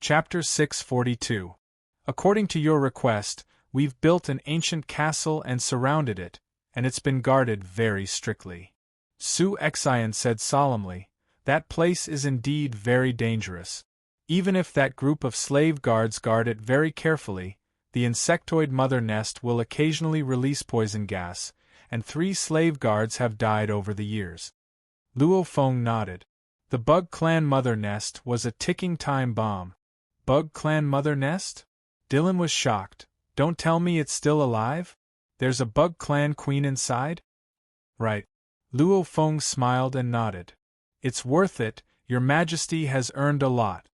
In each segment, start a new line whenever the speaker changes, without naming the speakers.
Chapter 642. According to your request, we've built an ancient castle and surrounded it, and it's been guarded very strictly. Su Exhilarating said solemnly, that place is indeed very dangerous. Even if that group of slave guards guard it very carefully, the insectoid mother nest will occasionally release poison gas, and 3 slave guards have died over the years. Luo Feng nodded. The Bug Clan mother nest was a ticking time bomb. Bug Clan mother nest? Dylan was shocked. Don't tell me it's still alive? There's a Bug Clan queen inside? Right. Luo Feng smiled and nodded. It's worth it, Your Majesty has earned a lot.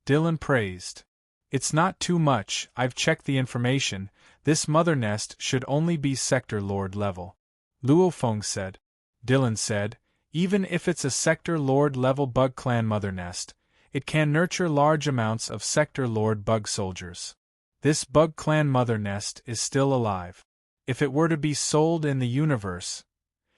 Dylan praised. It's not too much, I've checked the information, this mother nest should only be Sector Lord level. Luo Feng said. Dylan said, even if it's a Sector Lord level Bug Clan mother nest, it can nurture large amounts of Sector Lord bug soldiers. This Bug Clan mother nest is still alive. If it were to be sold in the universe,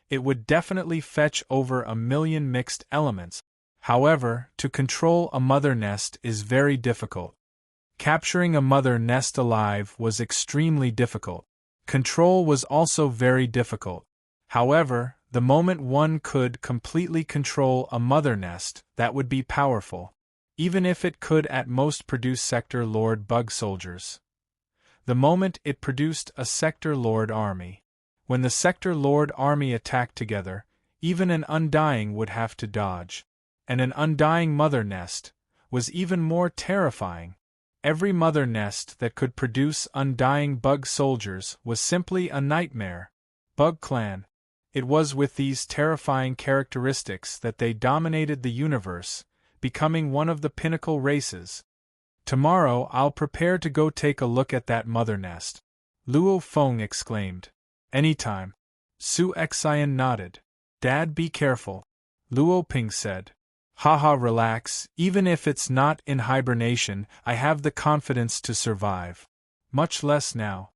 it would definitely fetch over 1 million mixed elements. However, to control a mother nest is very difficult. Capturing a mother nest alive was extremely difficult. Control was also very difficult. However, the moment one could completely control a mother nest, that would be powerful. Even if it could at most produce Sector Lord bug soldiers. The moment it produced a Sector Lord army. When the Sector Lord army attacked together, even an Undying would have to dodge. And an Undying mother nest was even more terrifying. Every mother nest that could produce Undying bug soldiers was simply a nightmare. Bug Clan. It was with these terrifying characteristics that they dominated the universe, becoming one of the pinnacle races. Tomorrow I'll prepare to go take a look at that mother nest. Luo Feng exclaimed. Anytime. Su Exhilarating nodded. Dad, be careful. Luo Ping said. Haha, relax, even if it's not in hibernation, I have the confidence to survive. Much less now.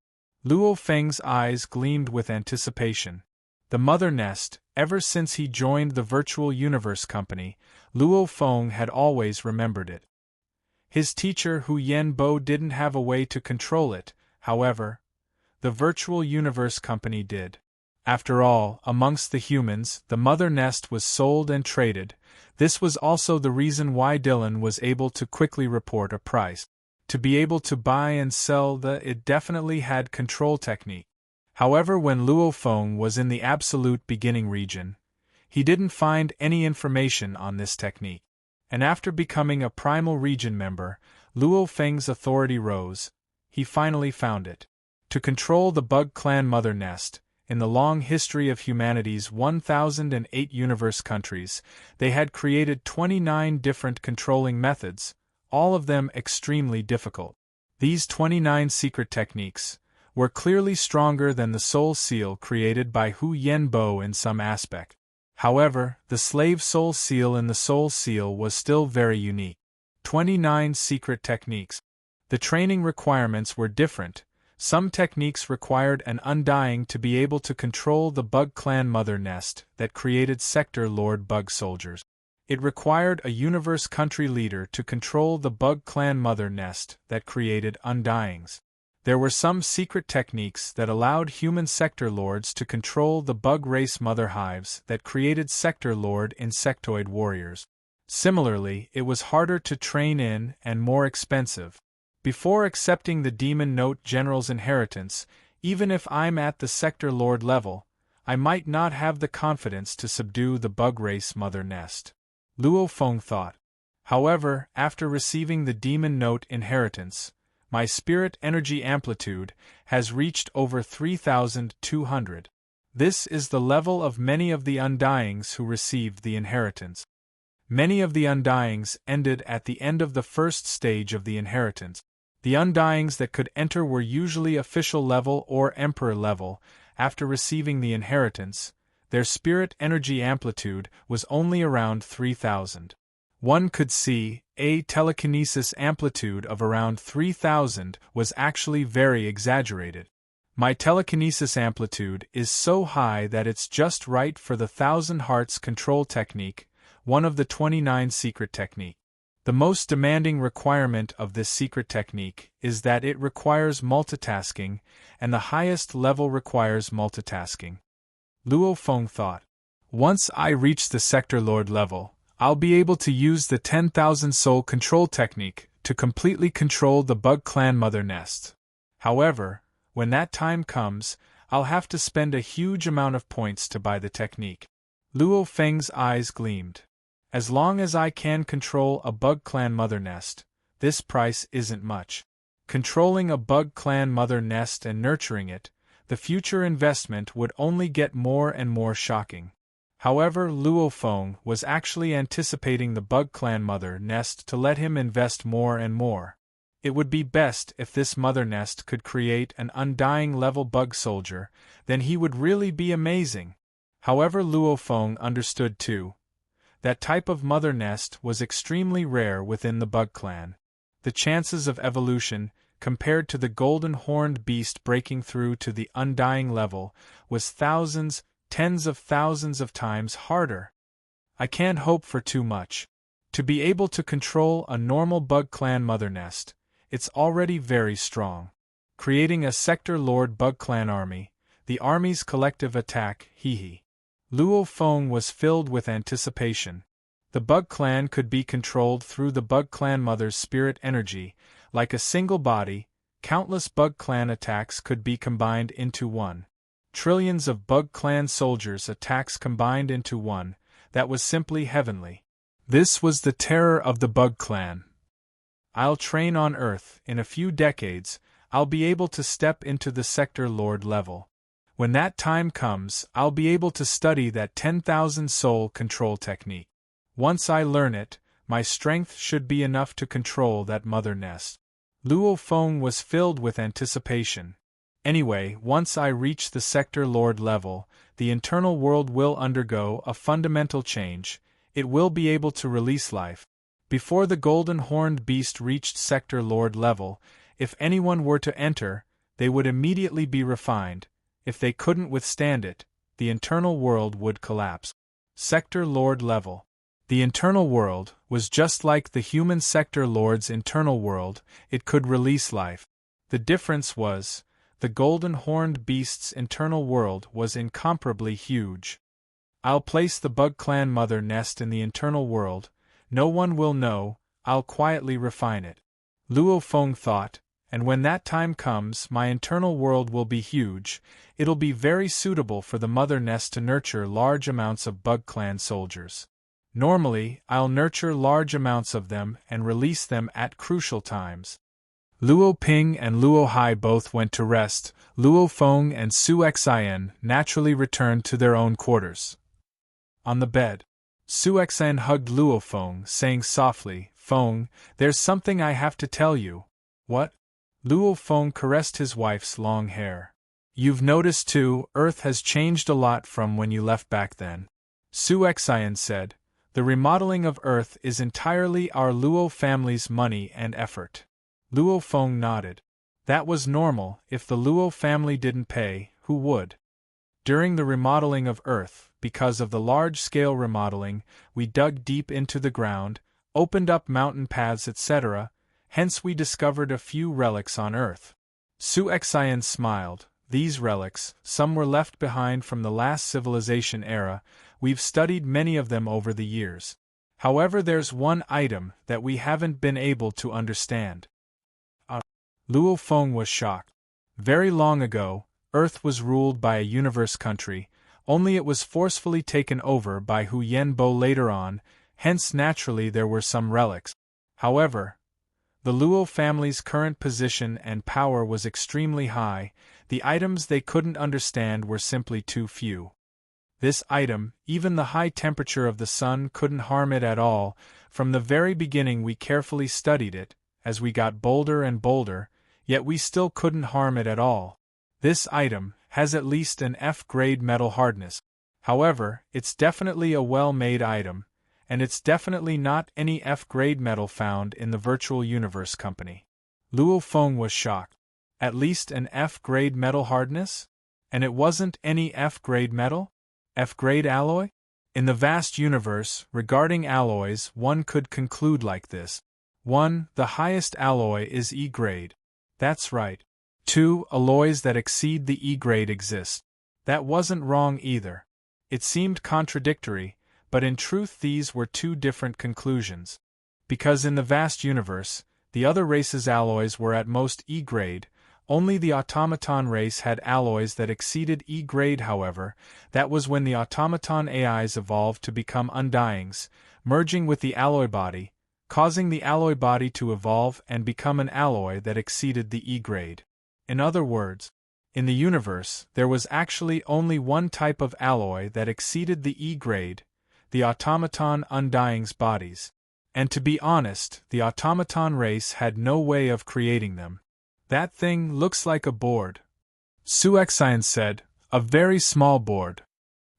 Luo Feng's eyes gleamed with anticipation. The mother nest, ever since he joined the Virtual Universe Company, Luo Feng had always remembered it. His teacher Hu Yenbo didn't have a way to control it, however. The Virtual Universe Company did. After all, amongst the humans, the mother nest was sold and traded. This was also the reason why Dylan was able to quickly report a price. To be able to buy and sell it definitely had control technique. However, when Luo Feng was in the absolute beginning region, he didn't find any information on this technique. And after becoming a primal region member, Luo Feng's authority rose. He finally found it. To control the Bug Clan mother nest, in the long history of humanity's 1008 universe countries, they had created 29 different controlling methods, all of them extremely difficult. These 29 secret techniques were clearly stronger than the soul seal created by Hu Yenbo in some aspect. However, the slave soul seal in the soul seal was still very unique. 29 secret techniques. The training requirements were different. Some techniques required an Undying to be able to control the Bug Clan mother nest that created Sector Lord bug soldiers. It required a universe country leader to control the Bug Clan mother nest that created Undyings. There were some secret techniques that allowed human Sector Lords to control the bug race mother hives that created Sector Lord insectoid warriors. Similarly, it was harder to train in and more expensive. Before accepting the Demon Note General's inheritance, even if I'm at the Sector Lord level, I might not have the confidence to subdue the bug race mother nest. Luo Feng thought. However, after receiving the Demon Note inheritance, my spirit energy amplitude has reached over 3,200. This is the level of many of the Undyings who received the inheritance. Many of the Undyings ended at the end of the first stage of the inheritance. The Undyings that could enter were usually official level or emperor level. After receiving the inheritance, their spirit energy amplitude was only around 3,000. One could see a telekinesis amplitude of around 3,000 was actually very exaggerated. My telekinesis amplitude is so high that it's just right for the 1,000 Hearts control technique, one of the 29 secret technique. The most demanding requirement of this secret technique is that it requires multitasking, and the highest level requires multitasking. Luo Feng thought. Once I reach the Sector Lord level, I'll be able to use the 10,000 soul control technique to completely control the Bug Clan mother nest. However, when that time comes, I'll have to spend a huge amount of points to buy the technique. Luo Feng's eyes gleamed. As long as I can control a Bug Clan mother nest, this price isn't much. Controlling a Bug Clan mother nest and nurturing it, the future investment would only get more and more shocking. However, Luo Feng was actually anticipating the Bug Clan mother nest to let him invest more and more. It would be best if this mother nest could create an undying level bug soldier, then he would really be amazing. However, Luo Feng understood too. That type of mother nest was extremely rare within the Bug Clan. The chances of evolution, compared to the golden horned beast breaking through to the undying level, was thousands, tens of thousands of times harder. I can't hope for too much. To be able to control a normal Bug Clan mother nest, it's already very strong. Creating a Sector Lord Bug Clan army, the army's collective attack, hehe. Luo Feng was filled with anticipation. The Bug Clan could be controlled through the Bug Clan mother's spirit energy. Like a single body, countless Bug Clan attacks could be combined into one. Trillions of Bug Clan soldiers' attacks combined into one, that was simply heavenly. This was the terror of the Bug Clan. I'll train on Earth. In a few decades, I'll be able to step into the Sector Lord level. When that time comes, I'll be able to study that 10,000 soul control technique. Once I learn it, my strength should be enough to control that mother nest. Luo Feng was filled with anticipation. Anyway, once I reach the Sector Lord level, the internal world will undergo a fundamental change. It will be able to release life. Before the golden horned beast reached Sector Lord level, if anyone were to enter, they would immediately be refined. If they couldn't withstand it, the internal world would collapse. Sector Lord level. The internal world was just like the human Sector Lord's internal world, it could release life. The difference was, the golden horned beast's internal world was incomparably huge. I'll place the Bug Clan mother nest in the internal world, no one will know, I'll quietly refine it. Luo Feng thought, and when that time comes my internal world will be huge, it'll be very suitable for the mother nest to nurture large amounts of Bug Clan soldiers. Normally, I'll nurture large amounts of them and release them at crucial times. Luo Ping and Luo Hai both went to rest. Luo Feng and Su Xian naturally returned to their own quarters. On the bed, Su Xian hugged Luo Feng, saying softly, "Feng, there's something I have to tell you." "What?" Luo Feng caressed his wife's long hair. "You've noticed too, Earth has changed a lot from when you left back then." Su Xian said, "The remodeling of Earth is entirely our Luo family's money and effort." Luo Feng nodded. That was normal. If the Luo family didn't pay, who would? During the remodeling of Earth, because of the large-scale remodeling, we dug deep into the ground, opened up mountain paths, etc., hence we discovered a few relics on Earth. Su Xian smiled. These relics, some were left behind from the last civilization era, we've studied many of them over the years. However, there's one item that we haven't been able to understand. Luo Feng was shocked. Very long ago, Earth was ruled by a universe country, only it was forcefully taken over by Hu Yenbo later on, hence naturally there were some relics. However, the Luo family's current position and power was extremely high, the items they couldn't understand were simply too few. This item, even the high temperature of the sun couldn't harm it at all. From the very beginning we carefully studied it, as we got bolder and bolder, yet we still couldn't harm it at all. This item has at least an F-grade metal hardness. However, it's definitely a well-made item, and it's definitely not any F-grade metal found in the Virtual Universe Company. Luo Feng was shocked. At least an F-grade metal hardness? And it wasn't any F-grade metal? F-grade alloy? In the vast universe, regarding alloys, one could conclude like this. 1. The highest alloy is E grade. That's right. 2. Alloys that exceed the E grade exist. That wasn't wrong either. It seemed contradictory, but in truth these were two different conclusions. Because in the vast universe, the other races' alloys were at most E grade, only the automaton race had alloys that exceeded E grade. However, that was when the automaton AIs evolved to become undyings, merging with the alloy body, causing the alloy body to evolve and become an alloy that exceeded the E grade. In other words, in the universe, there was actually only one type of alloy that exceeded the E grade, the automaton undyings bodies. And to be honest, the automaton race had no way of creating them. That thing looks like a board, Su Xian said, a very small board.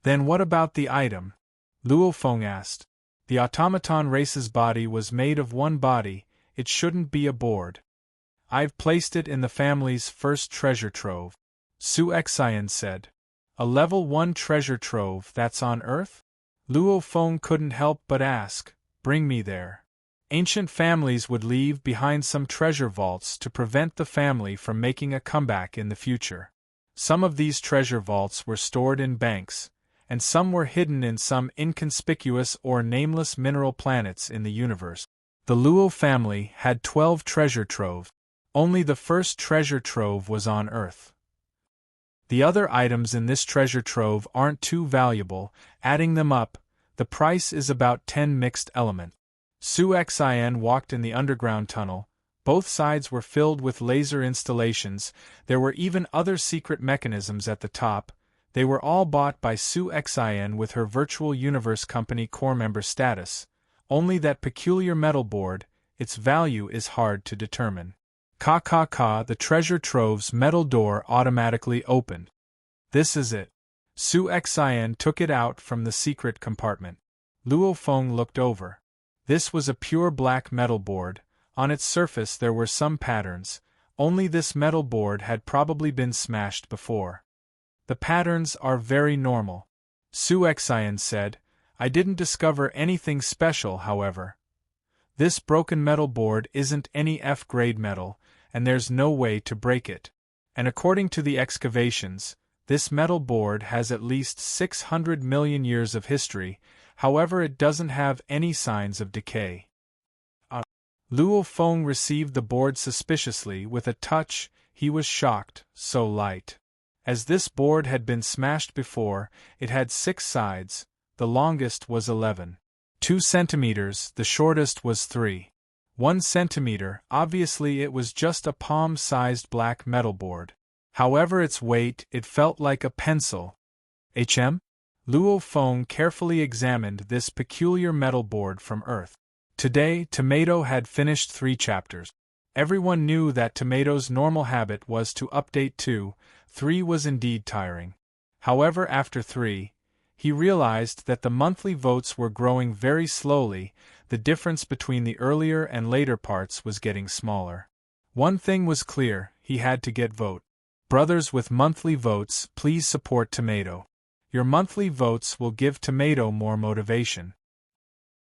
Then what about the item? Luo Feng asked. The automaton race's body was made of one body, it shouldn't be a board. I've placed it in the family's first treasure trove, Su Xian said. A level 1 treasure trove that's on Earth? Luo Feng couldn't help but ask, bring me there. Ancient families would leave behind some treasure vaults to prevent the family from making a comeback in the future. Some of these treasure vaults were stored in banks, and some were hidden in some inconspicuous or nameless mineral planets in the universe. The Luo family had 12 treasure troves. Only the first treasure trove was on Earth. The other items in this treasure trove aren't too valuable, adding them up, the price is about 10 mixed element. Su Xian walked in the underground tunnel. Both sides were filled with laser installations, there were even other secret mechanisms at the top. They were all bought by Su Xian with her virtual universe company core member status. Only that peculiar metal board, its value is hard to determine. The treasure trove's metal door automatically opened. This is it. Su Xian took it out from the secret compartment. Luo Feng looked over. This was a pure black metal board. On its surface there were some patterns, only this metal board had probably been smashed before. The patterns are very normal, Su Xian said. I didn't discover anything special, however. This broken metal board isn't any F-grade metal, and there's no way to break it. And according to the excavations, this metal board has at least 600 million years of history, however it doesn't have any signs of decay. Luo Feng received the board suspiciously with a touch. He was shocked, so light. As this board had been smashed before, it had 6 sides, the longest was 11.2 centimeters, the shortest was 3.1 centimeter. Obviously it was just a palm-sized black metal board. However its weight, it felt like a pencil. Luo Feng carefully examined this peculiar metal board from Earth. Today, Tomato had finished 3 chapters. Everyone knew that Tomato's normal habit was to update 2, 3 was indeed tiring. However, after 3, he realized that the monthly votes were growing very slowly, the difference between the earlier and later parts was getting smaller. One thing was clear, he had to get vote. Brothers with monthly votes, please support Tomato. Your monthly votes will give Tomato more motivation.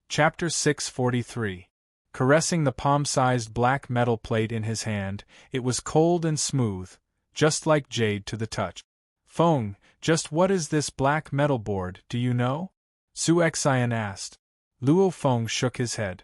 Chapter 643. Caressing the palm-sized black metal plate in his hand, it was cold and smooth, just like jade to the touch. Feng, just what is this black metal board, do you know? Su Xian asked. Luo Feng shook his head.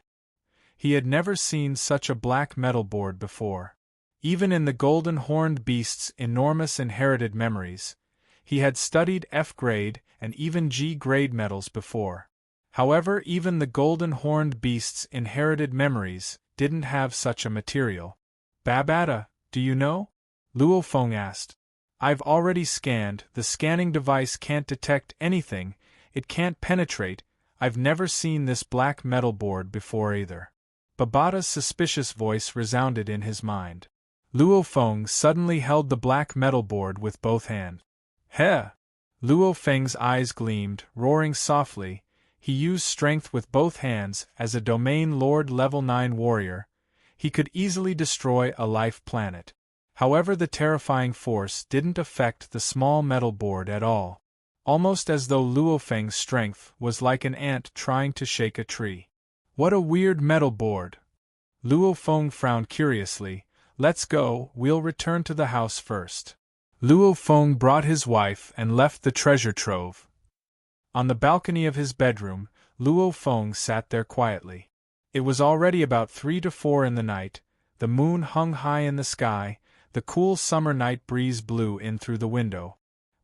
He had never seen such a black metal board before. Even in the golden horned beast's enormous inherited memories, he had studied F-grade and even G-grade metals before. However, even the golden horned beast's inherited memories didn't have such a material. Babata, do you know? Luo Feng asked. I've already scanned, the scanning device can't detect anything, it can't penetrate, I've never seen this black metal board before either. Babata's suspicious voice resounded in his mind. Luo Feng suddenly held the black metal board with both hands. Heh! Luo Feng's eyes gleamed, roaring softly. He used strength with both hands as a Domain Lord Level 9 warrior. He could easily destroy a life planet. However, the terrifying force didn't affect the small metal board at all. almost as though Luo Feng's strength was like an ant trying to shake a tree. What a weird metal board! Luo Feng frowned curiously. Let's go, we'll return to the house first. Luo Feng brought his wife and left the treasure trove. On the balcony of his bedroom, Luo Feng sat there quietly. It was already about 3 to 4 in the night, the moon hung high in the sky, the cool summer night breeze blew in through the window.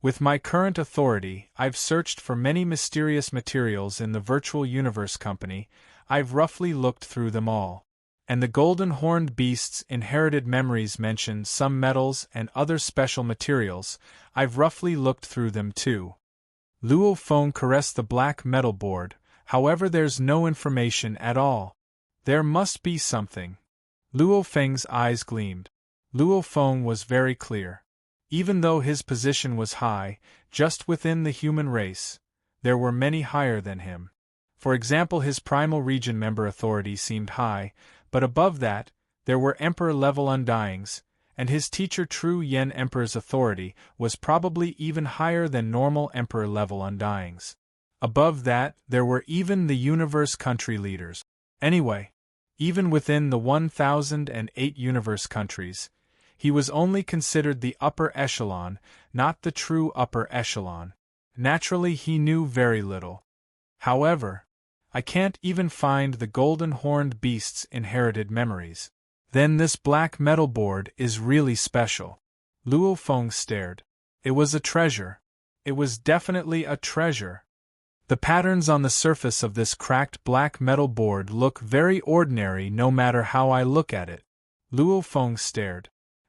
With my current authority, I've searched for many mysterious materials in the Virtual Universe Company. I've roughly looked through them all. And the golden horned beast's inherited memories mention some metals and other special materials. I've roughly looked through them too. Luo Feng caressed the black metal board. However, there's no information at all. There must be something. Luo Feng's eyes gleamed. Luo Feng was very clear. Even though his position was high, just within the human race, there were many higher than him. For example, his primal region member authority seemed high, but above that, there were Emperor-level Undyings, and his teacher True Yen Emperor's authority was probably even higher than normal Emperor-level Undyings. Above that, there were even the universe country leaders. Anyway, even within the 1008 universe countries, he was only considered the upper echelon, not the true upper echelon. Naturally, he knew very little. However, I can't even find the golden horned beast's inherited memories. Then this black metal board is really special. Luo Feng stared. It was a treasure. It was definitely a treasure. The patterns on the surface of this cracked black metal board look very ordinary no matter how I look at it. Luo Feng stared.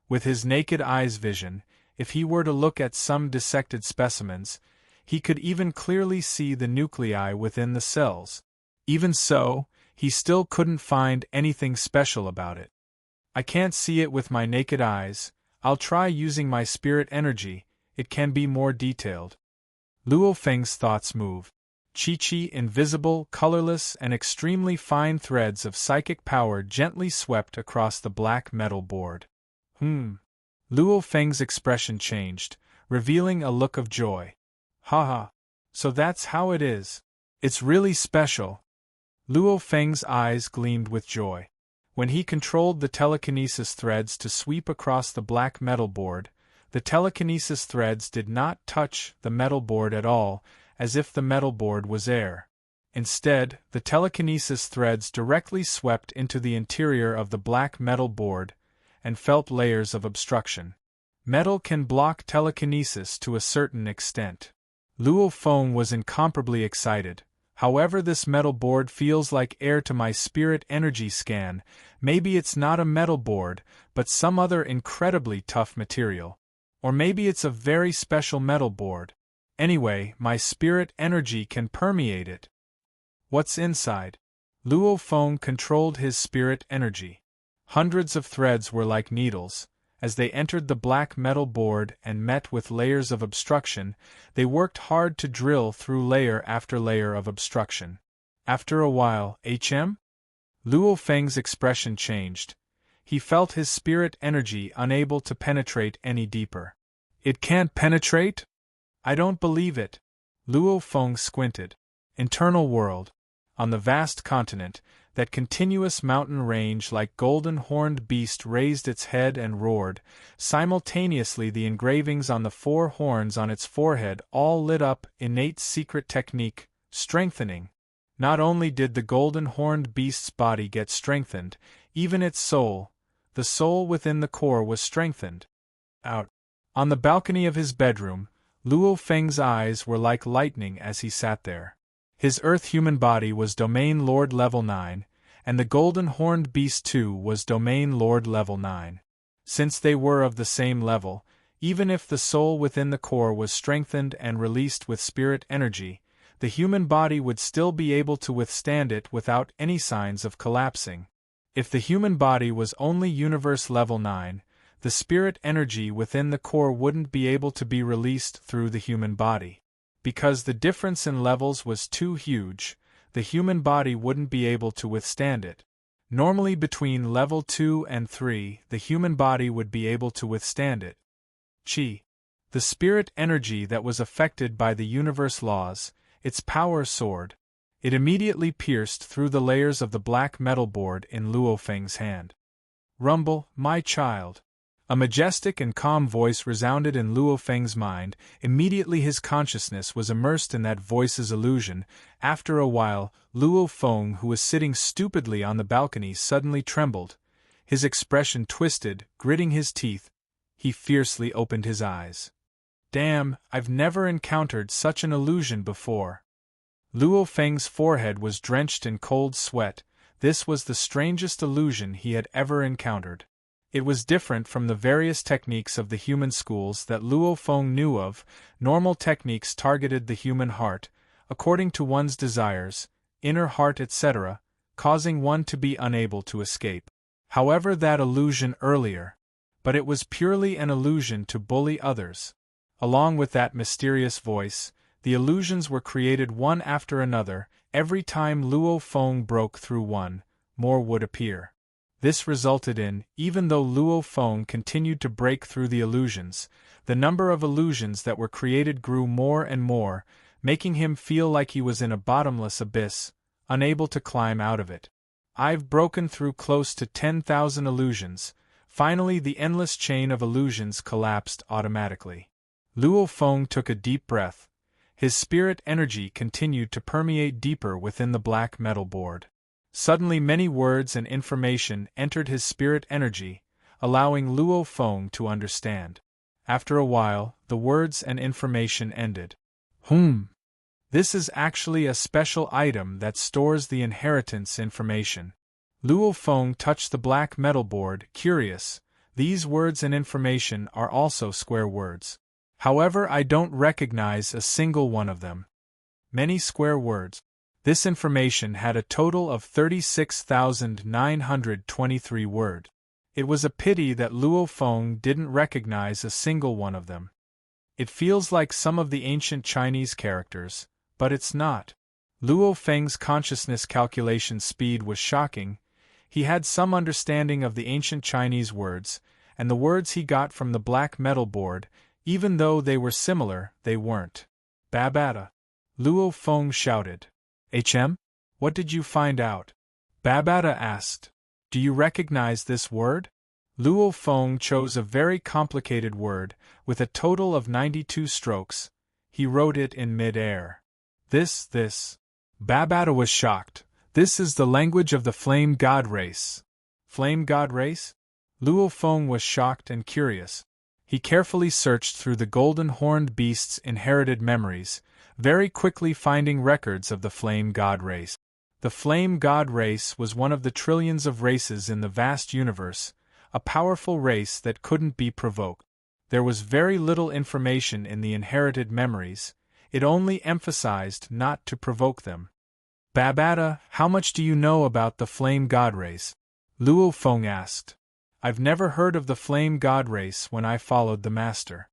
With his naked eye's vision, if he were to look at some dissected specimens, he could even clearly see the nuclei within the cells. Even so, he still couldn't find anything special about it. I can't see it with my naked eyes. I'll try using my spirit energy, it can be more detailed. Luo Feng's thoughts moved. Chi-chi, invisible, colorless, and extremely fine threads of psychic power gently swept across the black metal board. Luo Feng's expression changed, revealing a look of joy. Haha. So that's how it is. It's really special. Luo Feng's eyes gleamed with joy. When he controlled the telekinesis threads to sweep across the black metal board, the telekinesis threads did not touch the metal board at all, as if the metal board was air. Instead, the telekinesis threads directly swept into the interior of the black metal board and felt layers of obstruction. Metal can block telekinesis to a certain extent. Luo Feng was incomparably excited. However, this metal board feels like air to my spirit energy scan. Maybe it's not a metal board, but some other incredibly tough material. Or maybe it's a very special metal board. Anyway, my spirit energy can permeate it. What's inside? Luo Feng controlled his spirit energy. Hundreds of threads were like needles. As they entered the black metal board and met with layers of obstruction, they worked hard to drill through layer after layer of obstruction. After a while, Luo Feng's expression changed. He felt his spirit energy unable to penetrate any deeper. It can't penetrate? I don't believe it. Luo Feng squinted. Internal world. On the vast continent, that continuous mountain range like golden horned beast raised its head and roared. Simultaneously the engravings on the 4 horns on its forehead all lit up. Innate secret technique, strengthening. Not only did the golden horned beast's body get strengthened, even its soul, the soul within the core was strengthened. Out. On the balcony of his bedroom, Luo Feng's eyes were like lightning as he sat there. His Earth-human body was Domain Lord Level 9, and the Golden Horned Beast too was Domain Lord Level 9. Since they were of the same level, even if the soul within the core was strengthened and released with spirit energy, the human body would still be able to withstand it without any signs of collapsing. If the human body was only Universe Level 9, the spirit energy within the core wouldn't be able to be released through the human body. Because the difference in levels was too huge, the human body wouldn't be able to withstand it. Normally between level 2 and 3, the human body would be able to withstand it. Chi. The spirit energy that was affected by the universe laws, its power soared. It immediately pierced through the layers of the black metal board in Luo Feng's hand. Rumble, my child. A majestic and calm voice resounded in Luo Feng's mind. Immediately his consciousness was immersed in that voice's illusion. After a while, Luo Feng, who was sitting stupidly on the balcony, suddenly trembled. His expression twisted, gritting his teeth. He fiercely opened his eyes. Damn, I've never encountered such an illusion before. Luo Feng's forehead was drenched in cold sweat. This was the strangest illusion he had ever encountered. It was different from the various techniques of the human schools that Luo Feng knew of. Normal techniques targeted the human heart, according to one's desires, inner heart, etc., causing one to be unable to escape. However, that illusion earlier. But it was purely an illusion to bully others. Along with that mysterious voice, the illusions were created one after another. Every time Luo Feng broke through one, more would appear. This resulted in, even though Luo Feng continued to break through the illusions, the number of illusions that were created grew more and more, making him feel like he was in a bottomless abyss, unable to climb out of it. I've broken through close to 10,000 illusions. Finally, the endless chain of illusions collapsed automatically. Luo Feng took a deep breath. His spirit energy continued to permeate deeper within the black metal board. Suddenly many words and information entered his spirit energy, allowing Luo Feng to understand. After a while, the words and information ended. This is actually a special item that stores the inheritance information. Luo Feng touched the black metal board, curious. These words and information are also square words. However, I don't recognize a single one of them. Many square words. This information had a total of 36,923 words. It was a pity that Luo Feng didn't recognize a single one of them. It feels like some of the ancient Chinese characters, but it's not. Luo Feng's consciousness calculation speed was shocking. He had some understanding of the ancient Chinese words, and the words he got from the black metal board, even though they were similar, they weren't. Babata! Luo Feng shouted. What did you find out? Babata asked. Do you recognize this word? Luo Feng chose a very complicated word, with a total of 92 strokes. He wrote it in mid-air. This. Babata was shocked. This is the language of the Flame God race. Flame God race? Luo Feng was shocked and curious. He carefully searched through the golden-horned beast's inherited memories, very quickly finding records of the Flame God race. The Flame God race was one of the trillions of races in the vast universe, a powerful race that couldn't be provoked. There was very little information in the inherited memories. It only emphasized not to provoke them. Babata, how much do you know about the Flame God race? Luo Feng asked. I've never heard of the Flame God race when I followed the Master.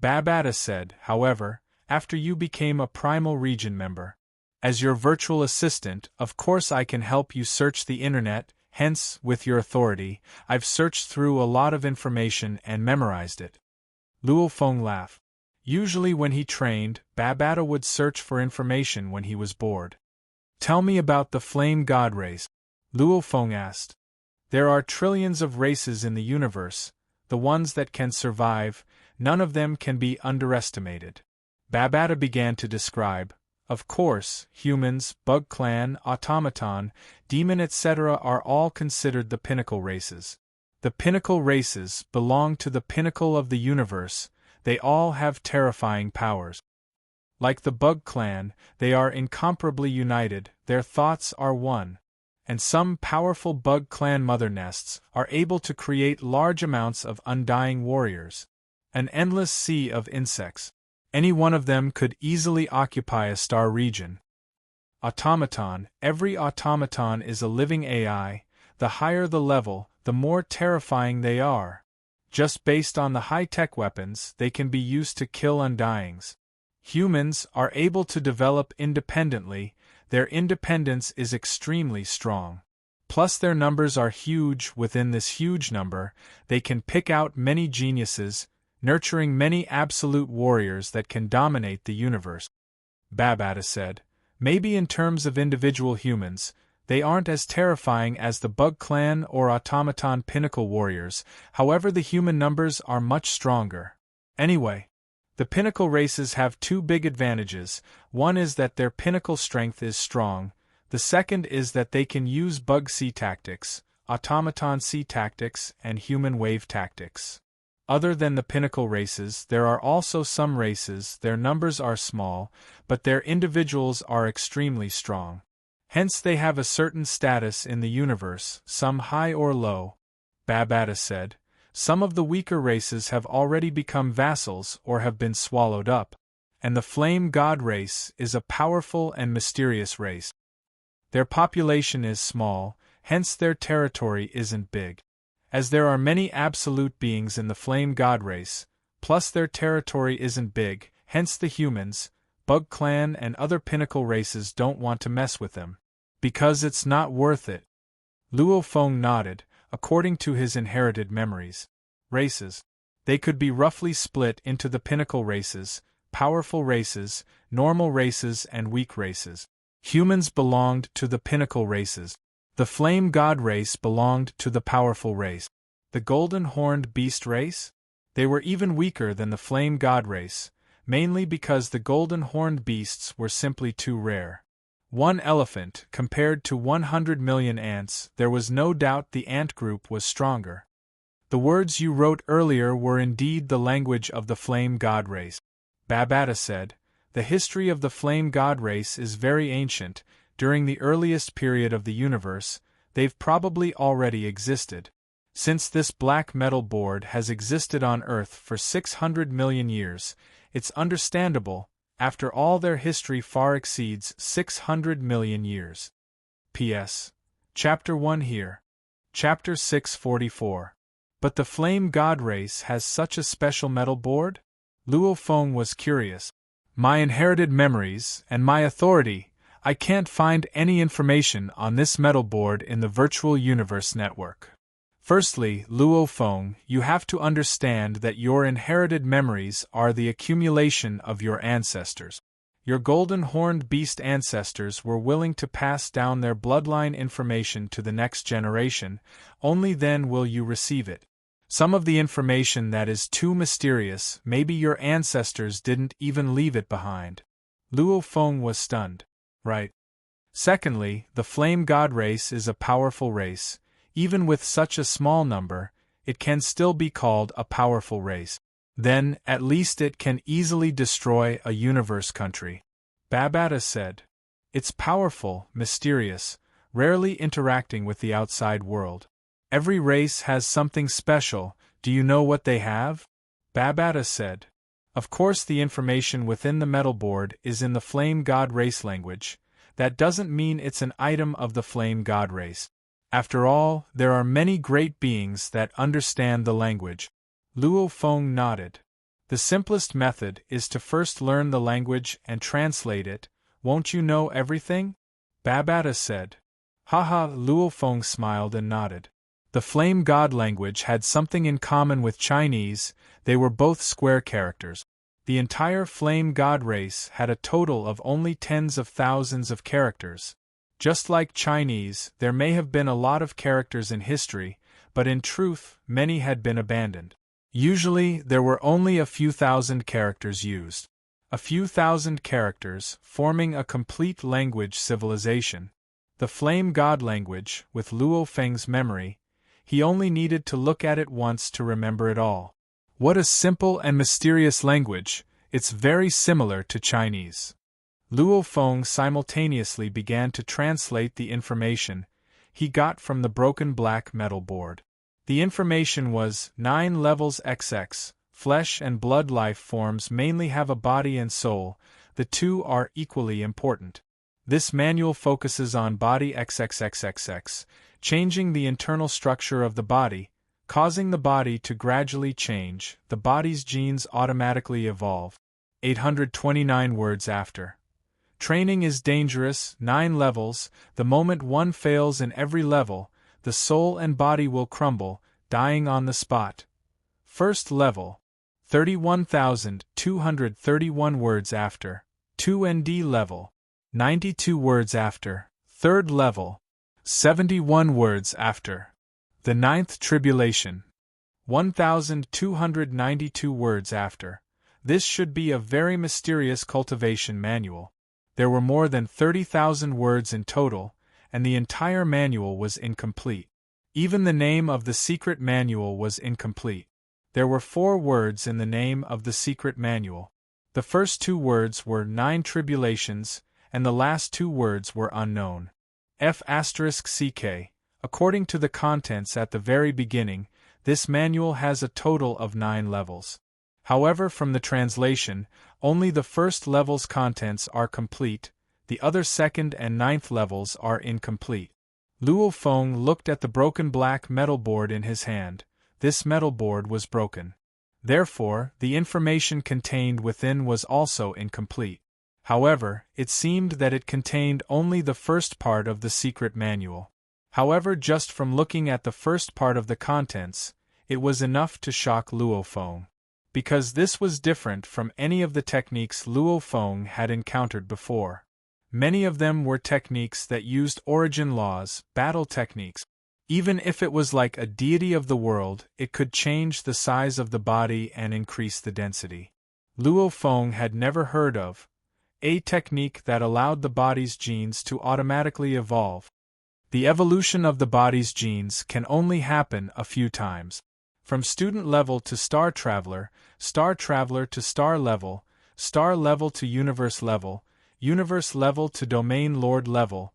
Babata said, however, after you became a Primal Region member. As your virtual assistant, of course I can help you search the internet, hence, with your authority, I've searched through a lot of information and memorized it. Luo Feng laughed. Usually when he trained, Babata would search for information when he was bored. Tell me about the Flame God race, Luo Feng asked. There are trillions of races in the universe, the ones that can survive, none of them can be underestimated. Babata began to describe. Of course, humans, bug clan, automaton, demon etc. are all considered the pinnacle races. The pinnacle races belong to the pinnacle of the universe, they all have terrifying powers. Like the bug clan, they are incomparably united, their thoughts are one. And some powerful bug clan mother nests are able to create large amounts of undying warriors. An endless sea of insects. Any one of them could easily occupy a star region. Automaton, every automaton is a living AI, the higher the level, the more terrifying they are. Just based on the high-tech weapons, they can be used to kill undyings. Humans are able to develop independently, their independence is extremely strong. Plus their numbers are huge. Within this huge number, they can pick out many geniuses, nurturing many absolute warriors that can dominate the universe. Babata said, maybe in terms of individual humans, they aren't as terrifying as the Bug Clan or Automaton Pinnacle warriors, however the human numbers are much stronger. Anyway, the Pinnacle races have two big advantages. One is that their Pinnacle strength is strong, the second is that they can use Bug Sea tactics, Automaton Sea tactics, and Human Wave tactics. Other than the Pinnacle races, there are also some races, their numbers are small, but their individuals are extremely strong. Hence they have a certain status in the universe, some high or low. Babata said, some of the weaker races have already become vassals or have been swallowed up, and the Flame God race is a powerful and mysterious race. Their population is small, hence their territory isn't big. As there are many absolute beings in the Flame God race, plus their territory isn't big, hence the humans, Bug Clan and other Pinnacle races don't want to mess with them. Because it's not worth it. Luo Feng nodded, according to his inherited memories. Races. They could be roughly split into the Pinnacle races, powerful races, normal races and weak races. Humans belonged to the Pinnacle races. The Flame God race belonged to the powerful race. The Golden Horned Beast race? They were even weaker than the Flame God race, mainly because the Golden Horned Beasts were simply too rare. One elephant compared to 100 million ants, there was no doubt the ant group was stronger. The words you wrote earlier were indeed the language of the Flame God race. Babata said, the history of the Flame God race is very ancient. During the earliest period of the universe, they've probably already existed. Since this black metal board has existed on Earth for 600 million years, it's understandable, after all their history far exceeds 600 million years. P.S. Chapter 1 here. Chapter 644. But the Flame God race has such a special metal board? Luo Feng was curious. My inherited memories, and my authority, I can't find any information on this metal board in the Virtual Universe Network. Firstly, Luo Feng, you have to understand that your inherited memories are the accumulation of your ancestors. Your Golden Horned Beast ancestors were willing to pass down their bloodline information to the next generation, only then will you receive it. Some of the information that is too mysterious, maybe your ancestors didn't even leave it behind. Luo Feng was stunned. Right. Secondly, the Flame God race is a powerful race. Even with such a small number, it can still be called a powerful race. Then, at least it can easily destroy a universe country. Babata said. It's powerful, mysterious, rarely interacting with the outside world. Every race has something special. Do you know what they have? Babata said. Of course the information within the metal board is in the Flame God race language. That doesn't mean it's an item of the Flame God race. After all, there are many great beings that understand the language. Luo Feng nodded. The simplest method is to first learn the language and translate it. Won't you know everything? Babata said. Haha, Luo Feng smiled and nodded. The Flame God language had something in common with Chinese. They were both square characters. The entire Flame God race had a total of only tens of thousands of characters. Just like Chinese, there may have been a lot of characters in history, but in truth, many had been abandoned. Usually, there were only a few thousand characters used. A few thousand characters, forming a complete language civilization. The Flame God language, with Luo Feng's memory, he only needed to look at it once to remember it all. What a simple and mysterious language, it's very similar to Chinese. Luo Feng simultaneously began to translate the information he got from the broken black metal board. The information was 9 levels XX, flesh and blood life forms mainly have a body and soul, the two are equally important. This manual focuses on body XXXXX, changing the internal structure of the body, causing the body to gradually change, the body's genes automatically evolve. 829 words after. Training is dangerous, 9 levels, the moment one fails in every level, the soul and body will crumble, dying on the spot. First level. 31,231 words after, 2nd level, 92 words after, 3rd level, 71 words after. The 9th tribulation, 1,292 words after. This should be a very mysterious cultivation manual. There were more than 30,000 words in total, and the entire manual was incomplete. Even the name of the secret manual was incomplete. There were 4 words in the name of the secret manual. The first 2 words were 9 tribulations, and the last 2 words were unknown. F*CK. According to the contents at the very beginning, this manual has a total of 9 levels. However, from the translation, only the first level's contents are complete, the other 2nd and 9th levels are incomplete. Luo Feng looked at the broken black metal board in his hand. This metal board was broken. Therefore, the information contained within was also incomplete. However, it seemed that it contained only the first part of the secret manual. However, just from looking at the first part of the contents, it was enough to shock Luo Feng. Because this was different from any of the techniques Luo Feng had encountered before. Many of them were techniques that used origin laws, battle techniques. Even if it was like a deity of the world, it could change the size of the body and increase the density. Luo Feng had never heard of a technique that allowed the body's genes to automatically evolve. The evolution of the body's genes can only happen a few times. From student level to star traveler to star level to universe level to domain lord level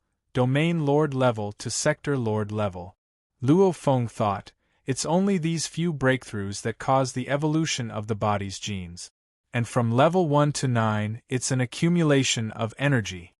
to sector lord level. Luo Feng thought, it's only these few breakthroughs that cause the evolution of the body's genes. And from level 1 to 9, it's an accumulation of energy.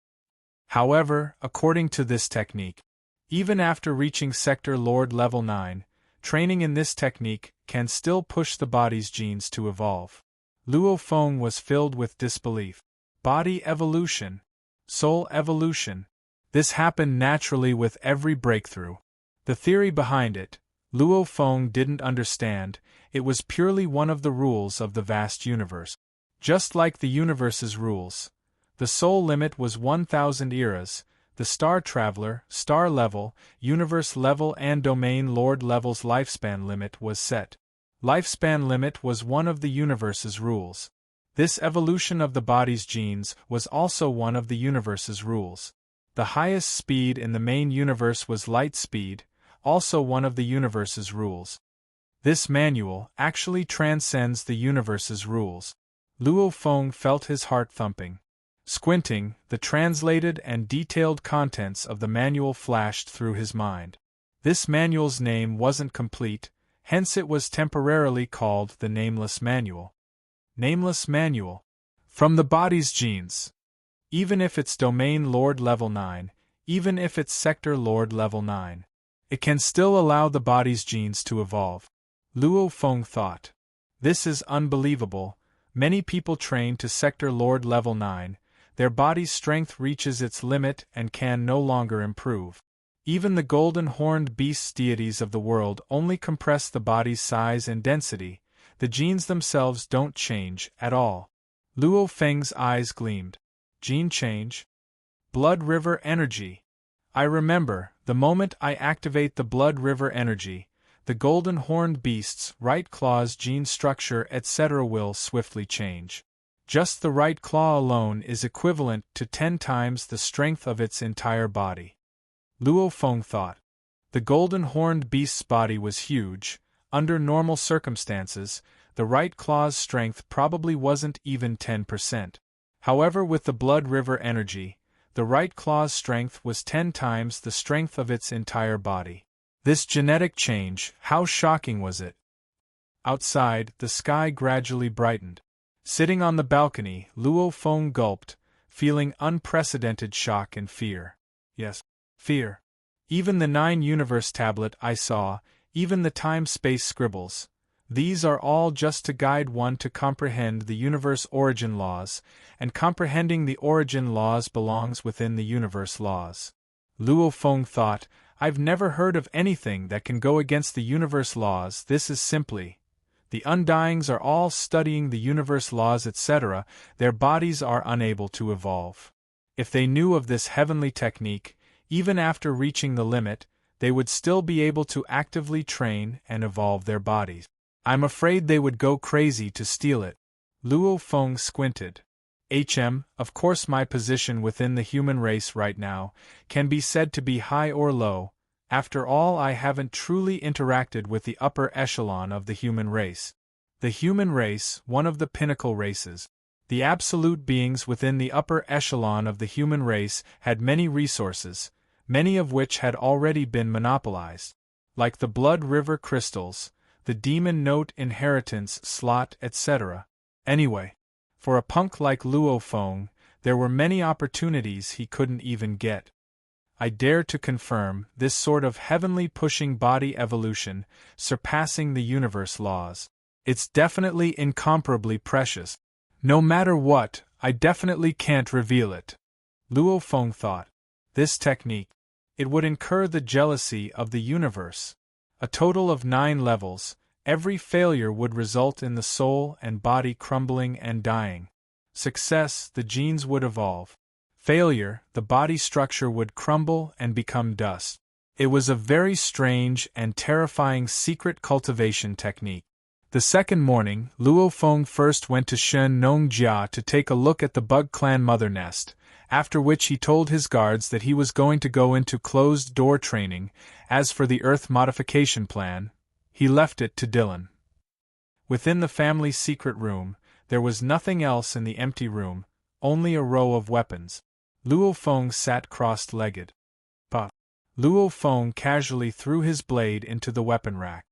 However, according to this technique, even after reaching sector lord level 9, training in this technique can still push the body's genes to evolve. Luo Feng was filled with disbelief. Body evolution, soul evolution. This happened naturally with every breakthrough. The theory behind it, Luo Feng didn't understand. It was purely one of the rules of the vast universe. Just like the universe's rules. The soul limit was 1,000 eras. The star traveler, star level, universe level and domain lord level's lifespan limit was set. Lifespan limit was one of the universe's rules. This evolution of the body's genes was also one of the universe's rules. The highest speed in the main universe was light speed, also one of the universe's rules. This manual actually transcends the universe's rules. Luo Feng felt his heart thumping. Squinting, the translated and detailed contents of the manual flashed through his mind. This manual's name wasn't complete, hence it was temporarily called the Nameless Manual. Nameless Manual. From the body's genes. Even if it's Domain Lord Level 9, even if it's Sector Lord Level 9, it can still allow the body's genes to evolve. Luo Feng thought. This is unbelievable. Many people train to Sector Lord Level 9. Their body's strength reaches its limit and can no longer improve. Even the golden horned beasts deities of the world only compress the body's size and density. The genes themselves don't change at all. Luo Feng's eyes gleamed. Gene change? Blood river energy. I remember, the moment I activate the blood river energy, the golden horned beast's right claw's gene structure etc. will swiftly change. Just the right claw alone is equivalent to 10 times the strength of its entire body. Luo Feng thought. The golden horned beast's body was huge. Under normal circumstances, the right claw's strength probably wasn't even 10%. However, with the blood river energy, the right claw's strength was 10 times the strength of its entire body. This genetic change, how shocking was it? Outside, the sky gradually brightened. Sitting on the balcony, Luo Feng gulped, feeling unprecedented shock and fear. Yes, fear. Even the 9 universe tablet I saw, even the time-space scribbles. These are all just to guide one to comprehend the universe origin laws, and comprehending the origin laws belongs within the universe laws. Luo Feng thought, I've never heard of anything that can go against the universe laws. This is simply The undyings are all studying the universe laws, etc., their bodies are unable to evolve. If they knew of this heavenly technique, even after reaching the limit, they would still be able to actively train and evolve their bodies. I'm afraid they would go crazy to steal it. Luo Feng squinted. Of course my position within the human race right now can be said to be high or low. After all, I haven't truly interacted with the upper echelon of the human race. The human race, one of the pinnacle races. The absolute beings within the upper echelon of the human race had many resources, many of which had already been monopolized. Like the blood river crystals, the demon note inheritance slot, etc. Anyway, for a punk like Luo Feng, there were many opportunities he couldn't even get. I dare to confirm this sort of heavenly pushing body evolution, surpassing the universe laws. It's definitely incomparably precious. No matter what, I definitely can't reveal it. Luo Feng thought. This technique. It would incur the jealousy of the universe. A total of 9 levels, every failure would result in the soul and body crumbling and dying. Success, the genes would evolve. Failure, the body structure would crumble and become dust. It was a very strange and terrifying secret cultivation technique. The second morning, Luo Feng first went to Shen Nongjia to take a look at the Bug Clan mother nest, after which he told his guards that he was going to go into closed-door training. As for the Earth modification plan, he left it to Dylan. Within the family's secret room, there was nothing else in the empty room, only a row of weapons. Luo Feng sat cross-legged. Luo Feng casually threw his blade into the weapon rack.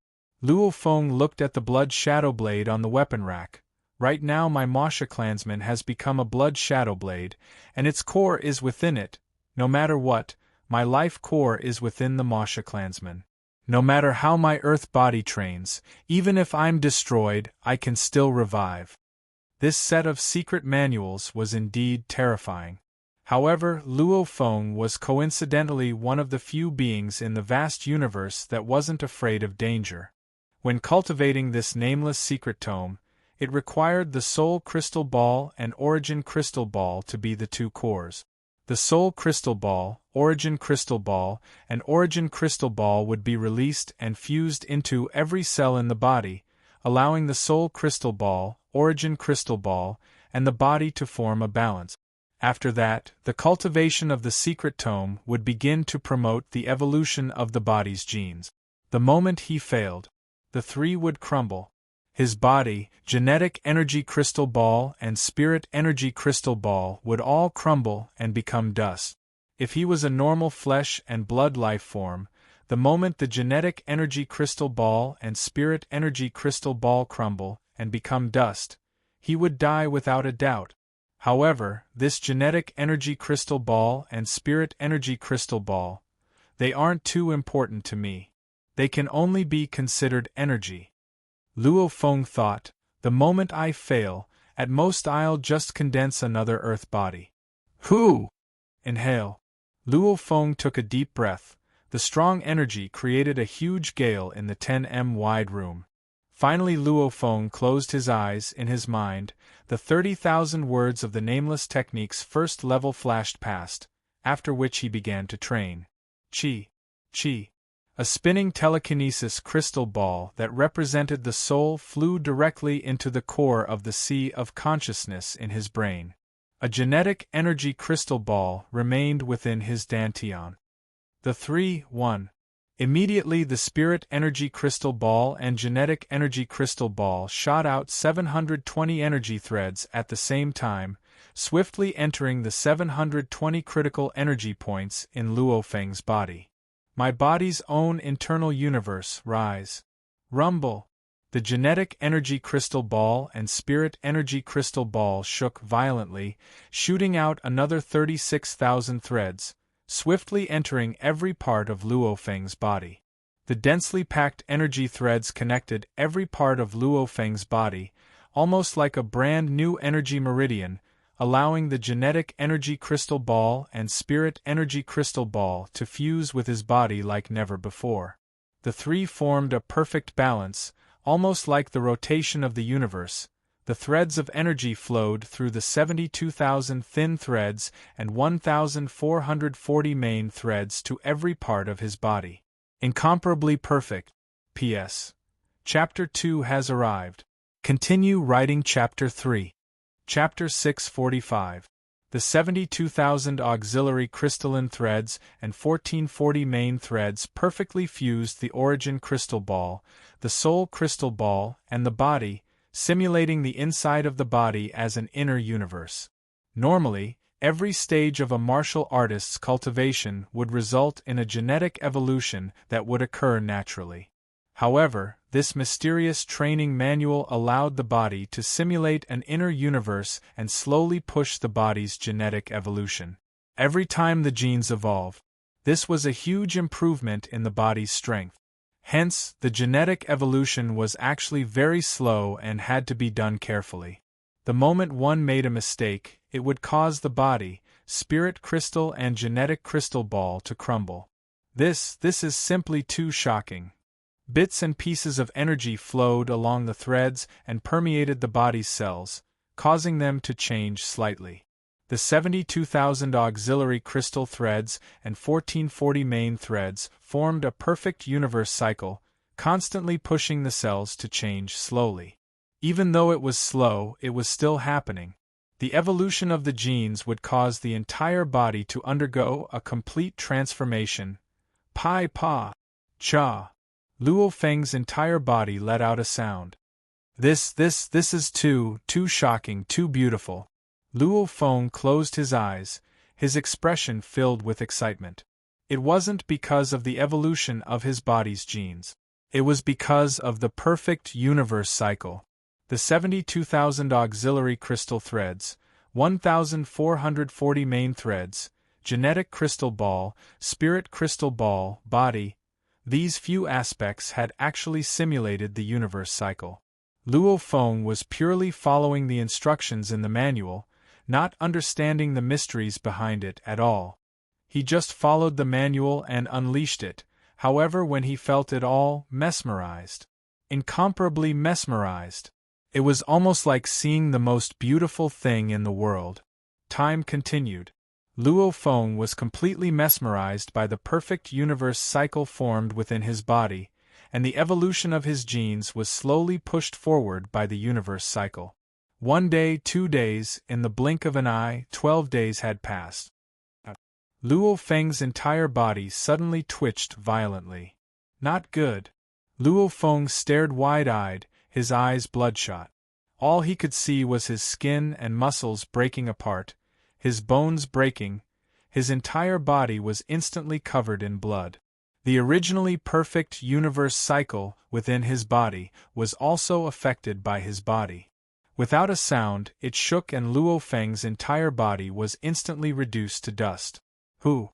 Luo Feng looked at the blood shadow blade on the weapon rack. Right now my Masha clansman has become a blood shadow blade, and its core is within it. No matter what, my life core is within the Masha clansman. No matter how my earth body trains, even if I'm destroyed, I can still revive. This set of secret manuals was indeed terrifying. However, Luo Feng was coincidentally one of the few beings in the vast universe that wasn't afraid of danger. When cultivating this nameless secret tome, it required the Soul Crystal Ball and Origin Crystal Ball to be the 2 cores. The Soul Crystal Ball, Origin Crystal Ball, and Origin Crystal Ball would be released and fused into every cell in the body, allowing the Soul Crystal Ball, Origin Crystal Ball, and the body to form a balance. After that, the cultivation of the secret tome would begin to promote the evolution of the body's genes. The moment he failed, the 3 would crumble. His body, genetic energy crystal ball, and spirit energy crystal ball would all crumble and become dust. If he was a normal flesh and blood life form, the moment the genetic energy crystal ball and spirit energy crystal ball crumble and become dust, he would die without a doubt. However, this genetic energy crystal ball and spirit energy crystal ball, they aren't too important to me. They can only be considered energy. Luo Feng thought, the moment I fail, at most I'll just condense another earth body. Hoo! Inhale. Luo Feng took a deep breath. The strong energy created a huge gale in the 10m wide room. Finally Luo Feng closed his eyes. In his mind, the 30,000 words of the nameless technique's first level flashed past, after which he began to train. Chi. Chi. A spinning telekinesis crystal ball that represented the soul flew directly into the core of the sea of consciousness in his brain. A genetic energy crystal ball remained within his dantian. The 3-1. Immediately the spirit energy crystal ball and genetic energy crystal ball shot out 720 energy threads at the same time, swiftly entering the 720 critical energy points in Luo Feng's body. My body's own internal universe, rise. Rumble. The genetic energy crystal ball and spirit energy crystal ball shook violently, shooting out another 36,000 threads, swiftly entering every part of Luo Feng's body. The densely packed energy threads connected every part of Luo Feng's body, almost like a brand new energy meridian, allowing the genetic energy crystal ball and spirit energy crystal ball to fuse with his body like never before. The 3 formed a perfect balance, Almost like the rotation of the universe, the threads of energy flowed through the 72,000 thin threads and 1,440 main threads to every part of his body. Incomparably perfect. P.S. Chapter 2 has arrived. Continue writing Chapter 3. Chapter 645. The 72,000 auxiliary crystalline threads and 1440 main threads perfectly fused the origin crystal ball, the soul crystal ball, and the body, simulating the inside of the body as an inner universe. Normally, every stage of a martial artist's cultivation would result in a genetic evolution that would occur naturally. However, this mysterious training manual allowed the body to simulate an inner universe and slowly push the body's genetic evolution. Every time the genes evolve, this was a huge improvement in the body's strength. Hence, the genetic evolution was actually very slow and had to be done carefully. The moment one made a mistake, it would cause the body, spirit crystal and genetic crystal ball to crumble. This is simply too shocking. Bits and pieces of energy flowed along the threads and permeated the body's cells, causing them to change slightly. The 72,000 auxiliary crystal threads and 1440 main threads formed a perfect universe cycle, constantly pushing the cells to change slowly. Even though it was slow, it was still happening. The evolution of the genes would cause the entire body to undergo a complete transformation. Pai Pa. Cha. Luo Feng's entire body let out a sound. This is too shocking, too beautiful. Luo Feng closed his eyes, his expression filled with excitement. It wasn't because of the evolution of his body's genes. It was because of the perfect universe cycle. The 72,000 auxiliary crystal threads, 1,440 main threads, genetic crystal ball, spirit crystal ball, body, these few aspects had actually simulated the universe cycle. Luo Feng was purely following the instructions in the manual, not understanding the mysteries behind it at all. He just followed the manual and unleashed it, however, when he felt it all, mesmerized. Incomparably mesmerized. It was almost like seeing the most beautiful thing in the world. Time continued. Luo Feng was completely mesmerized by the perfect universe cycle formed within his body, and the evolution of his genes was slowly pushed forward by the universe cycle. 1 day, 2 days, in the blink of an eye, 12 days had passed. Luo Feng's entire body suddenly twitched violently. Not good. Luo Feng stared wide-eyed, his eyes bloodshot. All he could see was his skin and muscles breaking apart, his bones breaking, his entire body was instantly covered in blood. The originally perfect universe cycle within his body was also affected by his body. Without a sound, it shook and Luo Feng's entire body was instantly reduced to dust. Who?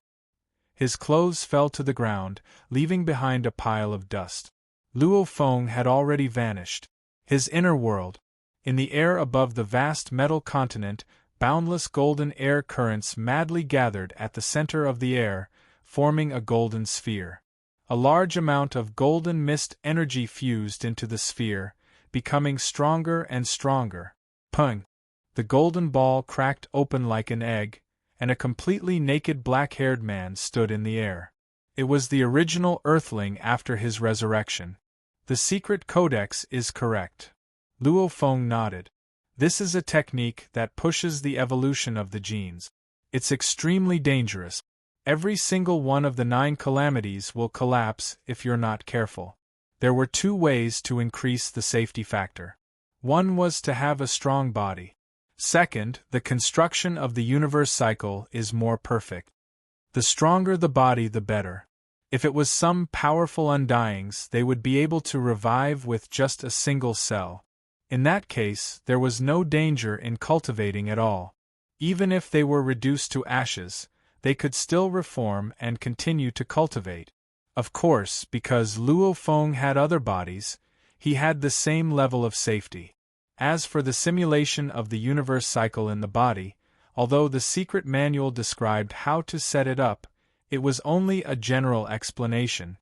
His clothes fell to the ground, leaving behind a pile of dust. Luo Feng had already vanished. His inner world. In the air above the vast metal continent, boundless golden air currents madly gathered at the center of the air, forming a golden sphere. A large amount of golden mist energy fused into the sphere, becoming stronger and stronger. Pung! The golden ball cracked open like an egg, and a completely naked black-haired man stood in the air. It was the original Earthling after his resurrection. The secret codex is correct. Luo Feng nodded. This is a technique that pushes the evolution of the genes. It's extremely dangerous. Every single one of the 9 calamities will collapse if you're not careful. There were 2 ways to increase the safety factor. One was to have a strong body. Second, the construction of the universe cycle is more perfect. The stronger the body, the better. If it was some powerful undyings, they would be able to revive with just a single cell. In that case, there was no danger in cultivating at all. Even if they were reduced to ashes, they could still reform and continue to cultivate. Of course, because Luo Feng had other bodies, he had the same level of safety. As for the simulation of the universe cycle in the body, although the secret manual described how to set it up, it was only a general explanation.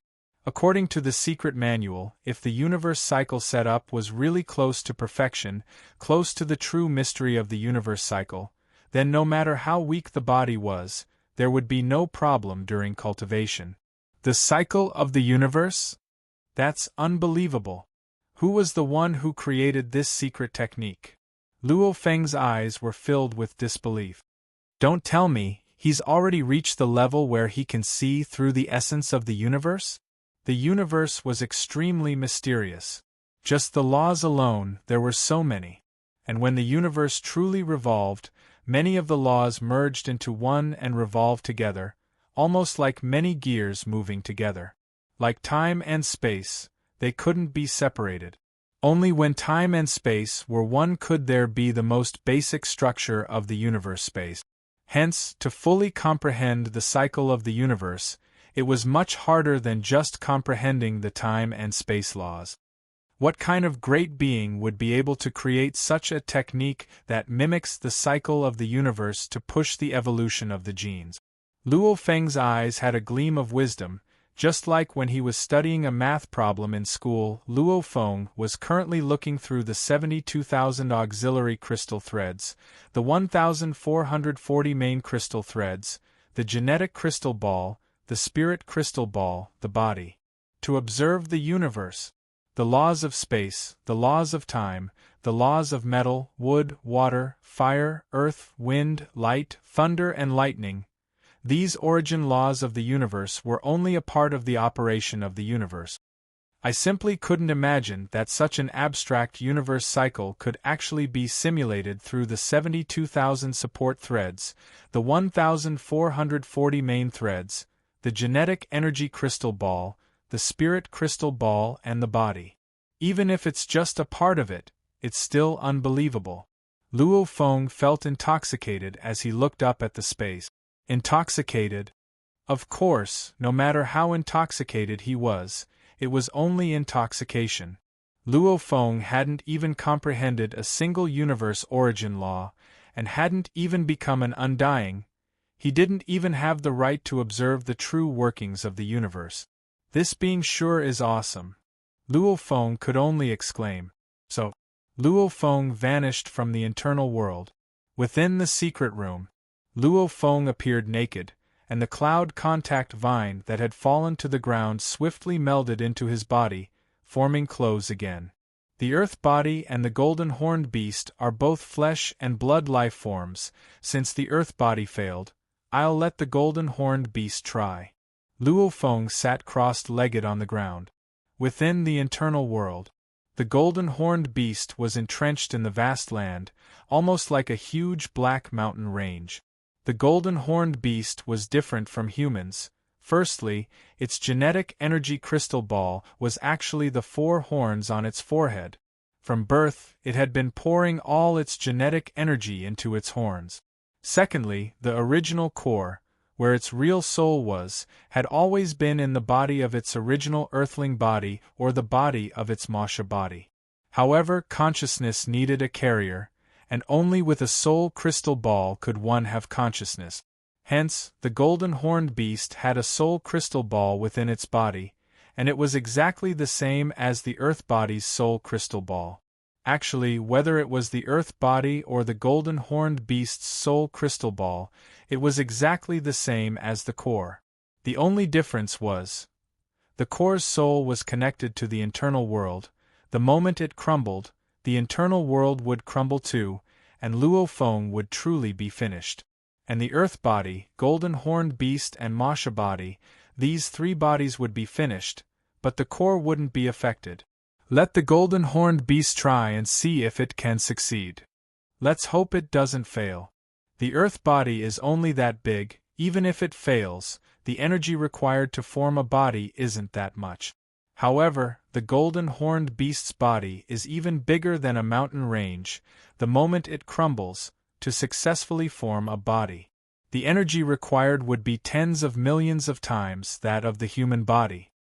According to the secret manual, if the universe cycle setup was really close to perfection, close to the true mystery of the universe cycle, then no matter how weak the body was, there would be no problem during cultivation. The cycle of the universe? That's unbelievable. Who was the one who created this secret technique? Luo Feng's eyes were filled with disbelief. Don't tell me, he's already reached the level where he can see through the essence of the universe? The universe was extremely mysterious. Just the laws alone, there were so many. And when the universe truly revolved, many of the laws merged into one and revolved together, almost like many gears moving together. Like time and space, they couldn't be separated. Only when time and space were one could there be the most basic structure of the universe space. Hence, to fully comprehend the cycle of the universe, it was much harder than just comprehending the time and space laws. What kind of great being would be able to create such a technique that mimics the cycle of the universe to push the evolution of the genes? Luo Feng's eyes had a gleam of wisdom. Just like when he was studying a math problem in school, Luo Feng was currently looking through the 72,000 auxiliary crystal threads, the 1,440 main crystal threads, the genetic crystal ball, the spirit crystal ball, the body, to observe the universe, the laws of space, the laws of time, the laws of metal, wood, water, fire, earth, wind, light, thunder and lightning. These origin laws of the universe were only a part of the operation of the universe. I simply couldn't imagine that such an abstract universe cycle could actually be simulated through the 72,000 support threads, the 1,440 main threads, the genetic energy crystal ball, the spirit crystal ball and the body. Even if it's just a part of it, it's still unbelievable. Luo Feng felt intoxicated as he looked up at the space. Intoxicated? Of course, no matter how intoxicated he was, it was only intoxication. Luo Feng hadn't even comprehended a single universe origin law, and hadn't even become an undying. He didn't even have the right to observe the true workings of the universe. This being sure is awesome. Luo Feng could only exclaim. So, Luo Feng vanished from the internal world. Within the secret room, Luo Feng appeared naked, and the cloud contact vine that had fallen to the ground swiftly melded into his body, forming clothes again. The earth body and the golden horned beast are both flesh and blood life forms. Since the earth body failed, I'll let the golden horned beast try. Luo Feng sat crossed-legged on the ground. Within the internal world, the golden horned beast was entrenched in the vast land, almost like a huge black mountain range. The golden horned beast was different from humans. Firstly, its genetic energy crystal ball was actually the 4 horns on its forehead. From birth, it had been pouring all its genetic energy into its horns. Secondly, the original core, where its real soul was, had always been in the body of its original earthling body or the body of its Masha body. However, consciousness needed a carrier, and only with a soul crystal ball could one have consciousness. Hence, the golden horned beast had a soul crystal ball within its body, and it was exactly the same as the earth body's soul crystal ball. Actually, whether it was the earth body or the golden horned beast's soul crystal ball, it was exactly the same as the core. The only difference was, the core's soul was connected to the internal world. The moment it crumbled, the internal world would crumble too, and Luo Feng would truly be finished. And the earth body, golden horned beast and Masha body, these 3 bodies would be finished, but the core wouldn't be affected. Let the golden horned beast try and see if it can succeed. Let's hope it doesn't fail. The earth body is only that big. Even if it fails, the energy required to form a body isn't that much. However, the golden horned beast's body is even bigger than a mountain range. The moment it crumbles, to successfully form a body, the energy required would be tens of millions of times that of the human body.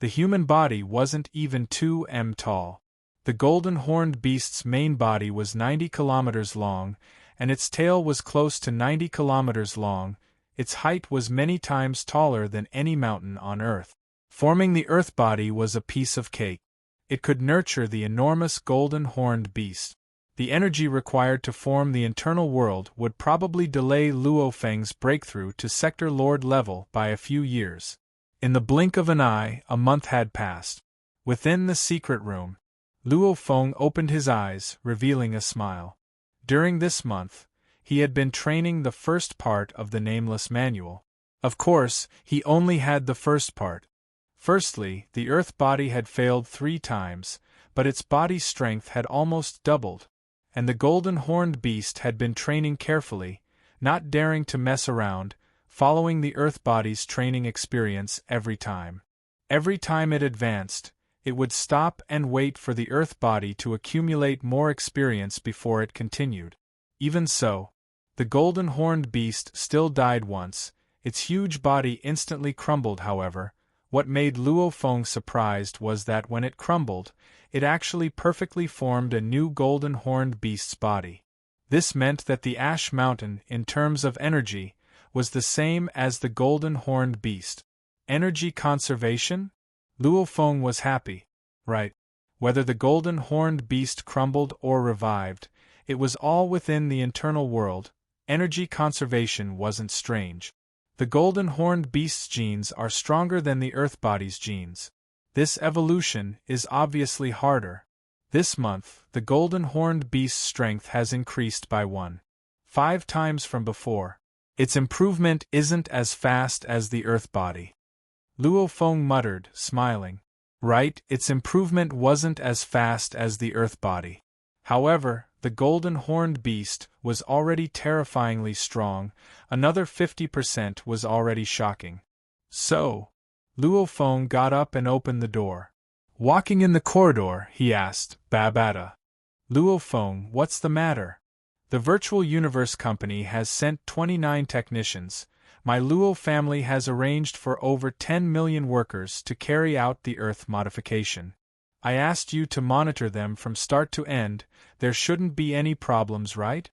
The human body wasn't even 2 m tall. The golden horned beast's main body was 90 kilometers long, and its tail was close to 90 kilometers long. Its height was many times taller than any mountain on Earth. Forming the Earth body was a piece of cake. It could nurture the enormous golden horned beast. The energy required to form the internal world would probably delay Luo Feng's breakthrough to Sector Lord level by a few years. In the blink of an eye, a month had passed. Within the secret room, Luo Feng opened his eyes, revealing a smile. During this month, he had been training the first part of the Nameless Manual. Of course, he only had the first part. Firstly, the Earth body had failed 3 times, but its body strength had almost doubled, and the golden horned beast had been training carefully, not daring to mess around, following the Earth body's training experience every time. Every time it advanced, it would stop and wait for the Earth body to accumulate more experience before it continued. Even so, the golden horned beast still died once. Its huge body instantly crumbled. However, what made Luo Feng surprised was that when it crumbled, it actually perfectly formed a new golden horned beast's body. This meant that the Ash Mountain, in terms of energy, was the same as the golden horned beast. Energy conservation? Luo Feng was happy. Right. Whether the golden horned beast crumbled or revived, it was all within the internal world. Energy conservation wasn't strange. The golden horned beast's genes are stronger than the Earth body's genes. This evolution is obviously harder. This month, the golden horned beast's strength has increased by 1.5 times from before. Its improvement isn't as fast as the Earth body. Luo Feng muttered, smiling. Right, its improvement wasn't as fast as the Earth body. However, the golden horned beast was already terrifyingly strong. Another 50% was already shocking. So, Luo Feng got up and opened the door. Walking in the corridor, he asked, Babata. Luo Feng, what's the matter? The Virtual Universe Company has sent 29 technicians. My Luo family has arranged for over 10 million workers to carry out the Earth modification. I asked you to monitor them from start to end. There shouldn't be any problems, right?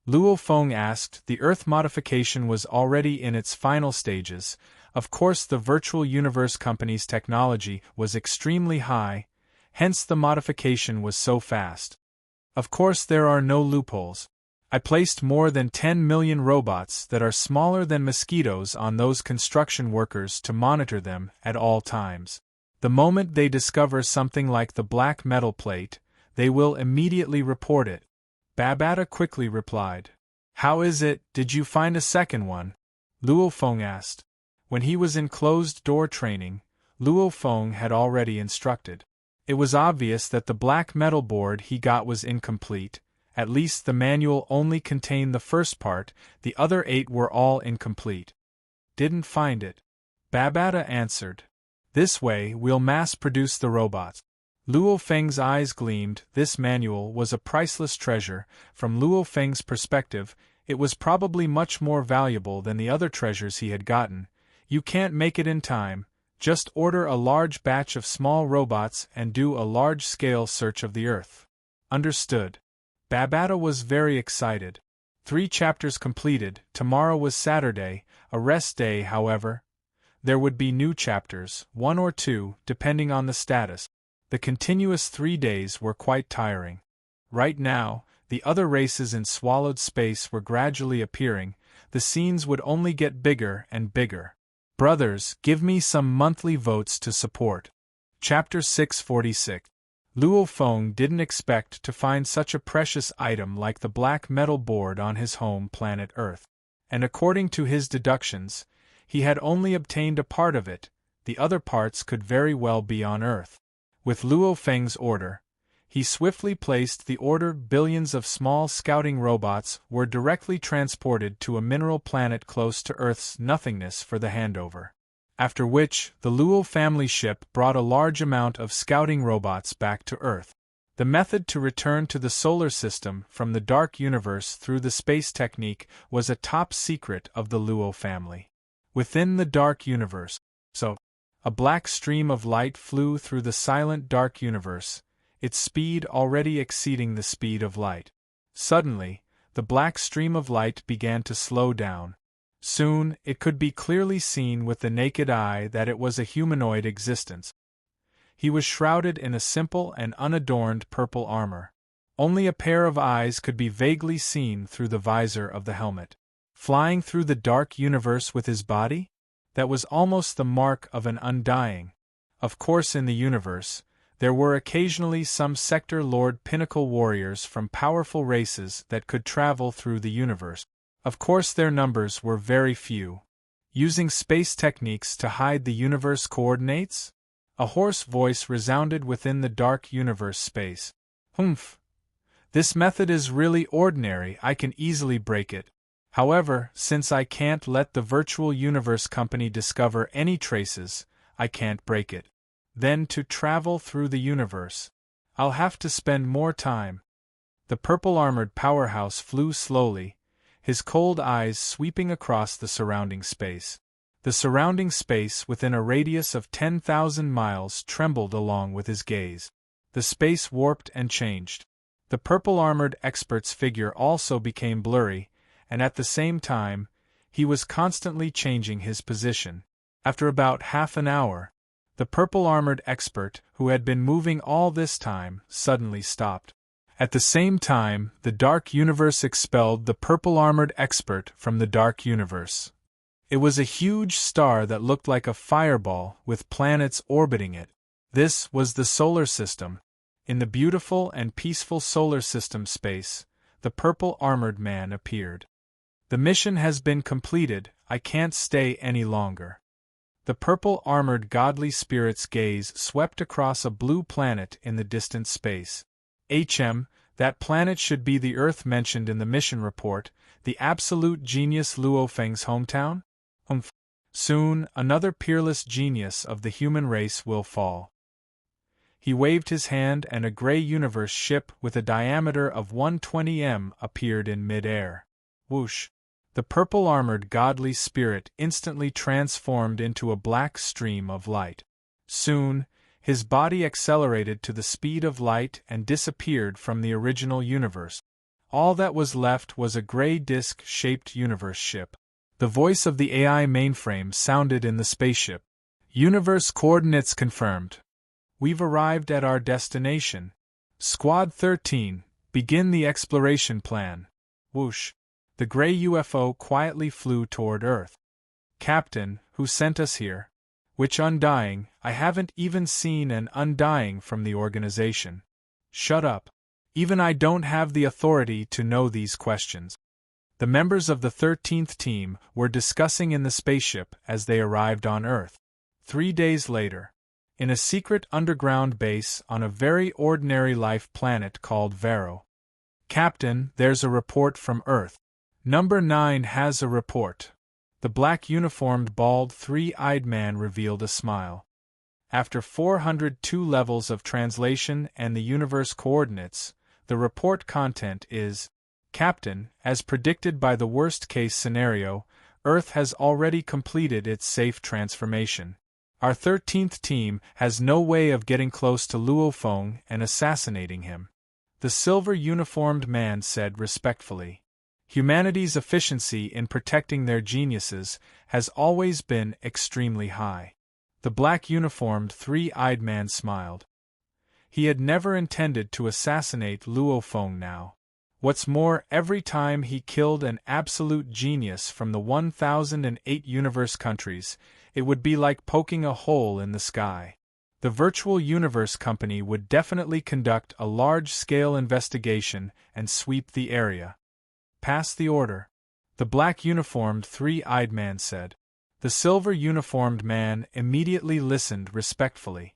Luo Feng asked. The Earth modification was already in its final stages. Of course, the Virtual Universe Company's technology was extremely high, hence the modification was so fast. Of course, there are no loopholes. I placed more than 10 million robots that are smaller than mosquitoes on those construction workers to monitor them at all times. The moment they discover something like the black metal plate, they will immediately report it. Babata quickly replied. How is it, did you find a second one? Luo Feng asked. When he was in closed-door training, Luo Feng had already instructed. It was obvious that the black metal board he got was incomplete. At least the manual only contained the first part, the other 8 were all incomplete. Didn't find it. Babata answered. This way we'll mass-produce the robots. Luo Feng's eyes gleamed. This manual was a priceless treasure. From Luo Feng's perspective, it was probably much more valuable than the other treasures he had gotten. You can't make it in time. Just order a large batch of small robots and do a large-scale search of the Earth. Understood. Babata was very excited. 3 chapters completed. Tomorrow was Saturday, a rest day. However, there would be new chapters, 1 or 2, depending on the status. The continuous 3 days were quite tiring. Right now, the other races in swallowed space were gradually appearing. The scenes would only get bigger and bigger. Brothers, give me some monthly votes to support. Chapter 646. Luo Feng didn't expect to find such a precious item like the black metal board on his home planet Earth. And according to his deductions, he had only obtained a part of it. The other parts could very well be on Earth. With Luo Feng's order, he swiftly placed the order. Billions of small scouting robots were directly transported to a mineral planet close to Earth's nothingness for the handover. After which, the Luo family ship brought a large amount of scouting robots back to Earth. The method to return to the solar system from the dark universe through the space technique was a top secret of the Luo family. Within the dark universe, a black stream of light flew through the silent dark universe, its speed already exceeding the speed of light. Suddenly, the black stream of light began to slow down. Soon, it could be clearly seen with the naked eye that it was a humanoid existence. He was shrouded in a simple and unadorned purple armor. Only a pair of eyes could be vaguely seen through the visor of the helmet. Flying through the dark universe with his body? That was almost the mark of an undying. Of course, in the universe, there were occasionally some Sector Lord pinnacle warriors from powerful races that could travel through the universe. Of course, their numbers were very few. Using space techniques to hide the universe coordinates? A hoarse voice resounded within the dark universe space. Humph. This method is really ordinary, I can easily break it. However, since I can't let the virtual universe company discover any traces, I can't break it. Then to travel through the universe, I'll have to spend more time. The purple-armored powerhouse flew slowly, his cold eyes sweeping across the surrounding space. The surrounding space within a radius of 10,000 miles trembled along with his gaze. The space warped and changed. The purple-armored expert's figure also became blurry, and at the same time, he was constantly changing his position. After about half an hour, the purple-armored expert, who had been moving all this time, suddenly stopped. At the same time, the dark universe expelled the purple-armored expert from the dark universe. It was a huge star that looked like a fireball with planets orbiting it. This was the solar system. In the beautiful and peaceful solar system space, the purple-armored man appeared. The mission has been completed, I can't stay any longer. The purple-armored godly spirit's gaze swept across a blue planet in the distant space. That planet should be the Earth mentioned in the mission report, the absolute genius Luo Feng's hometown? Soon, another peerless genius of the human race will fall. He waved his hand and a gray universe ship with a diameter of 120 m appeared in mid-air. Whoosh! The purple-armored godly spirit instantly transformed into a black stream of light. Soon, his body accelerated to the speed of light and disappeared from the original universe. All that was left was a gray disc-shaped universe ship. The voice of the AI mainframe sounded in the spaceship. Universe coordinates confirmed. We've arrived at our destination. Squad 13, begin the exploration plan. Whoosh! The gray UFO quietly flew toward Earth. Captain, who sent us here? Which undying? I haven't even seen an undying from the organization. Shut up. Even I don't have the authority to know these questions. The members of the 13th team were discussing in the spaceship as they arrived on Earth. 3 days later, in a secret underground base on a very ordinary life planet called Vero. Captain, there's a report from Earth. Number 9 has a report. The black-uniformed, bald, three-eyed man revealed a smile. After 402 levels of translation and the universe coordinates, the report content is, Captain, as predicted by the worst-case scenario, Earth has already completed its safe transformation. Our 13th team has no way of getting close to Luo Feng and assassinating him. The silver-uniformed man said respectfully. Humanity's efficiency in protecting their geniuses has always been extremely high. The black-uniformed, three-eyed man smiled. He had never intended to assassinate Luo Feng now. What's more, every time he killed an absolute genius from the 1008 universe countries, it would be like poking a hole in the sky. The Virtual Universe Company would definitely conduct a large-scale investigation and sweep the area. Pass the order. The black-uniformed, three-eyed man said. The silver-uniformed man immediately listened respectfully.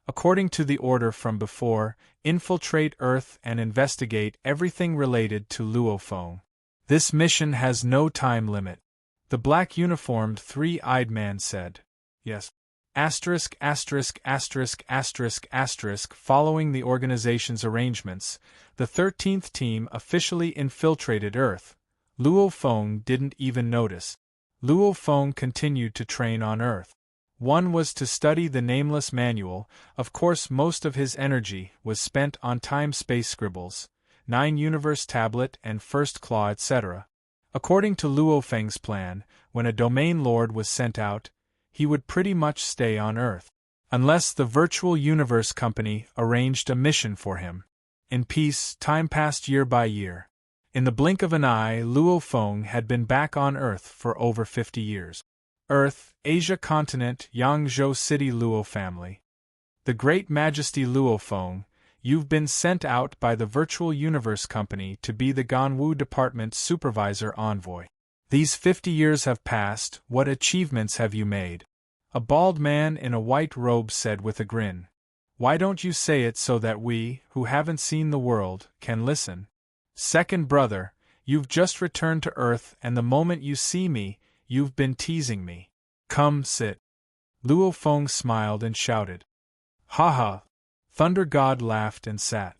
According to the order from before, infiltrate Earth and investigate everything related to Luo Feng. This mission has no time limit. The black-uniformed, three-eyed man said. Yes. Following the organization's arrangements, the 13th team officially infiltrated Earth. Luo Feng didn't even notice. Luo Feng continued to train on Earth. One was to study the nameless manual. Of course, most of his energy was spent on time-space scribbles, 9 universe tablet and first claw, etc. According to Luo Feng's plan, when a domain lord was sent out, he would pretty much stay on Earth, unless the Virtual Universe Company arranged a mission for him. In peace, time passed year by year. In the blink of an eye, Luo Feng had been back on Earth for over 50 years. Earth, Asia continent, Yangzhou City, Luo family. The Great Majesty Luo Feng, you've been sent out by the Virtual Universe Company to be the Ganwu Department's supervisor envoy. These 50 years have passed, what achievements have you made? A bald man in a white robe said with a grin. Why don't you say it so that we, who haven't seen the world, can listen? Second brother, you've just returned to Earth and the moment you see me, you've been teasing me. Come, sit. Luo Feng smiled and shouted. Ha ha! Thunder God laughed and sat.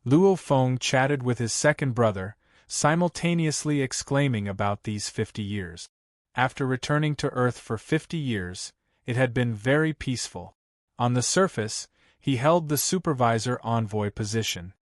Luo Feng chatted with his second brother, simultaneously exclaiming about these 50 years. After returning to Earth for 50 years, it had been very peaceful. On the surface, he held the supervisor envoy position.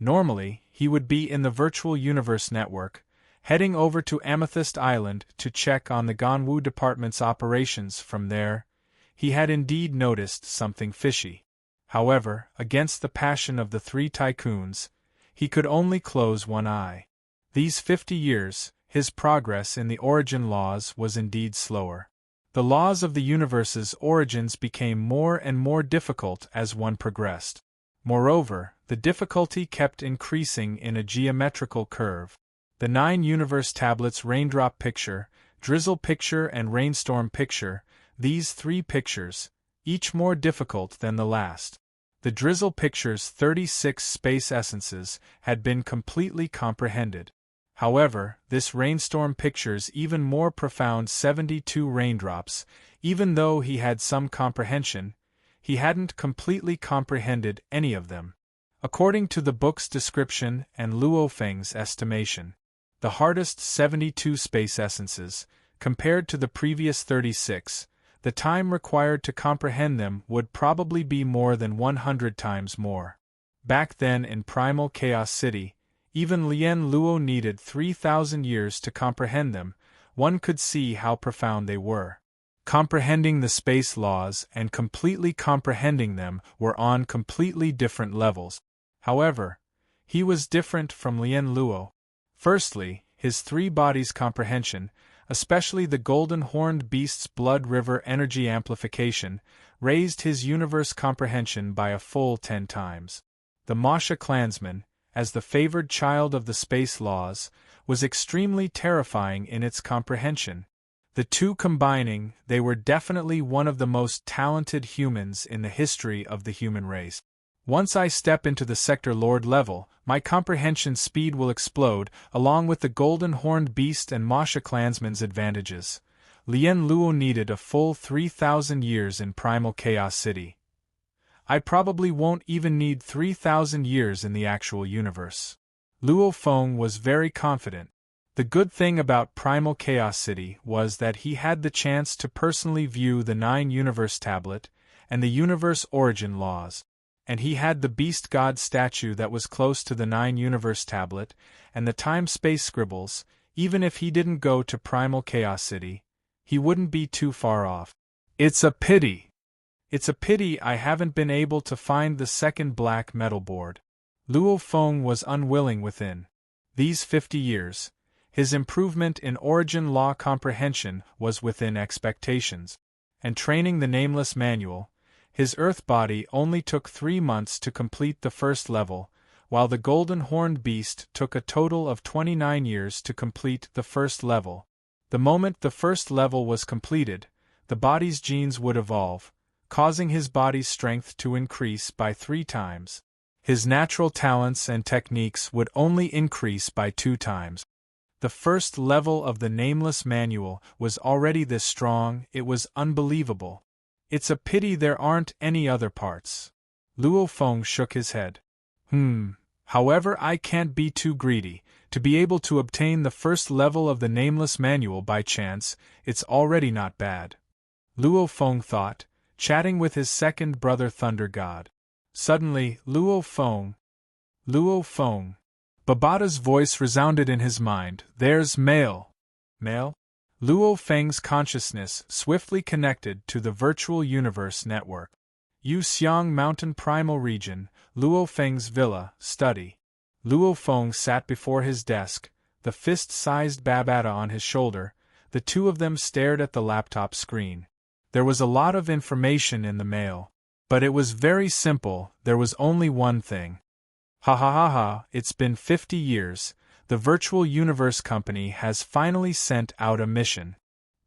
Normally, he would be in the Virtual Universe Network, heading over to Amethyst Island to check on the Ganwu Department's operations. From there, he had indeed noticed something fishy. However, against the passion of the three tycoons, he could only close one eye. These 50 years, his progress in the origin laws was indeed slower. The laws of the universe's origins became more and more difficult as one progressed. Moreover, the difficulty kept increasing in a geometrical curve. The 9 universe tablets raindrop picture, drizzle picture and rainstorm picture, these 3 pictures, each more difficult than the last. The drizzle picture's 36 space essences had been completely comprehended. However, this rainstorm picture's even more profound 72 raindrops, even though he had some comprehension, he hadn't completely comprehended any of them. According to the book's description and Luo Feng's estimation, the hardest 72 space essences, compared to the previous 36, the time required to comprehend them would probably be more than 100 times more. Back then in Primal Chaos City, even Lien Luo needed 3,000 years to comprehend them. One could see how profound they were. Comprehending the space laws and completely comprehending them were on completely different levels. However, he was different from Lien Luo. Firstly, his 3 bodies comprehension, especially the golden horned beast's blood river energy amplification, raised his universe comprehension by a full 10 times. The Masha clansman, as the favored child of the space laws, was extremely terrifying in its comprehension. The two combining, they were definitely one of the most talented humans in the history of the human race. Once I step into the Sector Lord level, my comprehension speed will explode, along with the Golden Horned Beast and Masha clansman's advantages. Lien Luo needed a full 3,000 years in Primal Chaos City. I probably won't even need 3,000 years in the actual universe. Luo Feng was very confident. The good thing about Primal Chaos City was that he had the chance to personally view the 9 Universe Tablet and the Universe Origin Laws. And he had the Beast God statue that was close to the 9 Universe Tablet and the time-space scribbles. Even if he didn't go to Primal Chaos City, he wouldn't be too far off. It's a pity. It's a pity I haven't been able to find the second black metal board. Luo Feng was unwilling within. These 50 years, his improvement in origin law comprehension was within expectations. And training the Nameless Manual, his Earth body only took 3 months to complete the first level, while the Golden Horned Beast took a total of 29 years to complete the first level. The moment the first level was completed, the body's genes would evolve, causing his body's strength to increase by 3 times. His natural talents and techniques would only increase by 2 times. The first level of the Nameless Manual was already this strong, it was unbelievable. It's a pity there aren't any other parts. Luo Feng shook his head. However, I can't be too greedy. To be able to obtain the first level of the Nameless Manual by chance, it's already not bad. Luo Feng thought, chatting with his second brother Thunder God. Suddenly, Luo Feng. Babata's voice resounded in his mind, there's mail. Mail? Luo Feng's consciousness swiftly connected to the virtual universe network. Yu Xiang Mountain Primal Region, Luo Feng's villa, study. Luo Feng sat before his desk, the fist-sized Babata on his shoulder. The two of them stared at the laptop screen. There was a lot of information in the mail. But it was very simple, there was only one thing. Ha ha ha ha, it's been 50 years. The Virtual Universe Company has finally sent out a mission.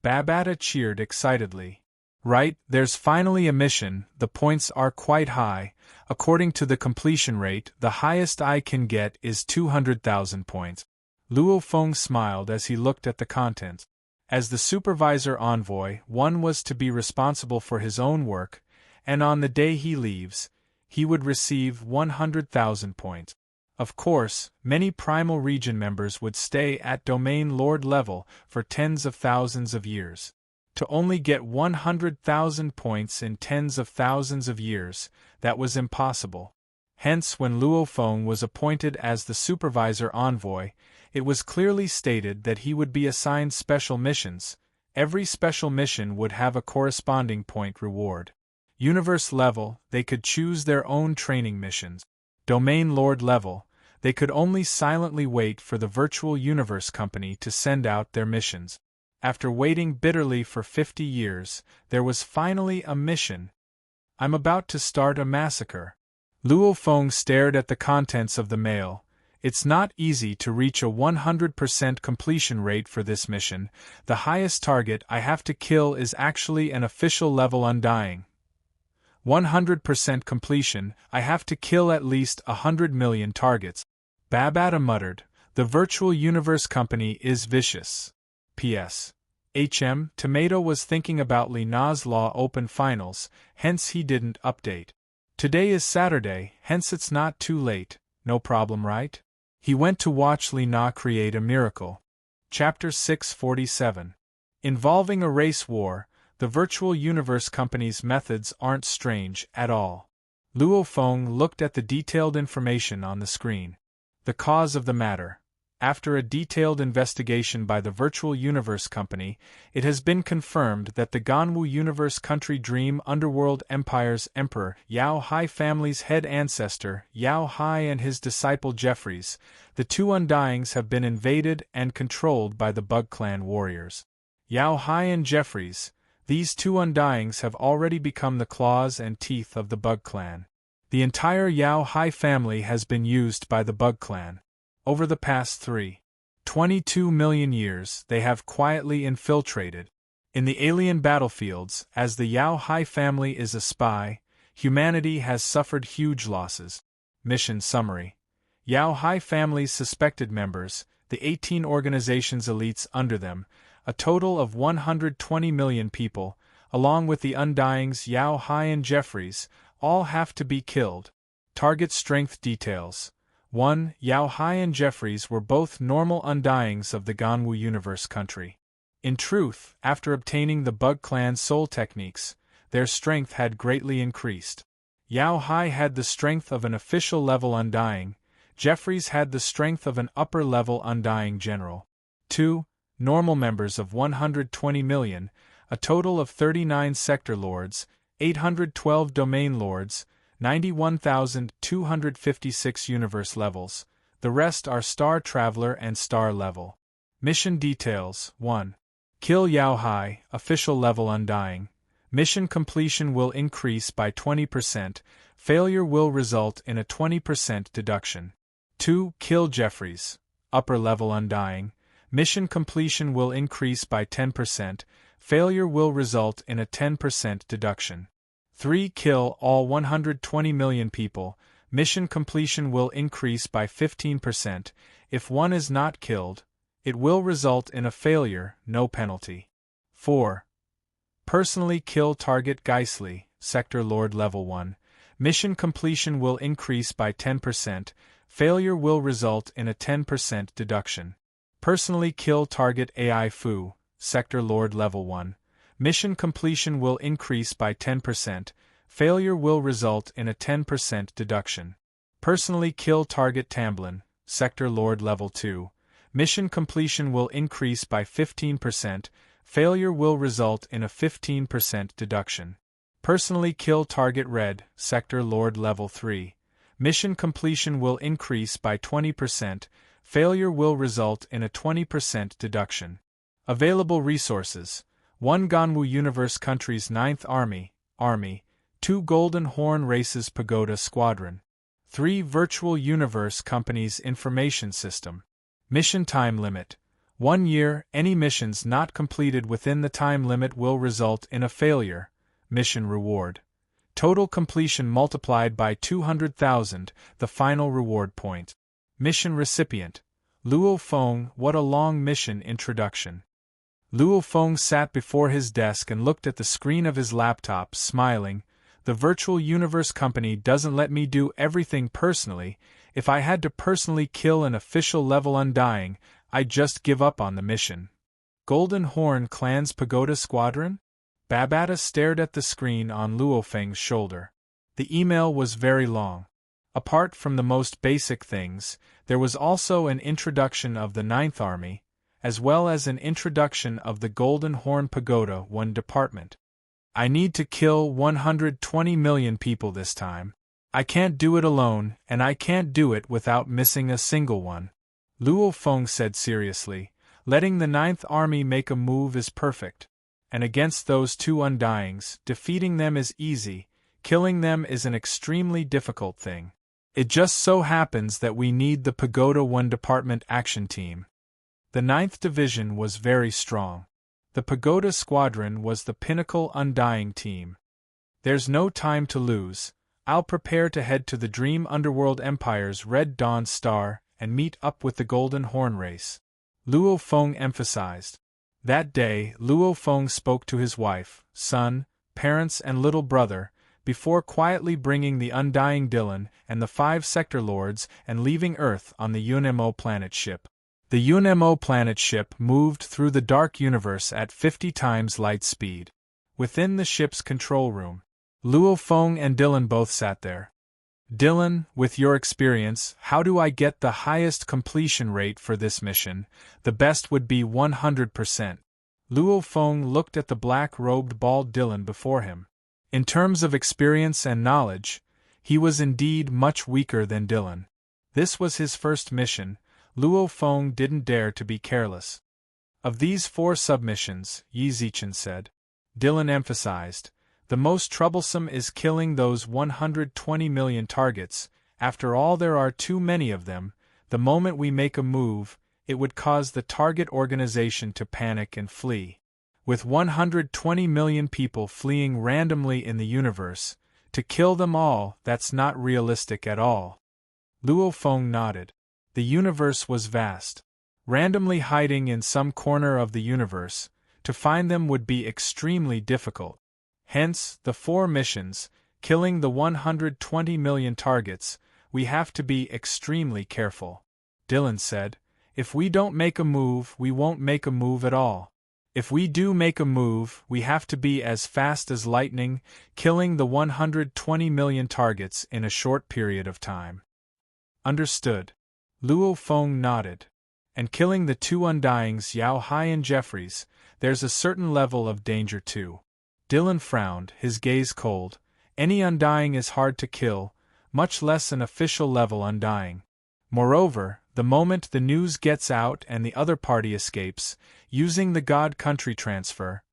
Babata cheered excitedly. Right, there's finally a mission, the points are quite high. According to the completion rate, the highest I can get is 200,000 points. Luo Feng smiled as he looked at the contents. As the supervisor envoy, one was to be responsible for his own work, and on the day he leaves, he would receive 100,000 points. Of course, many Primal Region members would stay at Domain Lord level for tens of thousands of years. To only get 100,000 points in tens of thousands of years, that was impossible. Hence, when Luo Feng was appointed as the supervisor envoy, it was clearly stated that he would be assigned special missions. Every special mission would have a corresponding point reward. Universe level, they could choose their own training missions. Domain Lord level, they could only silently wait for the Virtual Universe Company to send out their missions. After waiting bitterly for 50 years, there was finally a mission. I'm about to start a massacre. Luo Feng stared at the contents of the mail. It's not easy to reach a 100% completion rate for this mission. The highest target I have to kill is actually an official level undying. 100% completion, I have to kill at least 100 million targets. Babata muttered, the Virtual Universe Company is vicious. P.S. Tomato was thinking about Li Na's Law Open Finals, hence he didn't update. Today is Saturday, hence it's not too late, no problem right? He went to watch Li Na create a miracle. Chapter 647. Involving a race war, the Virtual Universe Company's methods aren't strange at all. Luo Feng looked at the detailed information on the screen. The cause of the matter. After a detailed investigation by the Virtual Universe Company, it has been confirmed that the Ganwu Universe Country Dream Underworld Empire's Emperor Yao Hai family's head ancestor, Yao Hai, and his disciple Jeffries, the two Undyings, have been invaded and controlled by the Bug Clan warriors. Yao Hai and Jeffries, these two Undyings, have already become the claws and teeth of the Bug Clan. The entire Yao Hai family has been used by the Bug Clan. Over the past 22 million years, they have quietly infiltrated. In the alien battlefields, as the Yao Hai family is a spy, humanity has suffered huge losses. Mission summary. Yao Hai family's suspected members, the 18 organizations elites under them, a total of 120 million people, along with the Undyings Yao Hai and Jeffries, all have to be killed. Target strength details. 1. Yao Hai and Jeffries were both normal Undyings of the Ganwu Universe Country. In truth, after obtaining the Bug Clan's soul techniques, their strength had greatly increased. Yao Hai had the strength of an official level Undying, Jeffries had the strength of an upper level Undying general. 2. Normal members of 120 million, a total of 39 Sector Lords, 812 Domain Lords, 91,256 Universe levels, the rest are Star Traveler and Star level. Mission details. 1. Kill Yao Hai, official level Undying. Mission completion will increase by 20%, failure will result in a 20% deduction. 2. Kill Jeffries, upper level Undying. Mission completion will increase by 10%, failure will result in a 10% deduction. 3. Kill all 120 million people, mission completion will increase by 15%, if one is not killed, it will result in a failure, no penalty. 4. Personally kill target Geisli, Sector Lord Level 1, mission completion will increase by 10%, failure will result in a 10% deduction. Personally kill target AI Fu, Sector Lord Level 1. Mission completion will increase by 10%, failure will result in a 10% deduction. Personally kill target Tamblin, Sector Lord Level 2. mission completion will increase by 15%, failure will result in a 15% deduction. Personally kill target red, Sector Lord Level 3. Mission completion will increase by 20%, failure will result in a 20% deduction. Available resources: 1 Ganwu Universe Country's 9th Army, 2 Golden Horn Races Pagoda Squadron, 3 Virtual Universe Company's Information System. Mission time limit: 1 year. Any missions not completed within the time limit will result in a failure. Mission reward: total completion multiplied by 200,000, the final reward point. Mission recipient: Luo Feng. What a long mission introduction. Luo Feng sat before his desk and looked at the screen of his laptop, smiling. The Virtual Universe Company doesn't let me do everything personally. If I had to personally kill an official level Undying, I'd just give up on the mission. Golden Horn Clan's Pagoda Squadron? Babata stared at the screen on Luo Feng's shoulder. The email was very long. Apart from the most basic things, there was also an introduction of the 9th Army, as well as an introduction of the Golden Horn Pagoda 1 Department. I need to kill 120 million people this time. I can't do it alone, and I can't do it without missing a single one. Luo Feng said seriously, letting the 9th Army make a move is perfect. And against those 2 Undyings, defeating them is easy, killing them is an extremely difficult thing. It just so happens that we need the Pagoda 1 Department action team. The 9th Division was very strong. The Pagoda Squadron was the pinnacle Undying team. There's no time to lose. I'll prepare to head to the Dream Underworld Empire's Red Dawn Star and meet up with the Golden Horn race. Luo Feng emphasized. That day, Luo Feng spoke to his wife, son, parents and little brother, before quietly bringing the Undying Dylan and the 5 Sector Lords and leaving Earth on the UNMO planet ship. The UNMO planet ship moved through the dark universe at 50 times light speed. Within the ship's control room, Luo Feng and Dylan both sat there. Dylan, with your experience, how do I get the highest completion rate for this mission? The best would be 100%. Luo Feng looked at the black-robed bald Dylan before him. In terms of experience and knowledge, he was indeed much weaker than Dylan. This was his first mission. Luo Feng didn't dare to be careless. Of these 4 submissions, Yi Zichen said. Dylan emphasized. The most troublesome is killing those 120 million targets. After all, there are too many of them. The moment we make a move, it would cause the target organization to panic and flee. With 120 million people fleeing randomly in the universe, to kill them all, that's not realistic at all. Luo Feng nodded. The universe was vast. Randomly hiding in some corner of the universe, to find them would be extremely difficult. Hence, the 4 missions, killing the 120 million targets, we have to be extremely careful. Dylan said, if we don't make a move, we won't make a move at all. If we do make a move, we have to be as fast as lightning, killing the 120 million targets in a short period of time. Understood. Luo Feng nodded. And killing the 2 Undyings Yao Hai and Jeffries, there's a certain level of danger too. Dylan frowned, his gaze cold. Any Undying is hard to kill, much less an official level Undying. Moreover, the moment the news gets out and the other party escapes, using the God Country transfer,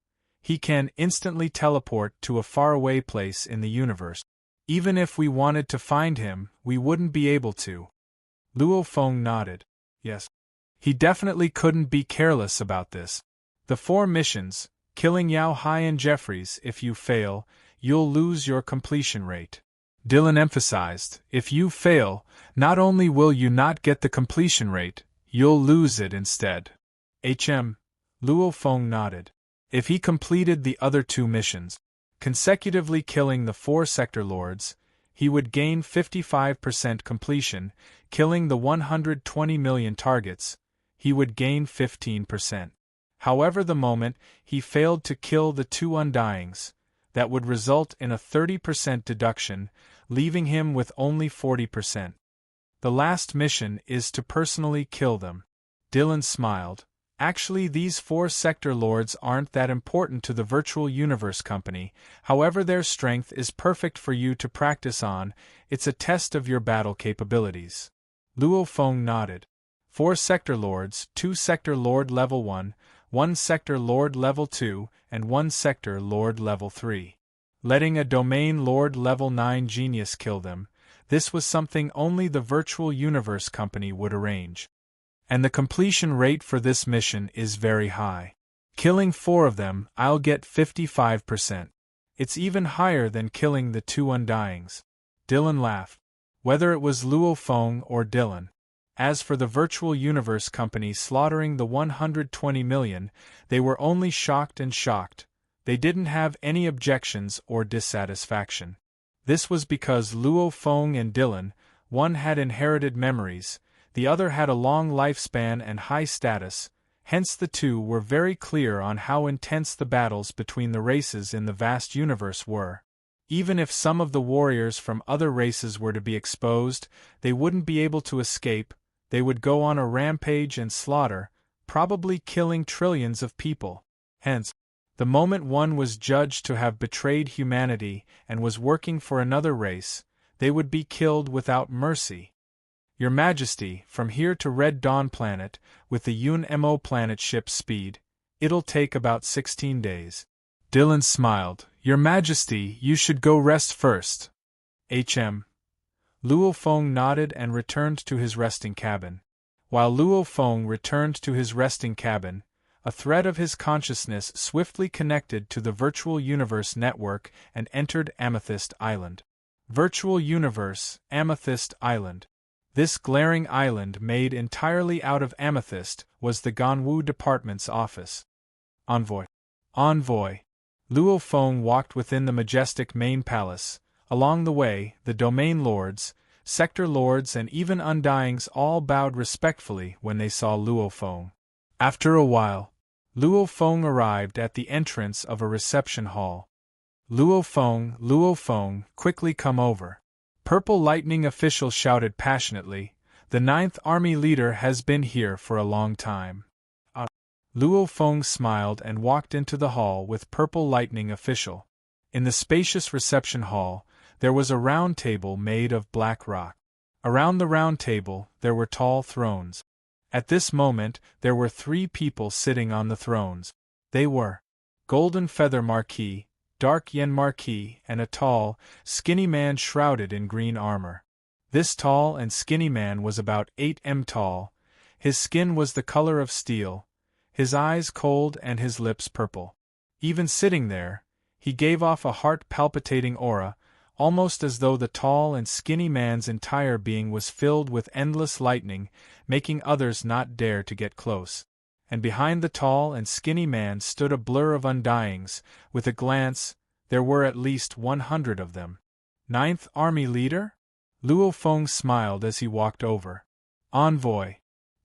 he can instantly teleport to a faraway place in the universe. Even if we wanted to find him, we wouldn't be able to. Luo Feng nodded. Yes. He definitely couldn't be careless about this. The 4 missions, killing Yao Hai and Jeffries, if you fail, you'll lose your completion rate. Dylan emphasized, if you fail, not only will you not get the completion rate, you'll lose it instead. Luo Feng nodded. If he completed the other 2 missions, consecutively killing the 4 Sector Lords, he would gain 55% completion. Killing the 120 million targets, he would gain 15%. However, the moment he failed to kill the 2 Undyings, that would result in a 30% deduction, leaving him with only 40%. The last mission is to personally kill them. Dylan smiled. Actually, these 4 sector lords aren't that important to the Virtual Universe Company, however their strength is perfect for you to practice on, it's a test of your battle capabilities. Luo Feng nodded. 4 sector lords, 2 sector lord level 1, 1 sector lord level 2, and 1 sector lord level 3. Letting a domain lord level 9 genius kill them, this was something only the Virtual Universe Company would arrange. And the completion rate for this mission is very high. Killing 4 of them, I'll get 55%. It's even higher than killing the 2 Undyings. Dylan laughed. Whether it was Luo Feng or Dylan. As for the Virtual Universe Company slaughtering the 120 million, they were only shocked and shocked. They didn't have any objections or dissatisfaction. This was because Luo Feng and Dylan, one had inherited memories, the other had a long lifespan and high status, hence the two were very clear on how intense the battles between the races in the vast universe were. Even if some of the warriors from other races were to be exposed, they wouldn't be able to escape, they would go on a rampage and slaughter, probably killing trillions of people. Hence, the moment one was judged to have betrayed humanity and was working for another race, they would be killed without mercy. Your Majesty, from here to Red Dawn Planet, with the UNMO planet ship speed, it'll take about 16 days. Dylan smiled. Your Majesty, you should go rest first. HM. Luo Feng nodded and returned to his resting cabin. While Luo Feng returned to his resting cabin, a thread of his consciousness swiftly connected to the Virtual Universe network and entered Amethyst Island. Virtual Universe, Amethyst Island. This glaring island made entirely out of amethyst was the Ganwu Department's office. Envoy. Envoy. Luo Feng walked within the majestic main palace. Along the way, the domain lords, sector lords and even Undyings all bowed respectfully when they saw Luo Feng. After a while, Luo Feng arrived at the entrance of a reception hall. Luo Feng, quickly come over. Purple Lightning official shouted passionately, the 9th Army leader has been here for a long time. Luo Feng smiled and walked into the hall with Purple Lightning official. In the spacious reception hall, there was a round table made of black rock. Around the round table, there were tall thrones. At this moment, there were 3 people sitting on the thrones. They were Golden Feather Marquis, Dark Yen Marquis, and a tall, skinny man shrouded in green armor. This tall and skinny man was about 8 m tall, his skin was the color of steel, his eyes cold and his lips purple. Even sitting there, he gave off a heart-palpitating aura, almost as though the tall and skinny man's entire being was filled with endless lightning, making others not dare to get close. And behind the tall and skinny man stood a blur of Undyings. With a glance, there were at least 100 of them. 9th Army leader? Luo Feng smiled as he walked over. Envoy.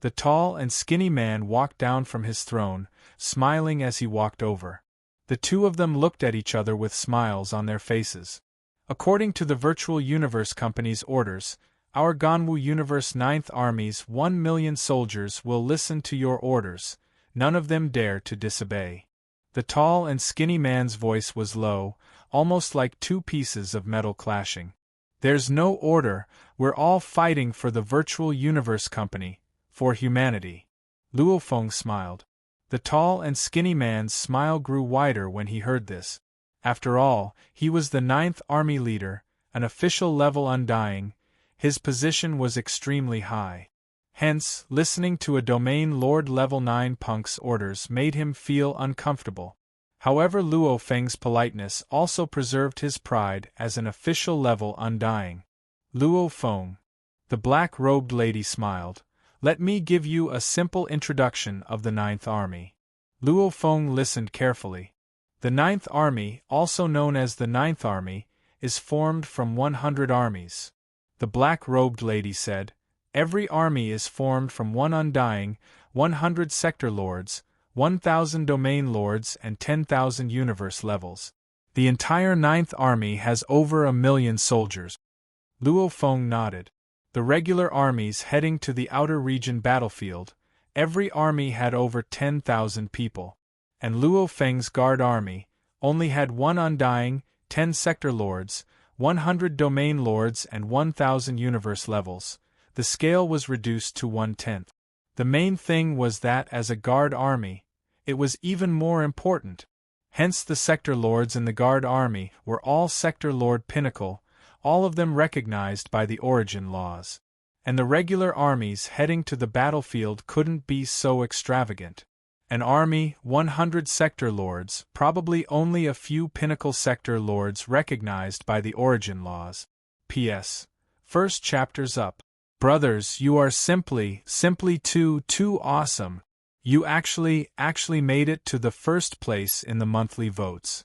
The tall and skinny man walked down from his throne, smiling as he walked over. The two of them looked at each other with smiles on their faces. According to the Virtual Universe Company's orders, our Ganwu Universe 9th Army's 1 million soldiers will listen to your orders, none of them dare to disobey. The tall and skinny man's voice was low, almost like 2 pieces of metal clashing. There's no order, we're all fighting for the Virtual Universe Company, for humanity. Luo Feng smiled. The tall and skinny man's smile grew wider when he heard this. After all, he was the 9th Army leader, an official level Undying. His position was extremely high. Hence, listening to a domain lord level 9 punk's orders made him feel uncomfortable. However, Luo Feng's politeness also preserved his pride as an official level Undying. Luo Feng. The black-robed lady smiled. Let me give you a simple introduction of the 9th Army. Luo Feng listened carefully. The 9th Army, also known as the 9th Army, is formed from 100 armies. The black-robed lady said, every army is formed from 1 Undying, 100 sector lords, 1,000 domain lords and 10,000 universe levels. The entire 9th Army has over 1 million soldiers. Luo Feng nodded. The regular armies heading to the outer region battlefield, Every army had over 10,000 people. And Luo Feng's guard army only had 1 undying, 10 sector lords, 100 domain lords and 1,000 universe levels. The scale was reduced to 1/10. The main thing was that as a guard army, it was even more important. Hence the sector lords in the guard army were all sector lord pinnacle, all of them recognized by the origin laws. And the regular armies heading to the battlefield couldn't be so extravagant. An army, 100 sector lords, probably only a few pinnacle sector lords recognized by the origin laws. P.S. First chapter's up. Brothers, you are simply too awesome. You actually made it to the first place in the monthly votes.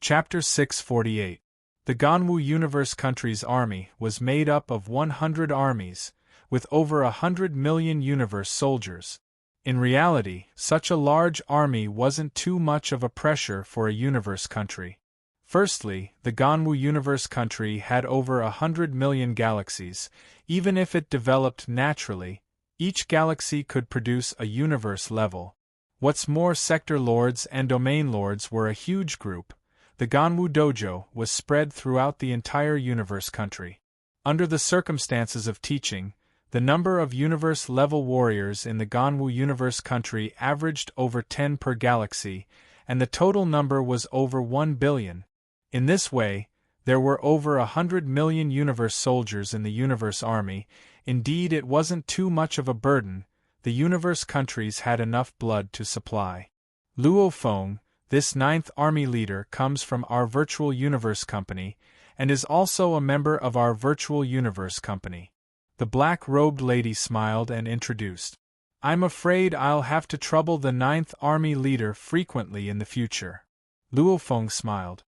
Chapter 648. The Ganwu Universe Country's army was made up of 100 armies, with over 100 million universe soldiers. In reality, such a large army wasn't too much of a pressure for a universe country. Firstly, the Ganwu Universe Country had over 100 million galaxies. Even if it developed naturally, each galaxy could produce a universe level. What's more, sector lords and domain lords were a huge group. The Ganwu Dojo was spread throughout the entire universe country. Under the circumstances of teaching, the number of universe-level warriors in the Ganwu Universe Country averaged over 10 per galaxy, and the total number was over 1 billion. In this way, there were over 100 million universe soldiers in the universe army. Indeed, it wasn't too much of a burden. The universe countries had enough blood to supply. Luo Feng, this 9th army leader, comes from our virtual universe company, and is also a member of our virtual universe company. The black-robed lady smiled and introduced. I'm afraid I'll have to trouble the 9th army leader frequently in the future. Luo Feng smiled.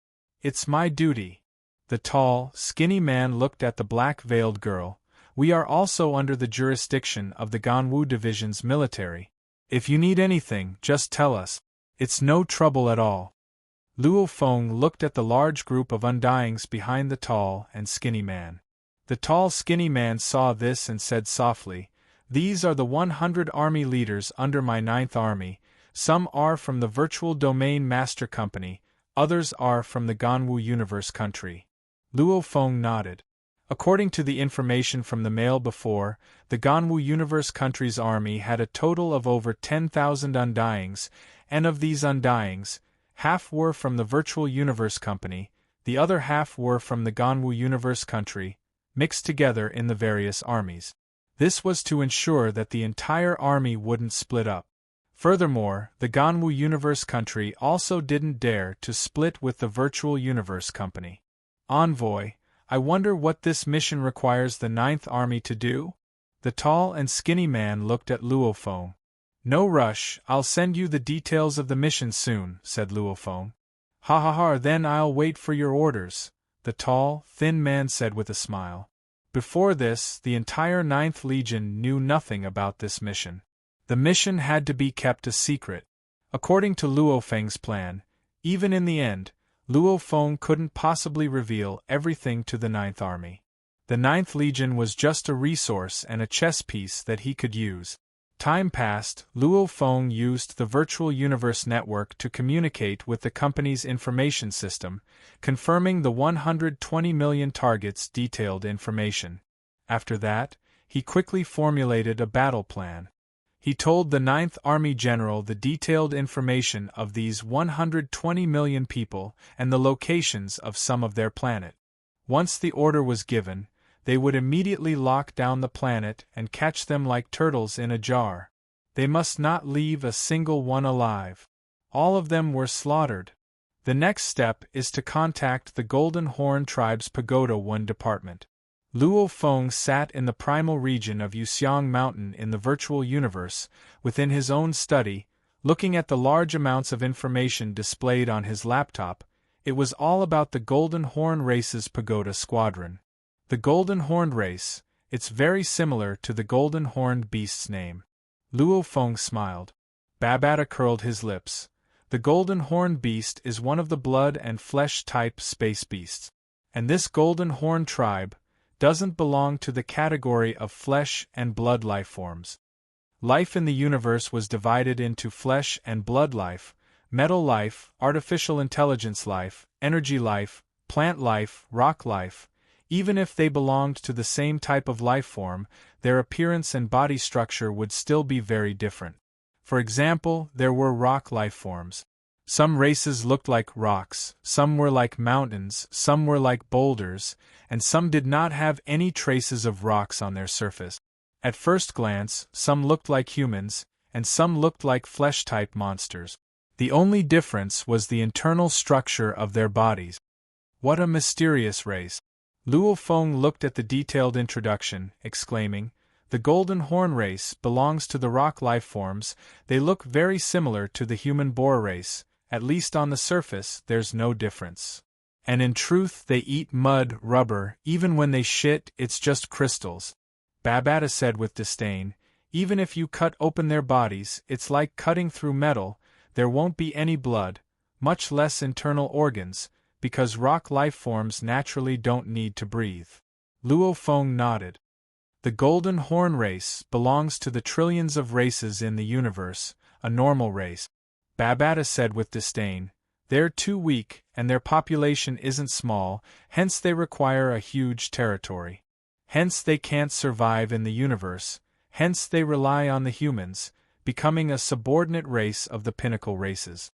It's my duty. The tall, skinny man looked at the black-veiled girl. We are also under the jurisdiction of the Ganwu Division's military. If you need anything, just tell us. It's no trouble at all. Luo Feng looked at the large group of undyings behind the tall and skinny man. The tall, skinny man saw this and said softly, These are the 100 army leaders under my 9th army. Some are from the Virtual Domain Master Company, others are from the Ganwu Universe Country. Luo Feng nodded. According to the information from the mail before, the Ganwu Universe Country's army had a total of over 10,000 undyings, and of these undyings, half were from the Virtual Universe Company, the other half were from the Ganwu Universe Country, mixed together in the various armies. This was to ensure that the entire army wouldn't split up. Furthermore, the Ganwu Universe Country also didn't dare to split with the Virtual Universe Company. Envoy, I wonder what this mission requires the 9th Army to do? The tall and skinny man looked at Luo Feng. No rush, I'll send you the details of the mission soon, said Luo Feng. Ha ha ha, then I'll wait for your orders, the tall, thin man said with a smile. Before this, the entire 9th Legion knew nothing about this mission. The mission had to be kept a secret. According to Luo Feng's plan, even in the end, Luo Feng couldn't possibly reveal everything to the 9th Army. The 9th Legion was just a resource and a chess piece that he could use. Time passed, Luo Feng used the Virtual Universe Network to communicate with the company's information system, confirming the 120 million targets' detailed information. After that, he quickly formulated a battle plan. He told the 9th Army General the detailed information of these 120 million people and the locations of some of their planet. Once the order was given, they would immediately lock down the planet and catch them like turtles in a jar. They must not leave a single one alive. All of them were slaughtered. The next step is to contact the Golden Horn Tribe's Pagoda 1 department. Luo Feng sat in the primal region of Yuxiang Mountain in the virtual universe, within his own study, looking at the large amounts of information displayed on his laptop. It was all about the Golden Horn Race's Pagoda Squadron. The Golden Horned Race, it's very similar to the Golden Horned Beast's name. Luo Feng smiled. Babata curled his lips. The Golden Horned Beast is one of the blood and flesh-type space beasts. And this Golden Horn tribe doesn't belong to the category of flesh and blood life forms. Life in the universe was divided into flesh and blood life, metal life, artificial intelligence life, energy life, plant life, rock life. Even if they belonged to the same type of life form, their appearance and body structure would still be very different. For example, there were rock life forms. Some races looked like rocks, some were like mountains, some were like boulders, and some did not have any traces of rocks on their surface. At first glance, some looked like humans, and some looked like flesh-type monsters. The only difference was the internal structure of their bodies. What a mysterious race! Luo Feng looked at the detailed introduction, exclaiming, "The Golden Horn race belongs to the rock life forms. They look very similar to the human boar race, at least on the surface there's no difference. And in truth they eat mud, rubber, even when they shit it's just crystals." Babata said with disdain, "Even if you cut open their bodies, it's like cutting through metal, there won't be any blood, much less internal organs, because rock life forms naturally don't need to breathe." Luo Feng nodded. "The Golden Horn race belongs to the trillions of races in the universe, a normal race," Babata said with disdain. "They're too weak, and their population isn't small, hence they require a huge territory. Hence they can't survive in the universe, hence they rely on the humans, becoming a subordinate race of the pinnacle races.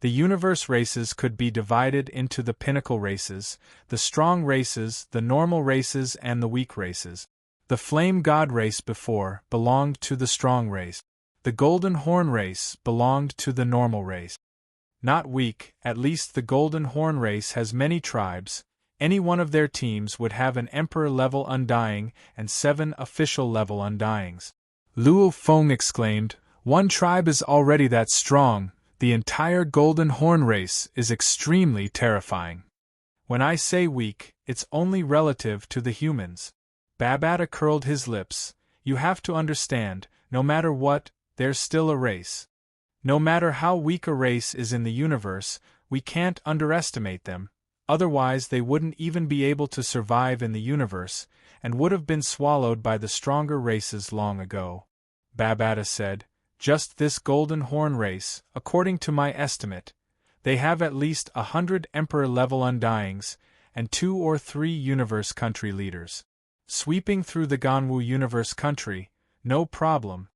The universe races could be divided into the pinnacle races, the strong races, the normal races, and the weak races. The Flame God race before belonged to the strong race. The Golden Horn race belonged to the normal race. Not weak, at least the Golden Horn race has many tribes. Any one of their teams would have an Emperor-level Undying and 7 official-level Undyings." Luo Feng exclaimed, "One tribe is already that strong. The entire Golden Horn race is extremely terrifying. When I say weak, it's only relative to the humans." Babata curled his lips. "You have to understand, no matter what, there's still a race. No matter how weak a race is in the universe, we can't underestimate them, otherwise they wouldn't even be able to survive in the universe, and would have been swallowed by the stronger races long ago." Babata said, "Just this Golden Horn race, according to my estimate, they have at least 100 Emperor-level Undyings, and 2 or 3 Universe Country leaders. Sweeping through the Ganwu Universe Country, no problem."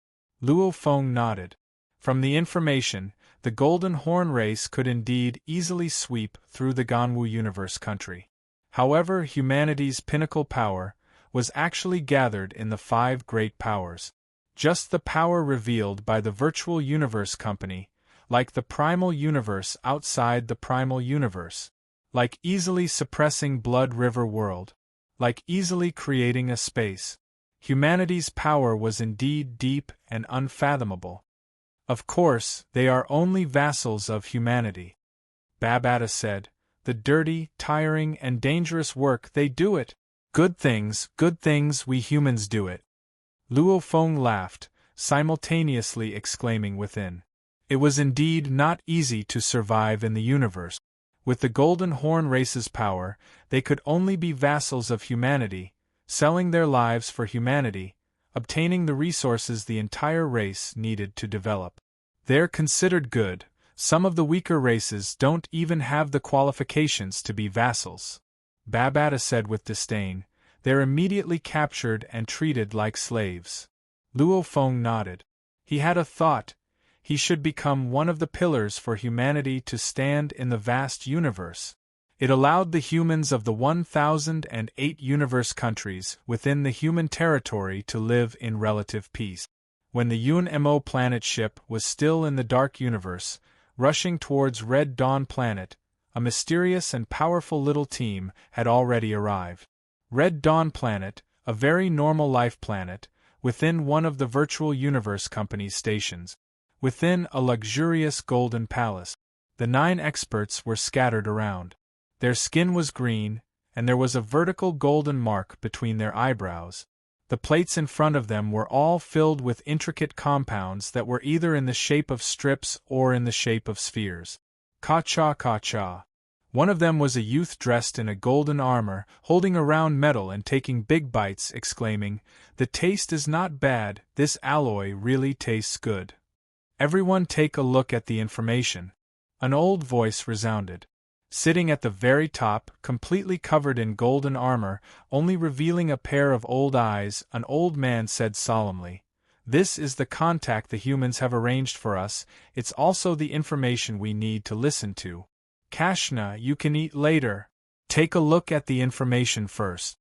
Luo Feng nodded. From the information, the Golden Horn race could indeed easily sweep through the Ganwu Universe Country. However, humanity's pinnacle power was actually gathered in the 5 great powers. Just the power revealed by the Virtual Universe Company, like the primal universe outside the primal universe, like easily suppressing Blood River World, like easily creating a space. Humanity's power was indeed deep and unfathomable. Of course, they are only vassals of humanity. Babata said, "The dirty, tiring, and dangerous work they do it. Good things, we humans do it." Luo Feng laughed, simultaneously exclaiming within, "It was indeed not easy to survive in the universe. With the Golden Horn race's power, they could only be vassals of humanity, selling their lives for humanity, obtaining the resources the entire race needed to develop. They're considered good. Some of the weaker races don't even have the qualifications to be vassals," Babata said with disdain. "They're immediately captured and treated like slaves." Luo Feng nodded. He had a thought. He should become one of the pillars for humanity to stand in the vast universe. It allowed the humans of the 1008 universe countries within the human territory to live in relative peace. When the Yun Mo planet ship was still in the dark universe, rushing towards Red Dawn planet, a mysterious and powerful little team had already arrived. Red Dawn planet, a very normal life planet, within one of the Virtual Universe Company's stations. Within a luxurious golden palace. The 9 experts were scattered around. Their skin was green, and there was a vertical golden mark between their eyebrows. The plates in front of them were all filled with intricate compounds that were either in the shape of strips or in the shape of spheres. Ka-cha ka-cha. One of them was a youth dressed in a golden armor, holding a round medal and taking big bites, exclaiming, "The taste is not bad, this alloy really tastes good." "Everyone take a look at the information," an old voice resounded. Sitting at the very top, completely covered in golden armor, only revealing a pair of old eyes, an old man said solemnly, "This is the contact the humans have arranged for us, it's also the information we need to listen to. Kashna, you can eat later. Take a look at the information first."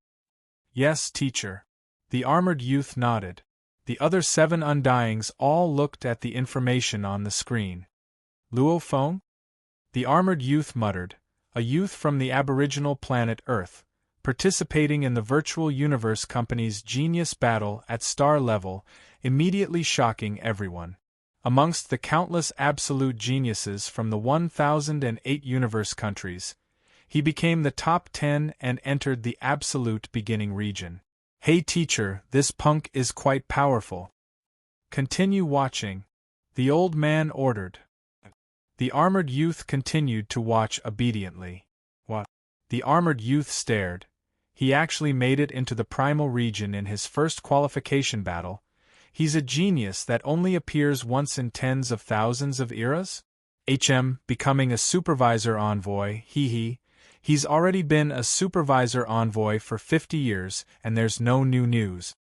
"Yes, teacher." The armored youth nodded. The other 7 undyings all looked at the information on the screen. "Luo Feng?" The armored youth muttered, a youth from the aboriginal planet Earth, participating in the Virtual Universe Company's genius battle at star level, immediately shocking everyone. Amongst the countless absolute geniuses from the 1008 universe countries, he became the top 10 and entered the absolute beginning region. "Hey teacher, this punk is quite powerful. Continue watching," the old man ordered. The armored youth continued to watch obediently. "What?" The armored youth stared. He actually made it into the primal region in his first qualification battle. He's a genius that only appears once in tens of thousands of eras? Becoming a supervisor envoy, He's already been a supervisor envoy for 50 years, and there's no new news.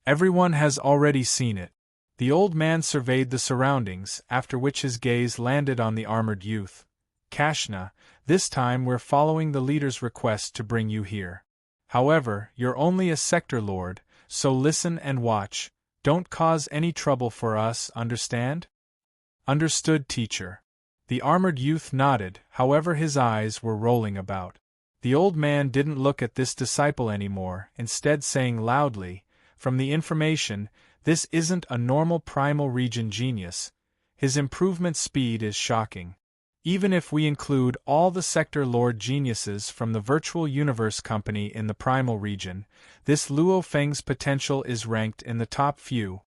Everyone has already seen it. The old man surveyed the surroundings, after which his gaze landed on the armored youth. "Kashna, this time we're following the leader's request to bring you here. However, you're only a sector lord, so listen and watch. Don't cause any trouble for us, understand?" "Understood, teacher." The armored youth nodded, however his eyes were rolling about. The old man didn't look at this disciple anymore, instead saying loudly, "From the information, this isn't a normal primal region genius. His improvement speed is shocking. Even if we include all the sector lord geniuses from the Virtual Universe Company in the primal region, this Luo Feng's potential is ranked in the top few."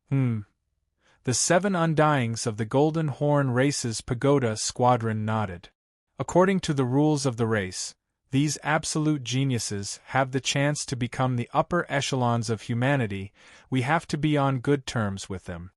The 7 undyings of the Golden Horn Race's Pagoda Squadron nodded. According to the rules of the race, these absolute geniuses have the chance to become the upper echelons of humanity. We have to be on good terms with them.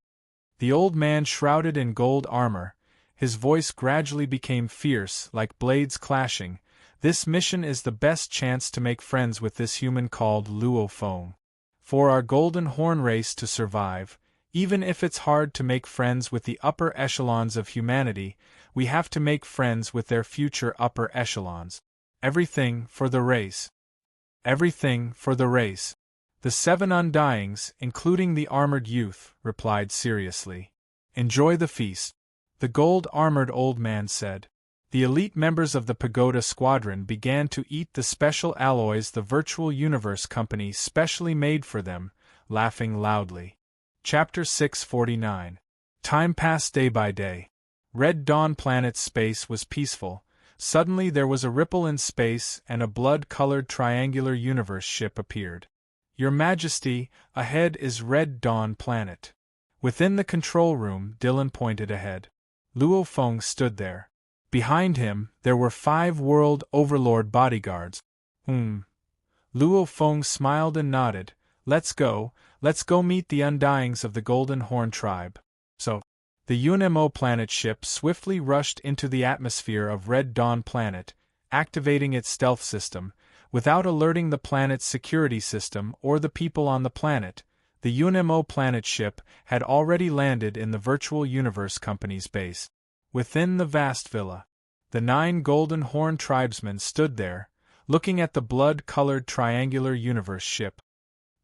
The old man shrouded in gold armor, his voice gradually became fierce, like blades clashing. "This mission is the best chance to make friends with this human called Luo Feng. For our Golden Horn race to survive, even if it's hard to make friends with the upper echelons of humanity, we have to make friends with their future upper echelons. Everything for the race. Everything for the race." The 7 undyings, including the armored youth, replied seriously. "Enjoy the feast," the gold-armored old man said. The elite members of the Pagoda Squadron began to eat the special alloys the Virtual Universe Company specially made for them, laughing loudly. Chapter 649. Time passed day by day. Red Dawn planet's space was peaceful. Suddenly there was a ripple in space and a blood-colored triangular universe ship appeared. "Your Majesty, ahead is Red Dawn planet." Within the control room, Dylan pointed ahead. Luo Feng stood there. Behind him, there were 5 World Overlord bodyguards. Luo Feng smiled and nodded. Let's go meet the undyings of the Golden Horn tribe." So, the UNMO planet ship swiftly rushed into the atmosphere of Red Dawn planet, activating its stealth system. Without alerting the planet's security system or the people on the planet, the UNMO planet ship had already landed in the Virtual Universe Company's base. Within the vast villa, the 9 Golden Horn tribesmen stood there, looking at the blood-colored triangular universe ship.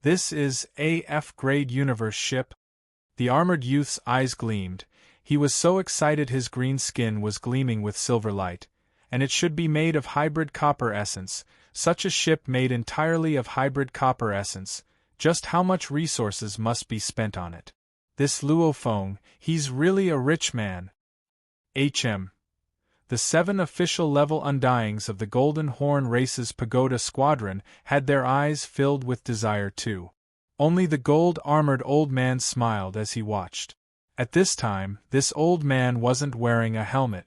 "This is a F-grade universe ship?" The armored youth's eyes gleamed. He was so excited his green skin was gleaming with silver light. "And it should be made of hybrid copper essence. Such a ship made entirely of hybrid copper essence. Just how much resources must be spent on it? This Luo Feng, he's really a rich man." The 7 official-level undyings of the Golden Horn Race's Pagoda Squadron had their eyes filled with desire too. Only the gold-armored old man smiled as he watched. At this time, this old man wasn't wearing a helmet.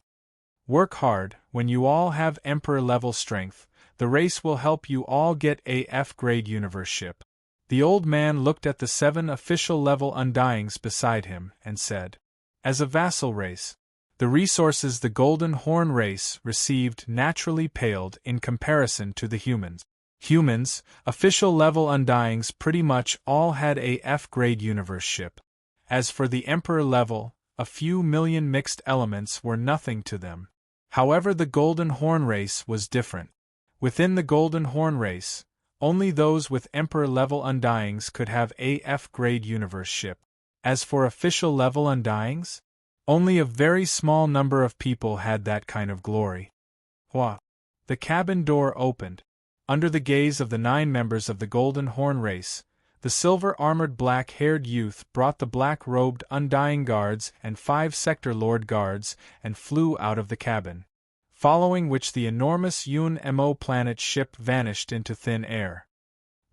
Work hard. When you all have Emperor-level strength, the race will help you all get a F-grade universe ship. The old man looked at the 7 official-level Undyings beside him and said, as a vassal race, the resources the Golden Horn race received naturally paled in comparison to the humans. Humans, official-level Undyings pretty much all had a F-grade universe ship. As for the Emperor level, a few million mixed elements were nothing to them. However, the Golden Horn race was different. Within the Golden Horn race, only those with Emperor-level Undyings could have a F-grade universe ship. As for official-level Undyings, only a very small number of people had that kind of glory. Wah! The cabin door opened. Under the gaze of the 9 members of the Golden Horn race, the silver-armored black-haired youth brought the black-robed Undying guards and 5 Sector Lord guards and flew out of the cabin, following which the enormous UNMO planet ship vanished into thin air.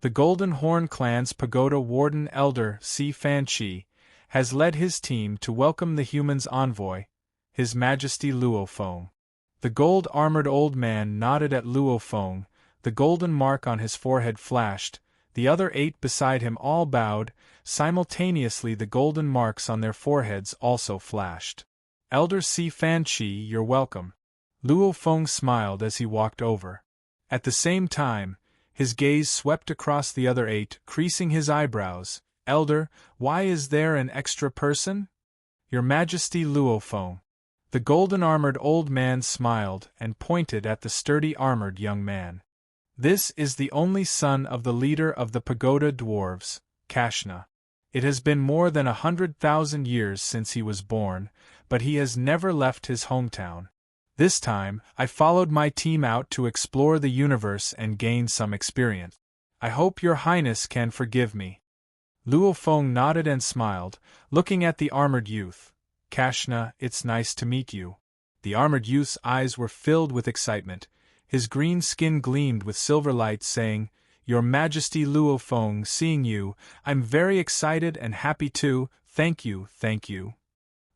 The Golden Horn clan's pagoda warden Elder Si Fan-Chi has led his team to welcome the humans' envoy, His Majesty Luo Feng. The gold-armored old man nodded at Luo Feng, the golden mark on his forehead flashed, the other 8 beside him all bowed, simultaneously the golden marks on their foreheads also flashed. Elder Si Fan-Chi, you're welcome. Luo Feng smiled as he walked over. At the same time, his gaze swept across the other 8, creasing his eyebrows. Elder, why is there an extra person? Your Majesty Luo Feng. The golden-armored old man smiled and pointed at the sturdy armored young man. This is the only son of the leader of the Pagoda Dwarves, Kashna. It has been more than 100,000 years since he was born, but he has never left his hometown. This time, I followed my team out to explore the universe and gain some experience. I hope your highness can forgive me. Luo Feng nodded and smiled, looking at the armored youth. Kashna, it's nice to meet you. The armored youth's eyes were filled with excitement. His green skin gleamed with silver light, saying, Your Majesty Luo Feng, seeing you, I'm very excited and happy too, thank you, thank you.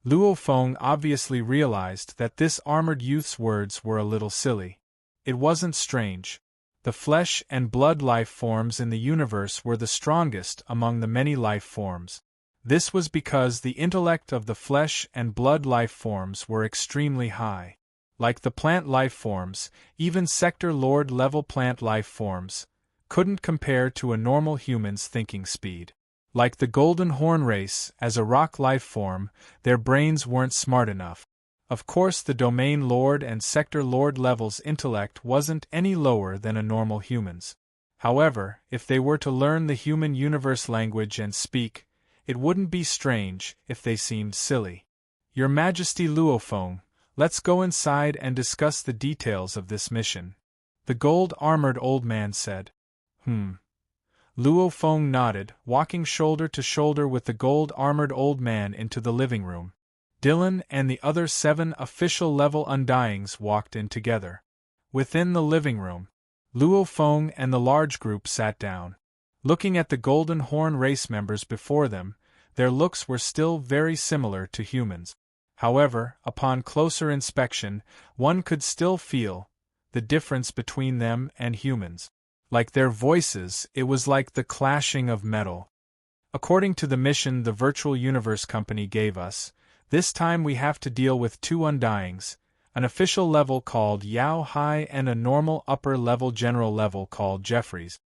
Luo Feng obviously realized that this armored youth's words were a little silly. It wasn't strange. The flesh and blood life forms in the universe were the strongest among the many life forms. This was because the intellect of the flesh and blood life forms were extremely high. Like the plant life forms, even Sector Lord level plant life forms couldn't compare to a normal human's thinking speed. Like the Golden Horn race, as a rock life form, their brains weren't smart enough. Of course, the Domain Lord and Sector Lord levels' intellect wasn't any lower than a normal human's. However, if they were to learn the human universe language and speak, it wouldn't be strange if they seemed silly. Your Majesty Luo Feng, let's go inside and discuss the details of this mission. The gold-armored old man said. Luo Feng nodded, walking shoulder to shoulder with the gold-armored old man into the living room. Dylan and the other 7 official-level Undyings walked in together. Within the living room, Luo Feng and the large group sat down. Looking at the Golden Horn race members before them, their looks were still very similar to humans. However, upon closer inspection, one could still feel the difference between them and humans. Like their voices, it was like the clashing of metal. According to the mission the Virtual Universe Company gave us, this time we have to deal with 2 Undyings, an official level called Yao Hai and a normal upper-level general level called Jeffries.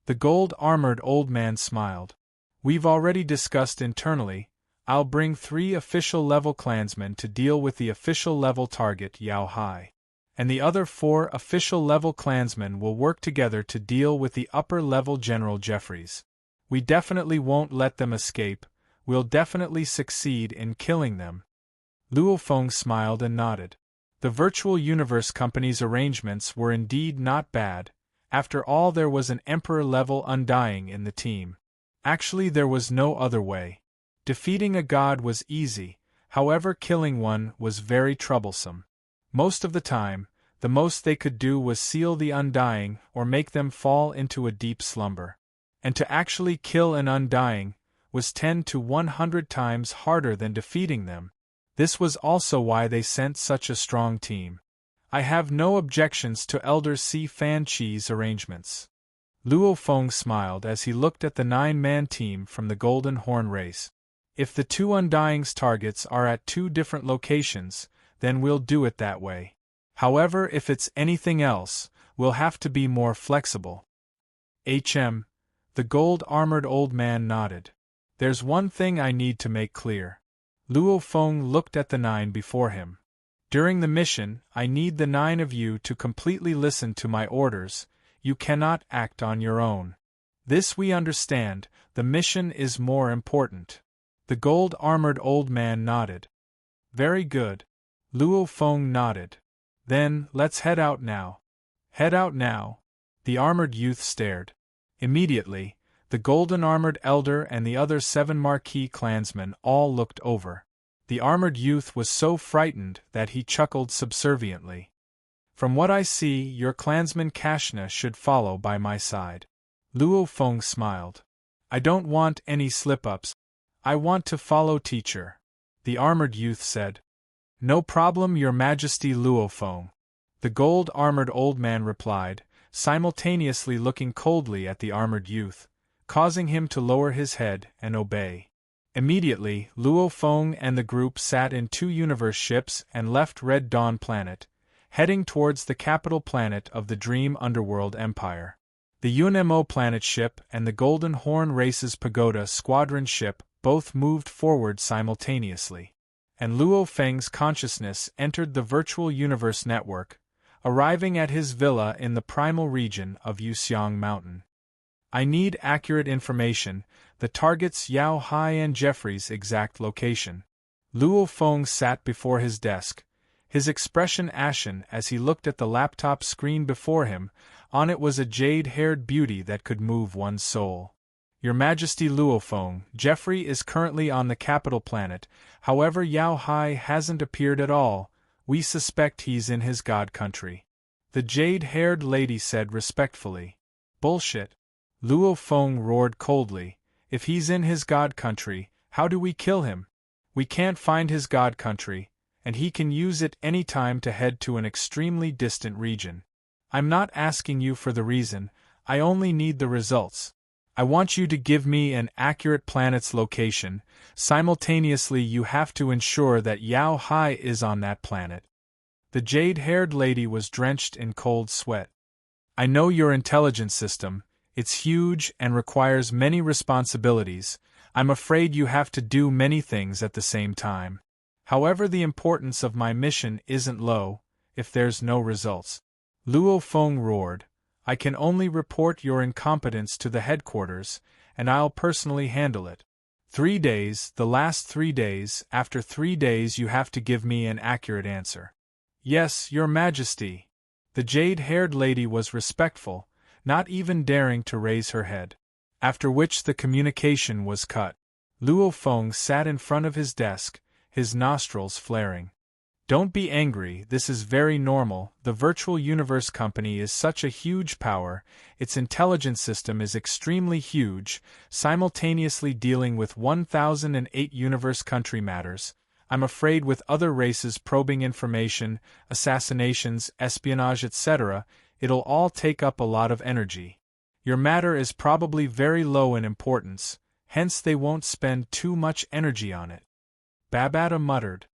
The gold-armored old man smiled. We've already discussed internally. I'll bring 3 official-level clansmen to deal with the official-level target Yao Hai. And the other 4 official-level clansmen will work together to deal with the upper-level General Jeffries. We definitely won't let them escape. We'll definitely succeed in killing them. Luo Feng smiled and nodded. The Virtual Universe Company's arrangements were indeed not bad. After all, there was an Emperor-level Undying in the team. Actually, there was no other way. Defeating a god was easy, however killing one was very troublesome. Most of the time, the most they could do was seal the Undying or make them fall into a deep slumber. And to actually kill an Undying was 10 to 100 times harder than defeating them. This was also why they sent such a strong team. I have no objections to Elder Si Fan Chi's arrangements. Luo Feng smiled as he looked at the 9-man team from the Golden Horn race. If the two Undying's targets are at 2 different locations, then we'll do it that way. However, if it's anything else, we'll have to be more flexible. The gold-armored old man nodded. There's one thing I need to make clear. Luo Feng looked at the 9 before him. During the mission, I need the 9 of you to completely listen to my orders. You cannot act on your own. This we understand, the mission is more important. The gold-armored old man nodded. Very good. Luo Feng nodded. Then, let's head out now. Head out now? The armored youth stared. Immediately, the golden-armored elder and the other 7 marquis clansmen all looked over. The armored youth was so frightened that he chuckled subserviently. From what I see, your clansman Kashna should follow by my side. Luo Feng smiled. I don't want any slip-ups. I want to follow teacher. The armored youth said. No problem, your majesty, Luo Feng. The gold-armored old man replied, simultaneously looking coldly at the armored youth, causing him to lower his head and obey. Immediately, Luo Feng and the group sat in 2 universe ships and left Red Dawn Planet, heading towards the capital planet of the Dream Underworld Empire. The UNMO planet ship and the Golden Horn Race's Pagoda Squadron ship both moved forward simultaneously, and Luo Feng's consciousness entered the virtual universe network, arriving at his villa in the primal region of Yuxiang Mountain. I need accurate information, the targets Yao Hai and Jeffrey's exact location. Luo Feng sat before his desk, his expression ashen as he looked at the laptop screen before him. On it was a jade-haired beauty that could move one's soul. Your Majesty Luo Feng, Jeffrey is currently on the capital planet, however Yao Hai hasn't appeared at all. We suspect he's in his god country. The jade-haired lady said respectfully. Bullshit. Luo Feng roared coldly. If he's in his god country, how do we kill him? We can't find his god country, and he can use it any time to head to an extremely distant region. I'm not asking you for the reason, I only need the results. I want you to give me an accurate planet's location. Simultaneously, you have to ensure that Yao Hai is on that planet. The jade-haired lady was drenched in cold sweat. I know your intelligence system. It's huge and requires many responsibilities. I'm afraid you have to do many things at the same time. However, the importance of my mission isn't low, if there's no results. Luo Feng roared. I can only report your incompetence to the headquarters, and I'll personally handle it. 3 days, the last 3 days, after 3 days you have to give me an accurate answer. Yes, your majesty. The jade-haired lady was respectful, not even daring to raise her head. After which the communication was cut. Luo Feng sat in front of his desk, his nostrils flaring. Don't be angry, this is very normal. The Virtual Universe Company is such a huge power, its intelligence system is extremely huge, simultaneously dealing with 1008 universe country matters. I'm afraid with other races probing information, assassinations, espionage, etc., it'll all take up a lot of energy. Your matter is probably very low in importance, hence they won't spend too much energy on it. Babata muttered.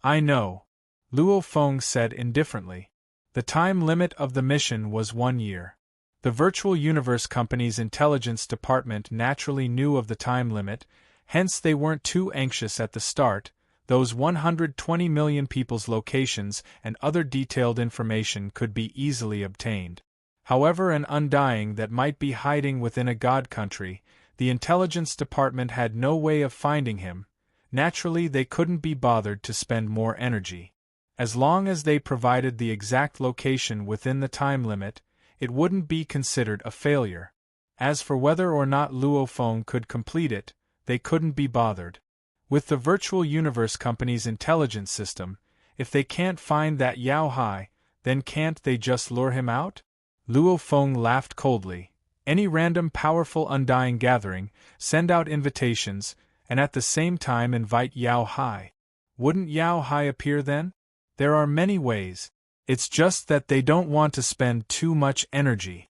I know. Luo Feng said indifferently. The time limit of the mission was 1 year. The Virtual Universe Company's intelligence department naturally knew of the time limit, hence they weren't too anxious at the start. Those 120 million people's locations and other detailed information could be easily obtained. However, an undying that might be hiding within a god country, the intelligence department had no way of finding him. Naturally, they couldn't be bothered to spend more energy. As long as they provided the exact location within the time limit, it wouldn't be considered a failure. As for whether or not Luo Feng could complete it, they couldn't be bothered. With the Virtual Universe Company's intelligence system, if they can't find that Yao Hai, then can't they just lure him out? Luo Feng laughed coldly. Any random powerful undying gathering, send out invitations, and at the same time invite Yao Hai. Wouldn't Yao Hai appear then? There are many ways. It's just that they don't want to spend too much energy.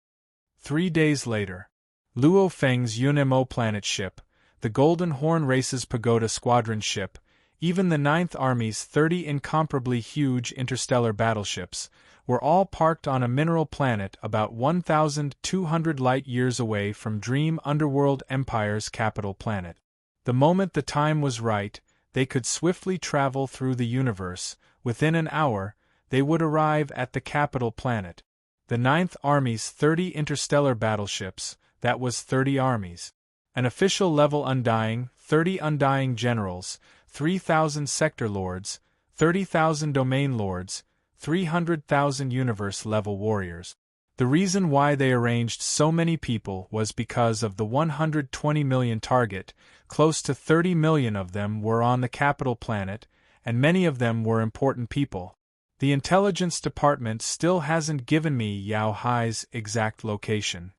3 days later. Luo Feng's Yunmo planet ship, the Golden Horn Race's Pagoda Squadron ship, even the Ninth Army's 30 incomparably huge interstellar battleships, were all parked on a mineral planet about 1,200 light-years away from Dream Underworld Empire's capital planet. The moment the time was right, they could swiftly travel through the universe. Within an hour, they would arrive at the capital planet. The Ninth Army's 30 interstellar battleships, that was 30 armies. An official level Undying, 30 Undying generals, 3,000 sector lords, 30,000 domain lords, 300,000 universe-level warriors. The reason why they arranged so many people was because of the 120 million target. Close to 30 million of them were on the capital planet, and many of them were important people. The intelligence department still hasn't given me Yao Hai's exact location.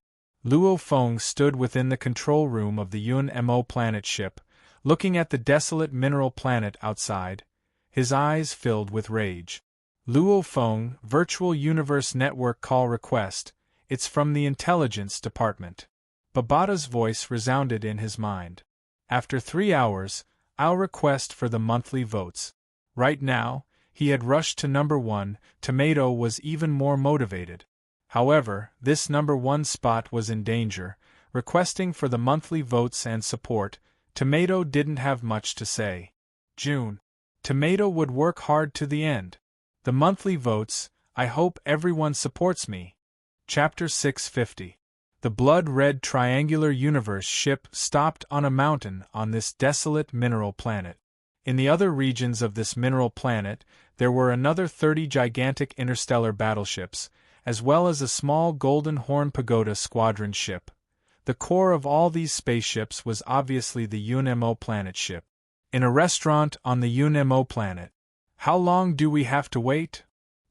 Luo Feng stood within the control room of the Yunmo planet ship, looking at the desolate mineral planet outside, his eyes filled with rage. Luo Feng, Virtual Universe Network call request, it's from the intelligence department. Babata's voice resounded in his mind. After 3 hours, I'll request for the monthly votes. Right now, he had rushed to number 1, Tomato was even more motivated. However, this number 1 spot was in danger. Requesting for the monthly votes and support, Tomato didn't have much to say. June. Tomato would work hard to the end. The monthly votes, I hope everyone supports me. Chapter 650. The blood-red triangular universe ship stopped on a mountain on this desolate mineral planet. In the other regions of this mineral planet, there were another 30 gigantic interstellar battleships, as well as a small Golden Horn Pagoda Squadron ship. The core of all these spaceships was obviously the Yunmo planet ship. In a restaurant on the Yunmo planet. How long do we have to wait?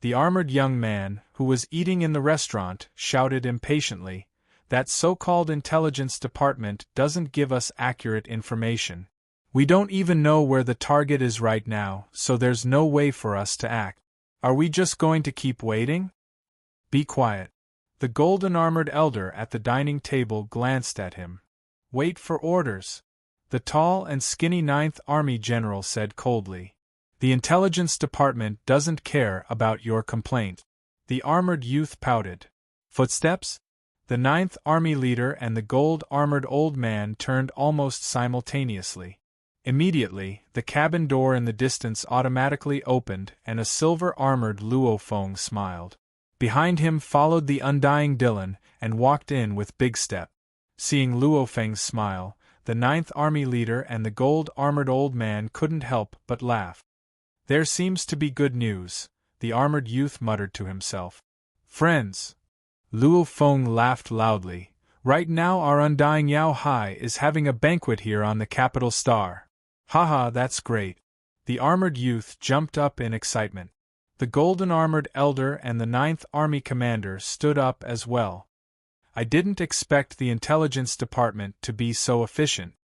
The armored young man, who was eating in the restaurant, shouted impatiently. That so-called intelligence department doesn't give us accurate information. We don't even know where the target is right now, so there's no way for us to act. Are we just going to keep waiting? Be quiet. The golden armored elder at the dining table glanced at him. Wait for orders. The tall and skinny Ninth Army general said coldly. The intelligence department doesn't care about your complaint. The armored youth pouted. Footsteps? The Ninth Army leader and the gold-armored old man turned almost simultaneously. Immediately, the cabin door in the distance automatically opened and a silver-armored Luo Feng smiled. Behind him followed the undying Dylan and walked in with big step. Seeing Luo Feng's smile, the Ninth Army leader and the gold-armored old man couldn't help but laugh. There seems to be good news, the armored youth muttered to himself. Friends! Luo Feng laughed loudly. Right now our undying Yao Hai is having a banquet here on the capital star. Haha, that's great. The armored youth jumped up in excitement. The golden-armored elder and the Ninth Army commander stood up as well. I didn't expect the intelligence department to be so efficient.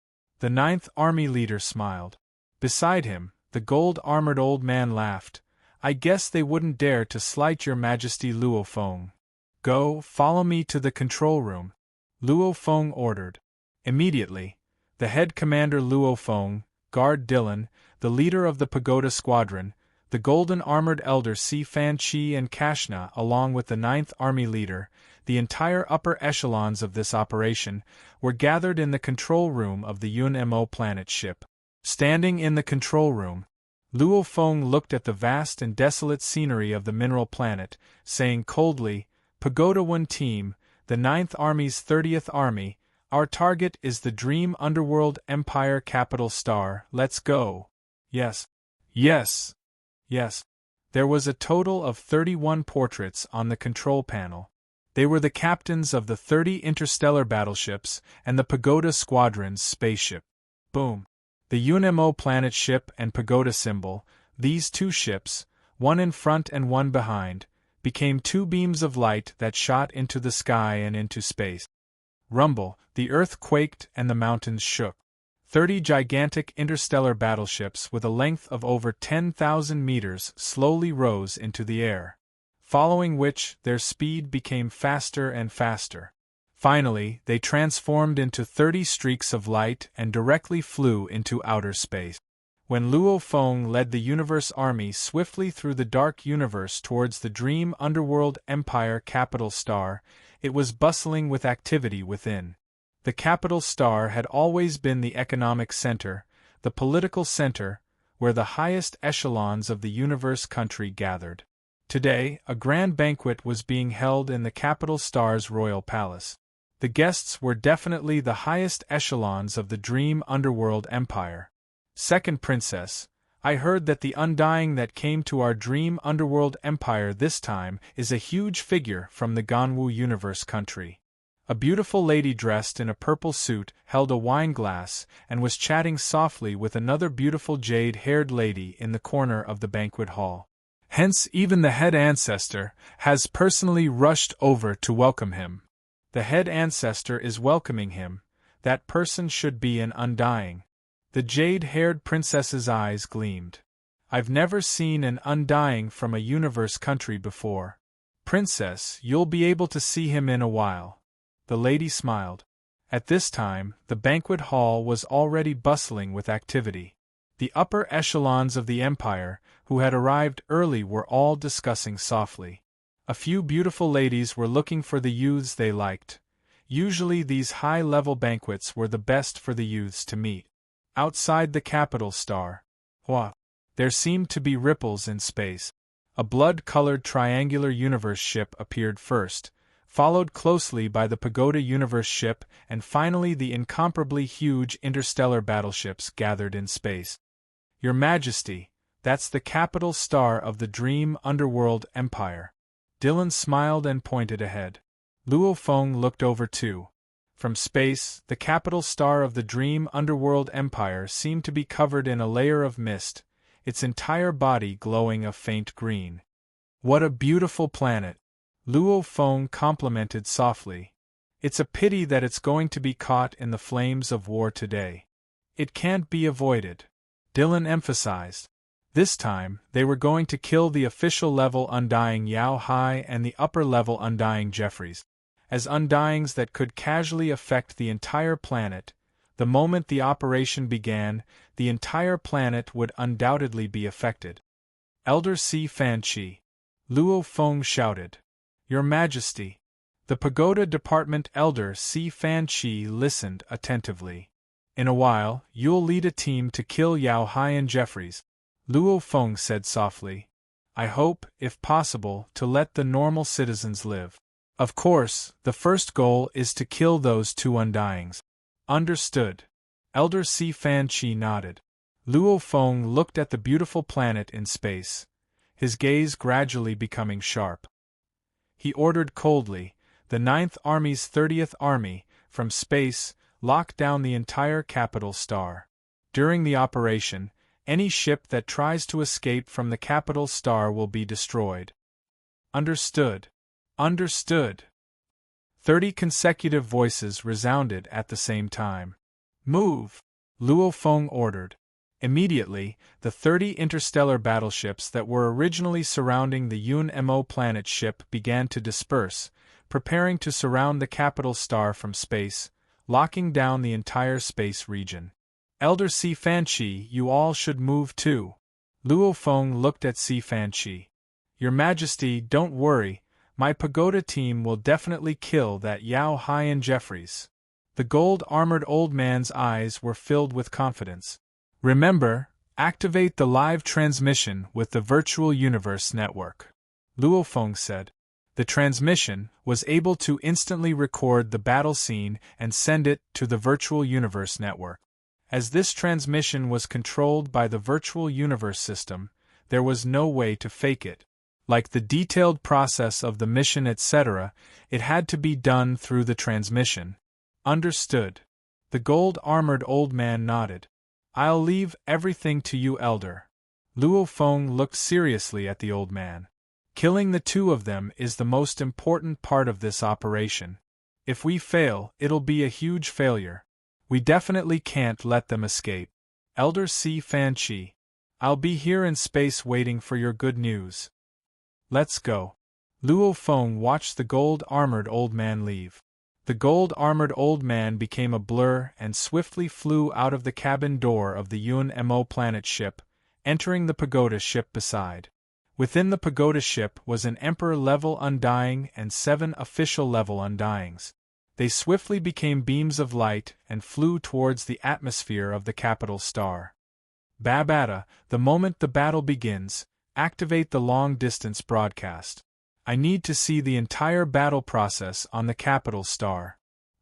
The Ninth Army leader smiled. Beside him, the gold-armored old man laughed. I guess they wouldn't dare to slight your majesty. Luo Feng. Go, follow me to the control room. Luo Feng ordered. Immediately, the head commander Luo Feng, Guard Dylan, the leader of the Pagoda Squadron, the golden-armored elder Si Fan Chi and Kashna along with the Ninth Army leader, the entire upper echelons of this operation, were gathered in the control room of the Yunmo planet ship. Standing in the control room, Luo Feng looked at the vast and desolate scenery of the mineral planet, saying coldly, Pagoda 1 team, the Ninth Army's 30th Army, our target is the Dream Underworld Empire capital star, let's go. Yes. Yes. Yes. There was a total of 31 portraits on the control panel. They were the captains of the 30 interstellar battleships and the Pagoda Squadron's spaceship. Boom. The Yunmo planet ship and Pagoda symbol, these two ships, one in front and one behind, became two beams of light that shot into the sky and into space. Rumble, the earth quaked and the mountains shook. 30 gigantic interstellar battleships with a length of over 10,000 meters slowly rose into the air, following which their speed became faster and faster. Finally, they transformed into 30 streaks of light and directly flew into outer space. When Luo Feng led the Universe Army swiftly through the dark universe towards the Dream Underworld Empire capital star, it was bustling with activity within. The capital star had always been the economic center, the political center, where the highest echelons of the universe country gathered. Today, a grand banquet was being held in the capital star's royal palace. The guests were definitely the highest echelons of the Dream Underworld Empire. Second Princess, I heard that the undying that came to our Dream Underworld Empire this time is a huge figure from the Ganwu universe country. A beautiful lady dressed in a purple suit held a wine glass and was chatting softly with another beautiful jade-haired lady in the corner of the banquet hall. Hence even the head ancestor has personally rushed over to welcome him. The head ancestor is welcoming him. That person should be an undying. The jade-haired princess's eyes gleamed. I've never seen an undying from a universe country before. Princess, you'll be able to see him in a while. The lady smiled. At this time, the banquet hall was already bustling with activity. The upper echelons of the empire, who had arrived early, were all discussing softly. A few beautiful ladies were looking for the youths they liked. Usually these high-level banquets were the best for the youths to meet. Outside the capital star, there seemed to be ripples in space. A blood-colored triangular universe ship appeared first, followed closely by the Pagoda Universe ship, and finally the incomparably huge interstellar battleships gathered in space. Your Majesty, that's the capital star of the Dream Underworld Empire. Dylan smiled and pointed ahead. Luo Feng looked over too. From space, the capital star of the Dream Underworld Empire seemed to be covered in a layer of mist, its entire body glowing a faint green. What a beautiful planet! Luo Feng complimented softly. It's a pity that it's going to be caught in the flames of war today. It can't be avoided. Dylan emphasized. This time, they were going to kill the official-level Undying Yao Hai and the upper-level Undying Jeffries. As Undyings that could casually affect the entire planet, the moment the operation began, the entire planet would undoubtedly be affected. Elder Si Fanqi. Luo Feng shouted. Your Majesty. The Pagoda Department Elder Si Fanqi listened attentively. In a while, you'll lead a team to kill Yao Hai and Jeffries, Luo Feng said softly. I hope, if possible, to let the normal citizens live. Of course, the first goal is to kill those two undyings. Understood. Elder Si Fanqi nodded. Luo Feng looked at the beautiful planet in space, his gaze gradually becoming sharp. He ordered coldly, the 9th Army's 30th Army, from space, lock down the entire capital star. During the operation, any ship that tries to escape from the capital star will be destroyed. Understood. Understood. 30 consecutive voices resounded at the same time. Move! Luo Feng ordered. Immediately, the 30 interstellar battleships that were originally surrounding the Yun Mo planet ship began to disperse, preparing to surround the capital star from space, locking down the entire space region. Elder Si Fanqi, you all should move too. Luo Feng looked at Si Fanqi. Your Majesty, don't worry, my pagoda team will definitely kill that Yao Hai and Jeffries. The gold-armored old man's eyes were filled with confidence. Remember, activate the live transmission with the Virtual Universe Network. Luo Feng said. The transmission was able to instantly record the battle scene and send it to the Virtual Universe Network. As this transmission was controlled by the Virtual Universe system, there was no way to fake it. Like the detailed process of the mission etc., it had to be done through the transmission. Understood. The gold-armored old man nodded. I'll leave everything to you, Elder. Luo Feng looked seriously at the old man. Killing the two of them is the most important part of this operation. If we fail, it'll be a huge failure. We definitely can't let them escape. Elder Si Fan Chi. I'll be here in space waiting for your good news. Let's go. Luo Feng watched the gold-armored old man leave. The gold-armored old man became a blur and swiftly flew out of the cabin door of the Yun Mo planet ship, entering the pagoda ship beside. Within the pagoda ship was an Emperor-level Undying and 7 official-level Undyings. They swiftly became beams of light and flew towards the atmosphere of the capital star. Babata, the moment the battle begins, activate the long-distance broadcast. I need to see the entire battle process on the capital star.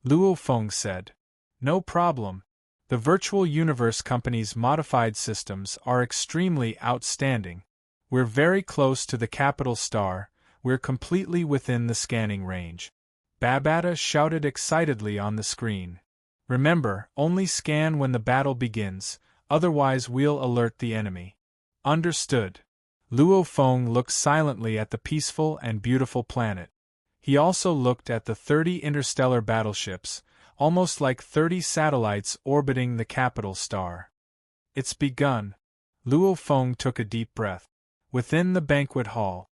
Luo Feng said. No problem. The Virtual Universe Company's modified systems are extremely outstanding. We're very close to the capital star, we're completely within the scanning range. Babata shouted excitedly on the screen. Remember, only scan when the battle begins, otherwise we'll alert the enemy. Understood. Luo Feng looked silently at the peaceful and beautiful planet. He also looked at the 30 interstellar battleships, almost like 30 satellites orbiting the capital star. It's begun. Luo Feng took a deep breath. Within the banquet hall.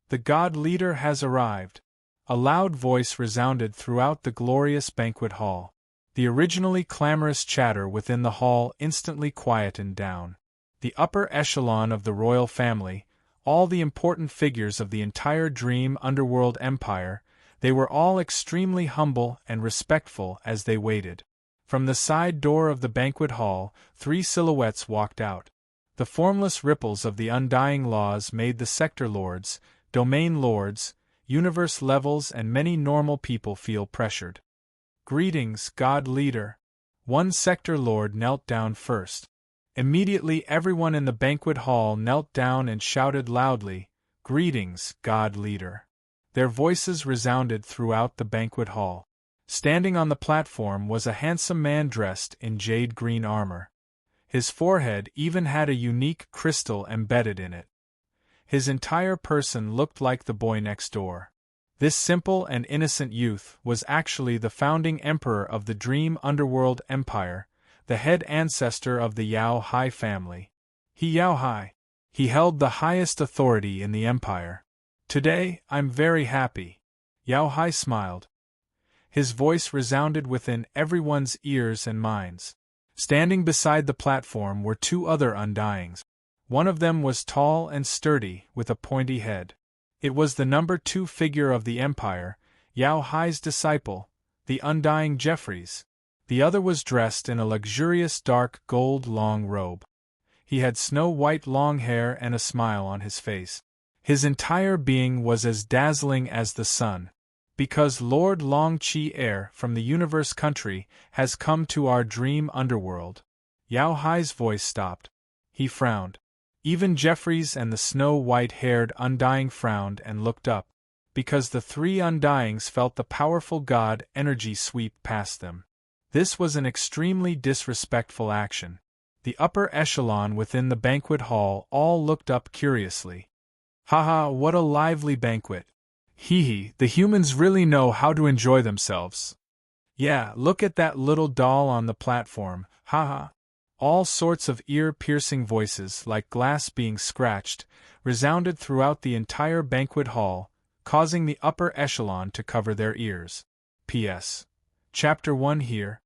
The God Leader has arrived. A loud voice resounded throughout the glorious banquet hall. The originally clamorous chatter within the hall instantly quietened down. The upper echelon of the royal family, all the important figures of the entire Dream Underworld Empire, they were all extremely humble and respectful as they waited. From the side door of the banquet hall, 3 silhouettes walked out. The formless ripples of the undying laws made the sector lords, domain lords, universe levels and many normal people feel pressured. Greetings, God Leader. One sector lord knelt down first. Immediately everyone in the banquet hall knelt down and shouted loudly, Greetings, God Leader. Their voices resounded throughout the banquet hall. Standing on the platform was a handsome man dressed in jade-green armor. His forehead even had a unique crystal embedded in it. His entire person looked like the boy next door. This simple and innocent youth was actually the founding emperor of the Dream Underworld Empire, the head ancestor of the Yao Hai family. Yao Hai. He held the highest authority in the empire. Today, I'm very happy. Yao Hai smiled. His voice resounded within everyone's ears and minds. Standing beside the platform were 2 other Undyings. One of them was tall and sturdy, with a pointy head. It was the number 2 figure of the empire, Yao Hai's disciple, the Undying Jeffries. The other was dressed in a luxurious dark gold long robe. He had snow-white long hair and a smile on his face. His entire being was as dazzling as the sun. Because Lord Long Chi Heir from the Universe Country has come to our Dream Underworld. Yao Hai's voice stopped. He frowned. Even Jeffries and the snow-white-haired Undying frowned and looked up, because the 3 Undyings felt the powerful god energy sweep past them. This was an extremely disrespectful action. The upper echelon within the banquet hall all looked up curiously. Haha, what a lively banquet. Hee, the humans really know how to enjoy themselves. Yeah, look at that little doll on the platform, haha. All sorts of ear-piercing voices, like glass being scratched, resounded throughout the entire banquet hall, causing the upper echelon to cover their ears. P.S. Chapter 1 here.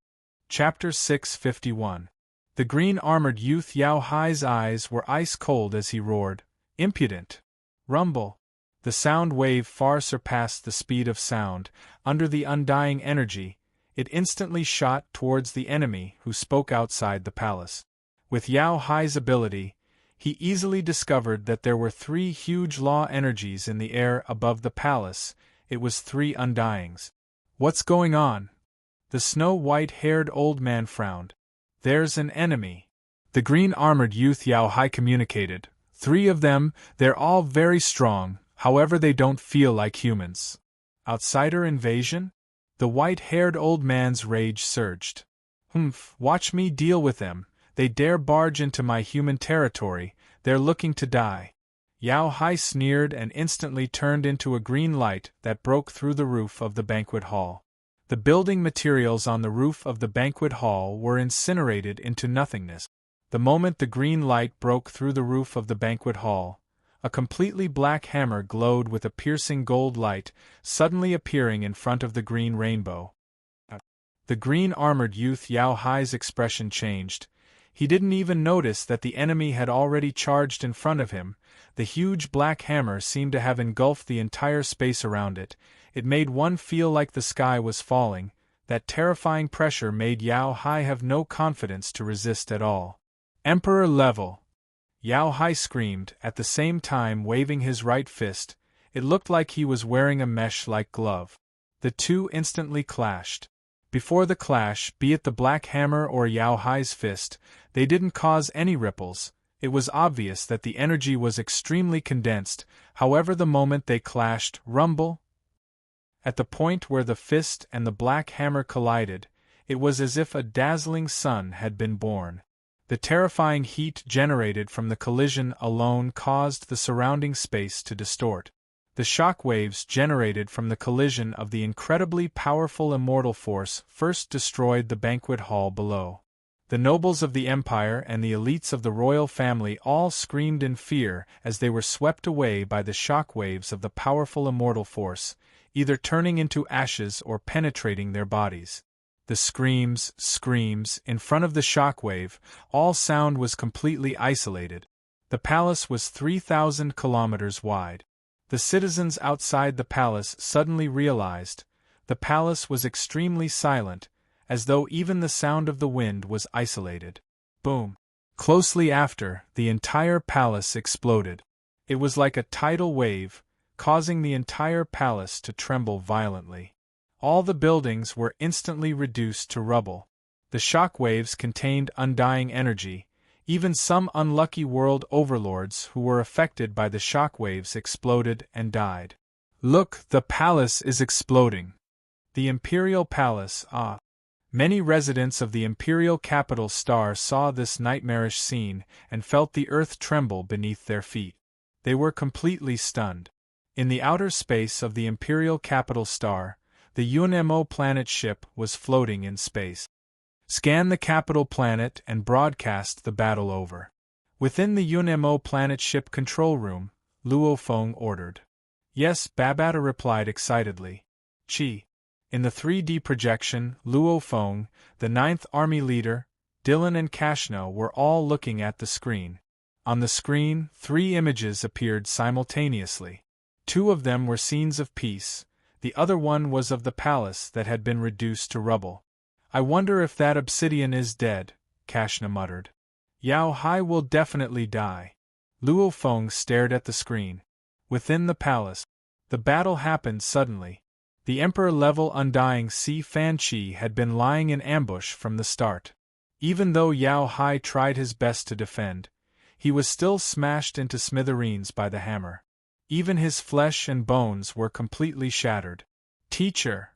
Chapter 651. The green-armored youth Yao Hai's eyes were ice-cold as he roared, Impudent! Rumble! The sound wave far surpassed the speed of sound. Under the undying energy, it instantly shot towards the enemy who spoke outside the palace. With Yao Hai's ability, he easily discovered that there were 3 huge law energies in the air above the palace. It was 3 Undyings. What's going on? The snow-white-haired old man frowned. There's an enemy. The green-armored youth Yao Hai communicated. 3 of them, they're all very strong, however they don't feel like humans. Outsider invasion? The white-haired old man's rage surged. Watch me deal with them. They dare barge into my human territory, they're looking to die. Yao Hai sneered and instantly turned into a green light that broke through the roof of the banquet hall. The building materials on the roof of the banquet hall were incinerated into nothingness. The moment the green light broke through the roof of the banquet hall, a completely black hammer glowed with a piercing gold light, suddenly appearing in front of the green rainbow. The green-armored youth Yao Hai's expression changed. He didn't even notice that the enemy had already charged in front of him. The huge black hammer seemed to have engulfed the entire space around it. It made one feel like the sky was falling. That terrifying pressure made Yao Hai have no confidence to resist at all. Emperor level! Yao Hai screamed, at the same time waving his right fist. It looked like he was wearing a mesh-like glove. The two instantly clashed. Before the clash, be it the black hammer or Yao Hai's fist, they didn't cause any ripples. It was obvious that the energy was extremely condensed. However, the moment they clashed, rumble! At the point where the fist and the black hammer collided, it was as if a dazzling sun had been born. The terrifying heat generated from the collision alone caused the surrounding space to distort. The shock waves generated from the collision of the incredibly powerful immortal force first destroyed the banquet hall below. The nobles of the empire and the elites of the royal family all screamed in fear as they were swept away by the shock waves of the powerful immortal force, either turning into ashes or penetrating their bodies. The screams, in front of the shockwave, all sound was completely isolated. The palace was 3,000 kilometers wide. The citizens outside the palace suddenly realized the palace was extremely silent, as though even the sound of the wind was isolated. Boom! Closely after, the entire palace exploded. It was like a tidal wave, causing the entire palace to tremble violently. All the buildings were instantly reduced to rubble. The shock waves contained undying energy. Even some unlucky world overlords who were affected by the shock waves exploded and died. Look, the palace is exploding. The imperial palace, Many residents of the imperial capital Star saw this nightmarish scene and felt the earth tremble beneath their feet. They were completely stunned. In the outer space of the imperial capital Star, the UNMO planet ship was floating in space. Scan the capital planet and broadcast the battle over. Within the UNMO planet ship control room, Luo Feng ordered. Yes, Babata replied excitedly. Chi. In the 3D projection, Luo Feng, the 9th Army leader, Dylan and Kashno were all looking at the screen. On the screen, 3 images appeared simultaneously. 2 of them were scenes of peace, the other one was of the palace that had been reduced to rubble. I wonder if that obsidian is dead, Kashna muttered. Yao Hai will definitely die. Luo Feng stared at the screen. Within the palace, the battle happened suddenly. The Emperor-level Undying Si Fan Chi had been lying in ambush from the start. Even though Yao Hai tried his best to defend, he was still smashed into smithereens by the hammer. Even his flesh and bones were completely shattered. Teacher!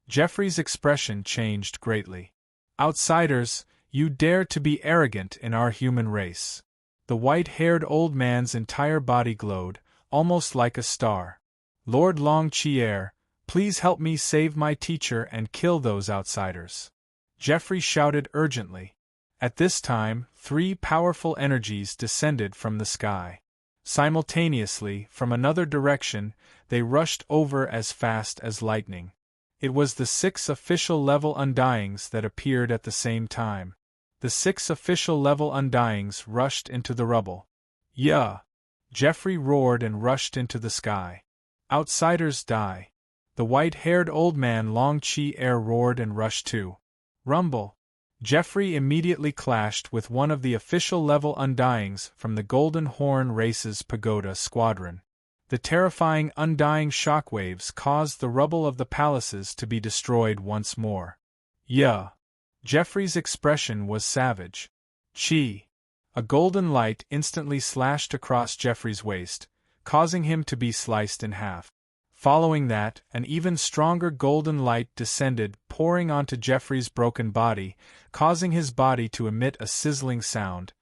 Jeffrey's expression changed greatly. Outsiders, you dare to be arrogant in our human race. The white-haired old man's entire body glowed, almost like a star. Lord Long Chier, please help me save my teacher and kill those outsiders. Jeffrey shouted urgently. At this time, 3 powerful energies descended from the sky. Simultaneously, from another direction, they rushed over as fast as lightning. It was the 6 official-level Undyings that appeared at the same time. The 6 official-level Undyings rushed into the rubble. Yeah! Jeffrey roared and rushed into the sky. Outsiders die. The white-haired old man Long Chi Air roared and rushed too. Rumble! Jeffrey immediately clashed with one of the official-level Undyings from the Golden Horn Race's Pagoda Squadron. The terrifying undying shockwaves caused the rubble of the palaces to be destroyed once more. Yeah! Jeffrey's expression was savage. Chi! A golden light instantly slashed across Jeffrey's waist, causing him to be sliced in half. Following that, an even stronger golden light descended, pouring onto Jeffrey's broken body, causing his body to emit a sizzling sound.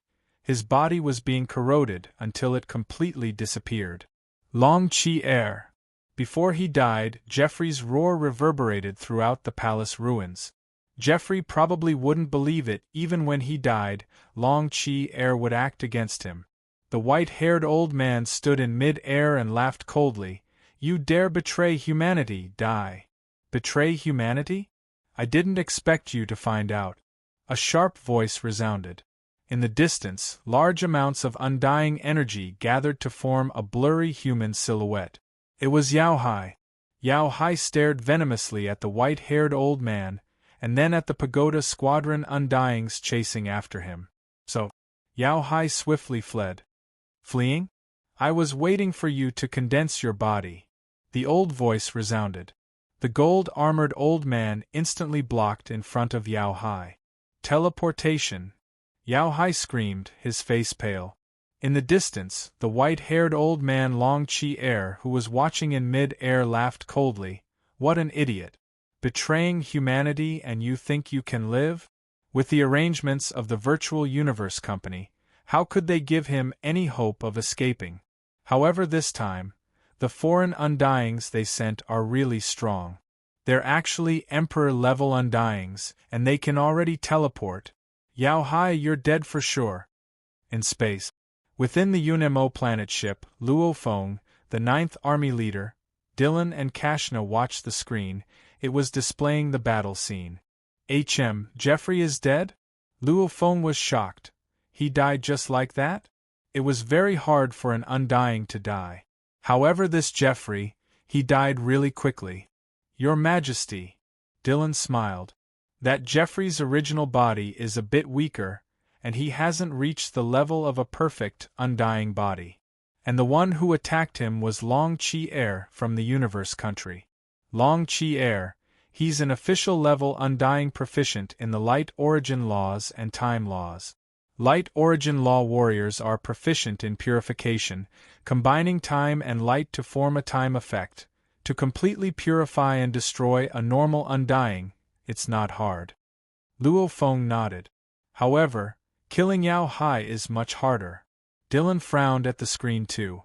His body was being corroded until it completely disappeared. Long Chi Air! Before he died, Geoffrey's roar reverberated throughout the palace ruins. Geoffrey probably wouldn't believe it even when he died. Long Chi air would act against him. The white-haired old man stood in mid-air and laughed coldly. You dare betray humanity, die. Betray humanity? I didn't expect you to find out. A sharp voice resounded. In the distance, large amounts of undying energy gathered to form a blurry human silhouette. It was Yao Hai. Yao Hai stared venomously at the white-haired old man, and then at the pagoda squadron undyings chasing after him. So, Yao Hai swiftly fled. Fleeing? I was waiting for you to condense your body. The old voice resounded. The gold-armored old man instantly blocked in front of Yao Hai. Teleportation! Yao Hai screamed, his face pale. In the distance, the white-haired old man Long Chi Air, who was watching in mid-air, laughed coldly. What an idiot! Betraying humanity and you think you can live? With the arrangements of the Virtual Universe Company, how could they give him any hope of escaping? However, this time, the foreign undyings they sent are really strong. They're actually Emperor-level undyings, and they can already teleport. Yao Hai, you're dead for sure. In space. Within the UNMO planet ship, Luo Feng, the 9th Army leader, Dylan and Kashna watched the screen. It was displaying the battle scene. Geoffrey is dead? Luo Feng was shocked. He died just like that? It was very hard for an undying to die. However, this Geoffrey, he died really quickly. Your Majesty. Dylan smiled. That Geoffrey's original body is a bit weaker, and he hasn't reached the level of a perfect, undying body. And the one who attacked him was Long Chi Air from the Universe Country. Long Chi Air, he's an official-level undying proficient in the Light Origin Laws and Time Laws. Light Origin Law warriors are proficient in purification, combining time and light to form a time effect. To completely purify and destroy a normal undying, it's not hard. Luo Feng nodded. However, killing Yao Hai is much harder. Dylan frowned at the screen too.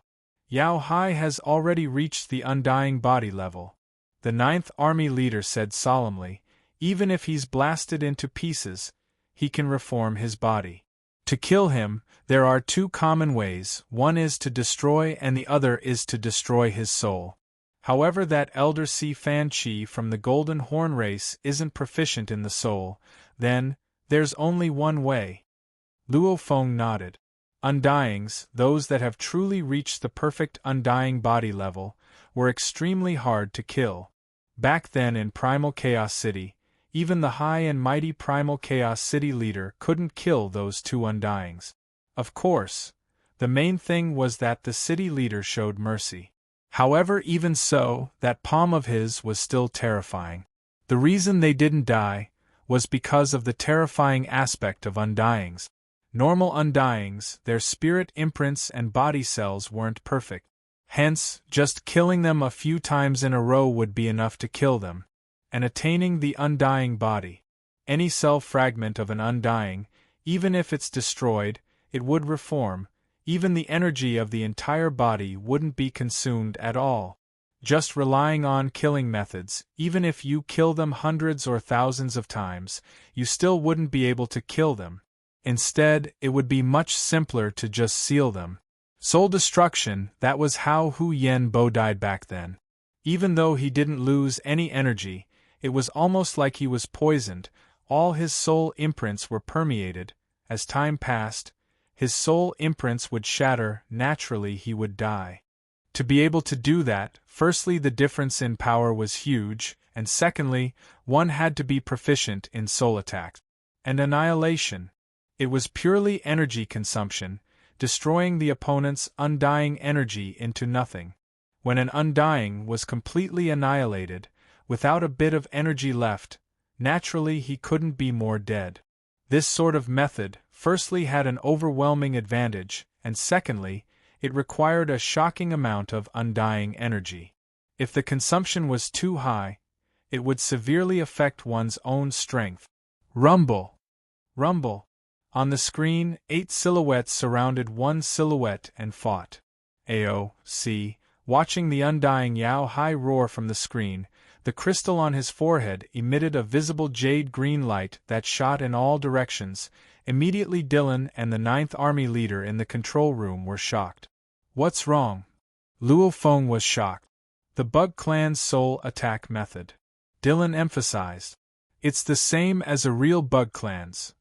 Yao Hai has already reached the undying body level. The 9th Army leader said solemnly, even if he's blasted into pieces, he can reform his body. To kill him, there are two common ways, one is to destroy and the other is to destroy his soul. However, that Elder Si Fan Chi from the Golden Horn race isn't proficient in the soul, then, there's only one way. Luo Feng nodded. Undyings, those that have truly reached the perfect undying body level, were extremely hard to kill. Back then in Primal Chaos City, even the high and mighty Primal Chaos City leader couldn't kill those two undyings. Of course, the main thing was that the city leader showed mercy. However, even so, that palm of his was still terrifying. The reason they didn't die was because of the terrifying aspect of undyings. Normal undyings, their spirit imprints and body cells weren't perfect. Hence, just killing them a few times in a row would be enough to kill them. And attaining the undying body. Any cell fragment of an undying, even if it's destroyed, it would reform. Even the energy of the entire body wouldn't be consumed at all. Just relying on killing methods, even if you kill them hundreds or thousands of times, you still wouldn't be able to kill them. Instead, it would be much simpler to just seal them. Soul destruction, that was how Hu Yen Bo died back then. Even though he didn't lose any energy, it was almost like he was poisoned. All his soul imprints were permeated. As time passed, his soul imprints would shatter, naturally he would die. To be able to do that, firstly the difference in power was huge, and secondly, one had to be proficient in soul attack. And annihilation. It was purely energy consumption, destroying the opponent's undying energy into nothing. When an undying was completely annihilated, without a bit of energy left, naturally he couldn't be more dead. This sort of method, firstly, had an overwhelming advantage, and secondly, it required a shocking amount of undying energy. If the consumption was too high, it would severely affect one's own strength. Rumble! Rumble! On the screen, 8 silhouettes surrounded one silhouette and fought. AOC, Watching the undying Yao Hai roar from the screen, the crystal on his forehead emitted a visible jade-green light that shot in all directions. Immediately Dylan and the Ninth Army leader in the control room were shocked. "What's wrong?" Luo Feng was shocked. "The Bug Clan's soul attack method," Dylan emphasized. "It's the same as a real Bug Clan's."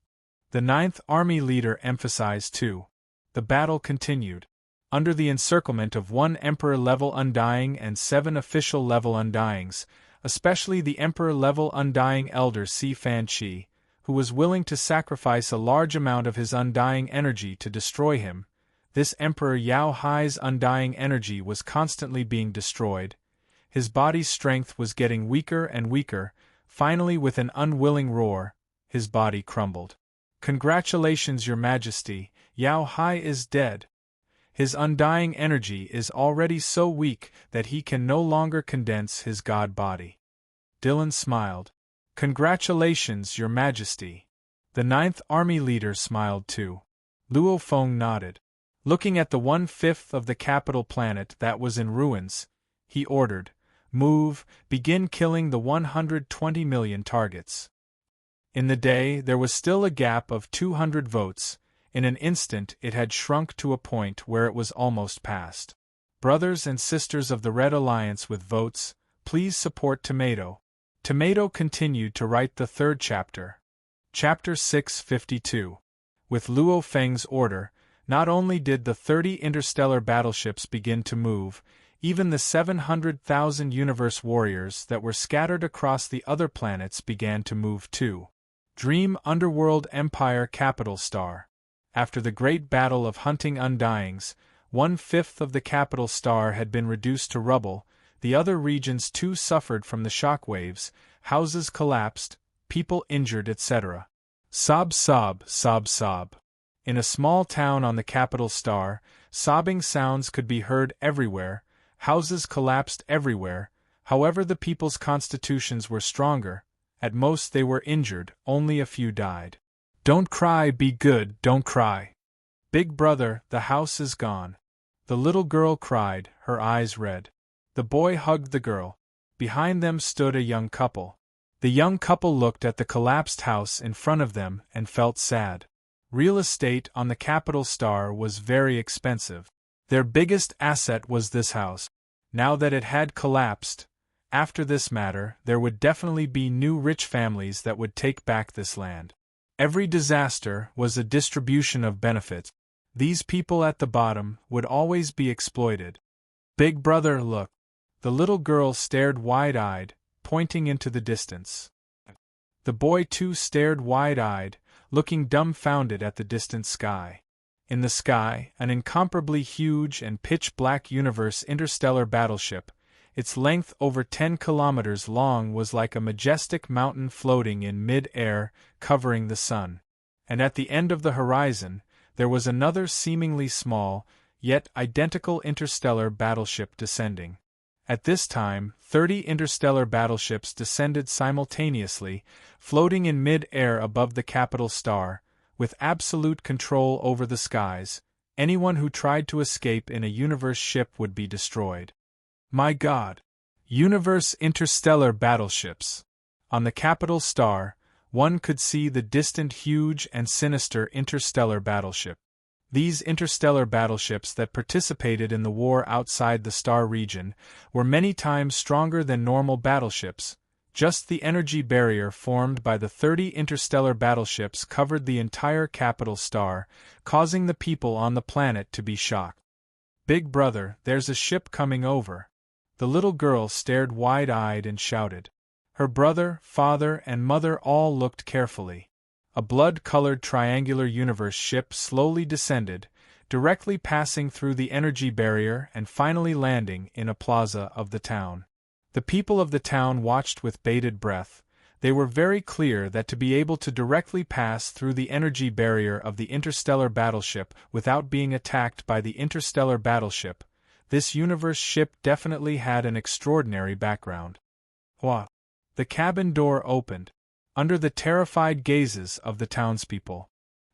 The Ninth Army leader emphasized too. The battle continued. Under the encirclement of 1 Emperor-level Undying and 7 official-level Undyings, especially the Emperor-level Undying Elder Si Fan Chi, who was willing to sacrifice a large amount of his undying energy to destroy him, this Emperor Yao Hai's undying energy was constantly being destroyed. His body's strength was getting weaker and weaker. Finally, with an unwilling roar, his body crumbled. "Congratulations, Your Majesty, Yao Hai is dead. His undying energy is already so weak that he can no longer condense his god body." Dylan smiled. "Congratulations, Your Majesty." The Ninth Army leader smiled too. Luo Feng nodded. Looking at the 1/5 of the capital planet that was in ruins, he ordered, "Move, begin killing the 120 million targets." In the day, there was still a gap of 200 votes. In an instant it had shrunk to a point where it was almost past. Brothers and sisters of the Red Alliance with votes, please support Tomato. Tomato continued to write the 3rd chapter. Chapter 652. With Luo Feng's order, not only did the 30 interstellar battleships begin to move, even the 700,000 universe warriors that were scattered across the other planets began to move too. Dream Underworld Empire Capital Star. After the great battle of hunting undyings, 1/5 of the capital star had been reduced to rubble. The other regions too suffered from the shock waves, houses collapsed, people injured, etc. Sob, sob, sob, sob. In a small town on the capital star, sobbing sounds could be heard everywhere. Houses collapsed everywhere. However, the people's constitutions were stronger. At most they were injured, only a few died. "Don't cry, be good, don't cry. Big brother, the house is gone." The little girl cried, her eyes red. The boy hugged the girl. Behind them stood a young couple. The young couple looked at the collapsed house in front of them and felt sad. Real estate on the capital star was very expensive. Their biggest asset was this house. Now that it had collapsed, after this matter, there would definitely be new rich families that would take back this land. Every disaster was a distribution of benefits. These people at the bottom would always be exploited. "Big brother, look." The little girl stared wide-eyed, pointing into the distance. The boy too stared wide-eyed, looking dumbfounded at the distant sky. In the sky, an incomparably huge and pitch-black universe interstellar battleship, its length over 10 kilometers long, was like a majestic mountain floating in mid-air, covering the sun. And at the end of the horizon, there was another seemingly small, yet identical interstellar battleship descending. At this time, 30 interstellar battleships descended simultaneously, floating in mid-air above the capital star, with absolute control over the skies. Anyone who tried to escape in a universe ship would be destroyed. My God! Universe interstellar battleships. On the capital star, one could see the distant huge and sinister interstellar battleship. These interstellar battleships that participated in the war outside the star region were many times stronger than normal battleships. Just the energy barrier formed by the 30 interstellar battleships covered the entire capital star, causing the people on the planet to be shocked. "Big brother, there's a ship coming over." The little girl stared wide-eyed and shouted. Her brother, father, and mother all looked carefully. A blood-colored triangular universe ship slowly descended, directly passing through the energy barrier and finally landing in a plaza of the town. The people of the town watched with bated breath. They were very clear that to be able to directly pass through the energy barrier of the interstellar battleship without being attacked by the interstellar battleship, this universe ship definitely had an extraordinary background. What? The cabin door opened. Under the terrified gazes of the townspeople,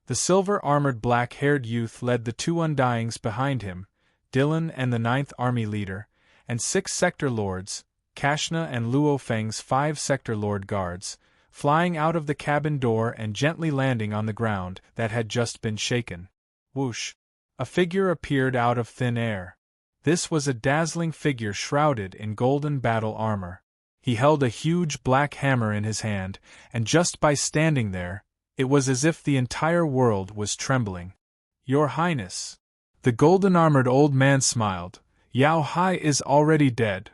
the silver-armored black-haired youth led the 2 undyings behind him, Dylan and the Ninth Army leader. and 6 sector lords, Kashna and Luo Feng's 5 sector lord guards, flying out of the cabin door and gently landing on the ground that had just been shaken. Whoosh! A figure appeared out of thin air. This was a dazzling figure shrouded in golden battle armor. He held a huge black hammer in his hand, and just by standing there, it was as if the entire world was trembling. "Your Highness." The golden-armored old man smiled. "Yao Hai is already dead."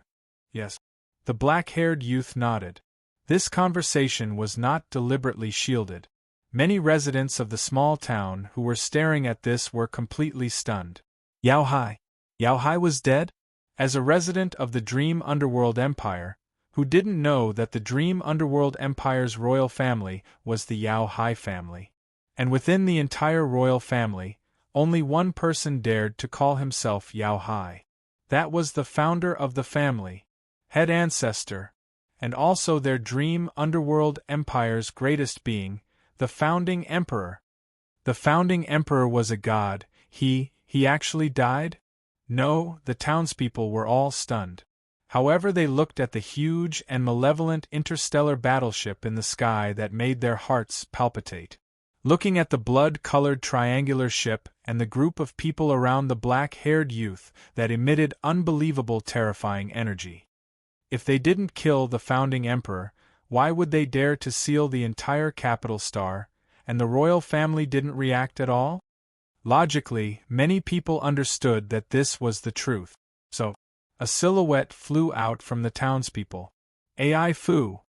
"Yes." The black-haired youth nodded. This conversation was not deliberately shielded. Many residents of the small town who were staring at this were completely stunned. Yao Hai? Yao Hai was dead? As a resident of the Dream Underworld Empire, who didn't know that the Dream Underworld Empire's royal family was the Yao Hai family. And within the entire royal family, only one person dared to call himself Yao Hai. That was the founder of the family, head ancestor, and also their Dream Underworld Empire's greatest being, the founding emperor. The founding emperor was a god. He actually died? No, the townspeople were all stunned. However, they looked at the huge and malevolent interstellar battleship in the sky that made their hearts palpitate. Looking at the blood-colored triangular ship and the group of people around the black-haired youth that emitted unbelievable terrifying energy. If they didn't kill the founding emperor, why would they dare to seal the entire capital star, and the royal family didn't react at all? Logically, many people understood that this was the truth. So, a silhouette flew out from the townspeople. "Ai Fu!"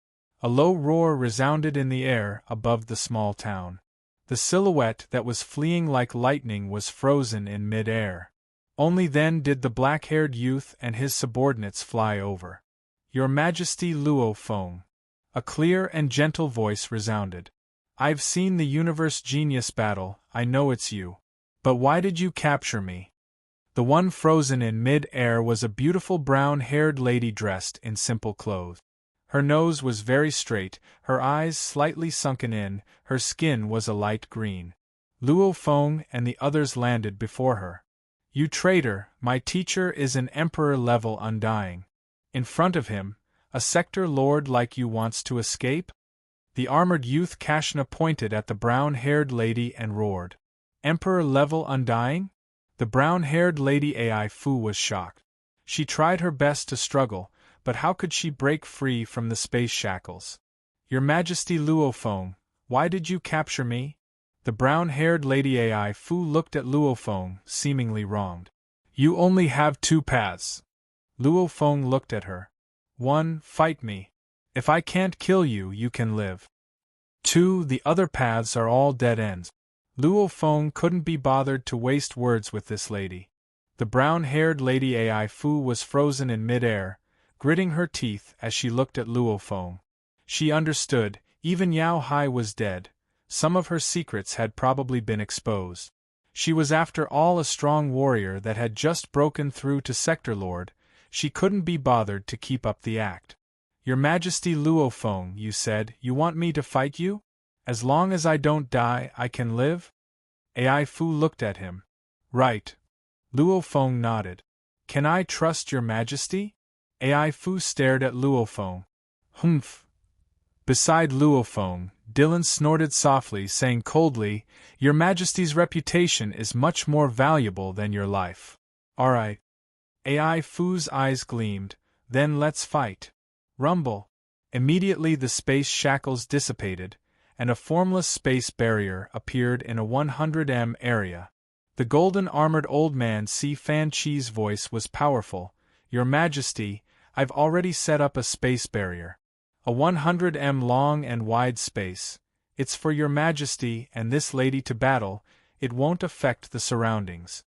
A low roar resounded in the air above the small town. The silhouette that was fleeing like lightning was frozen in mid-air. Only then did the black-haired youth and his subordinates fly over. "Your Majesty Luo Feng." A clear and gentle voice resounded. "I've seen the Universe Genius battle, I know it's you. But why did you capture me?" The one frozen in mid-air was a beautiful brown-haired lady dressed in simple clothes. Her nose was very straight, her eyes slightly sunken in, her skin was a light green. Luo Feng and the others landed before her. "You traitor, my teacher is an emperor-level undying. In front of him, a sector lord like you wants to escape?" The armored youth Kashna pointed at the brown-haired lady and roared. "Emperor-level undying?" The brown-haired lady Ai Fu was shocked. She tried her best to struggle, but how could she break free from the space shackles? "Your Majesty Luo Feng, why did you capture me?" The brown-haired lady Ai Fu looked at Luo Feng, seemingly wronged. "You only have 2 paths." Luo Feng looked at her. 1. Fight me. If I can't kill you, you can live. 2. The other paths are all dead ends. Luo Feng couldn't be bothered to waste words with this lady. The brown-haired lady Ai Fu was frozen in mid-air, gritting her teeth as she looked at Luo Feng. She understood, even Yao Hai was dead. Some of her secrets had probably been exposed. She was after all a strong warrior that had just broken through to Sector Lord. She couldn't be bothered to keep up the act. "Your Majesty Luo Feng, you said, you want me to fight you? As long as I don't die, I can live?" Ai Fu looked at him. "Right." Luo Feng nodded. "Can I trust your Majesty?" Ai Fu stared at Luo Feng. "Humph." Beside Luo Feng, Dylan snorted softly, saying coldly, "Your Majesty's reputation is much more valuable than your life." "All right." Ai Fu's eyes gleamed. "Then let's fight." Rumble. Immediately the space shackles dissipated, and a formless space barrier appeared in a 100 m area. The golden-armored old man Si Fan Chi's voice was powerful. "Your Majesty, I've already set up a space barrier. A 100 m long and wide space. It's for your Majesty and this lady to battle, it won't affect the surroundings."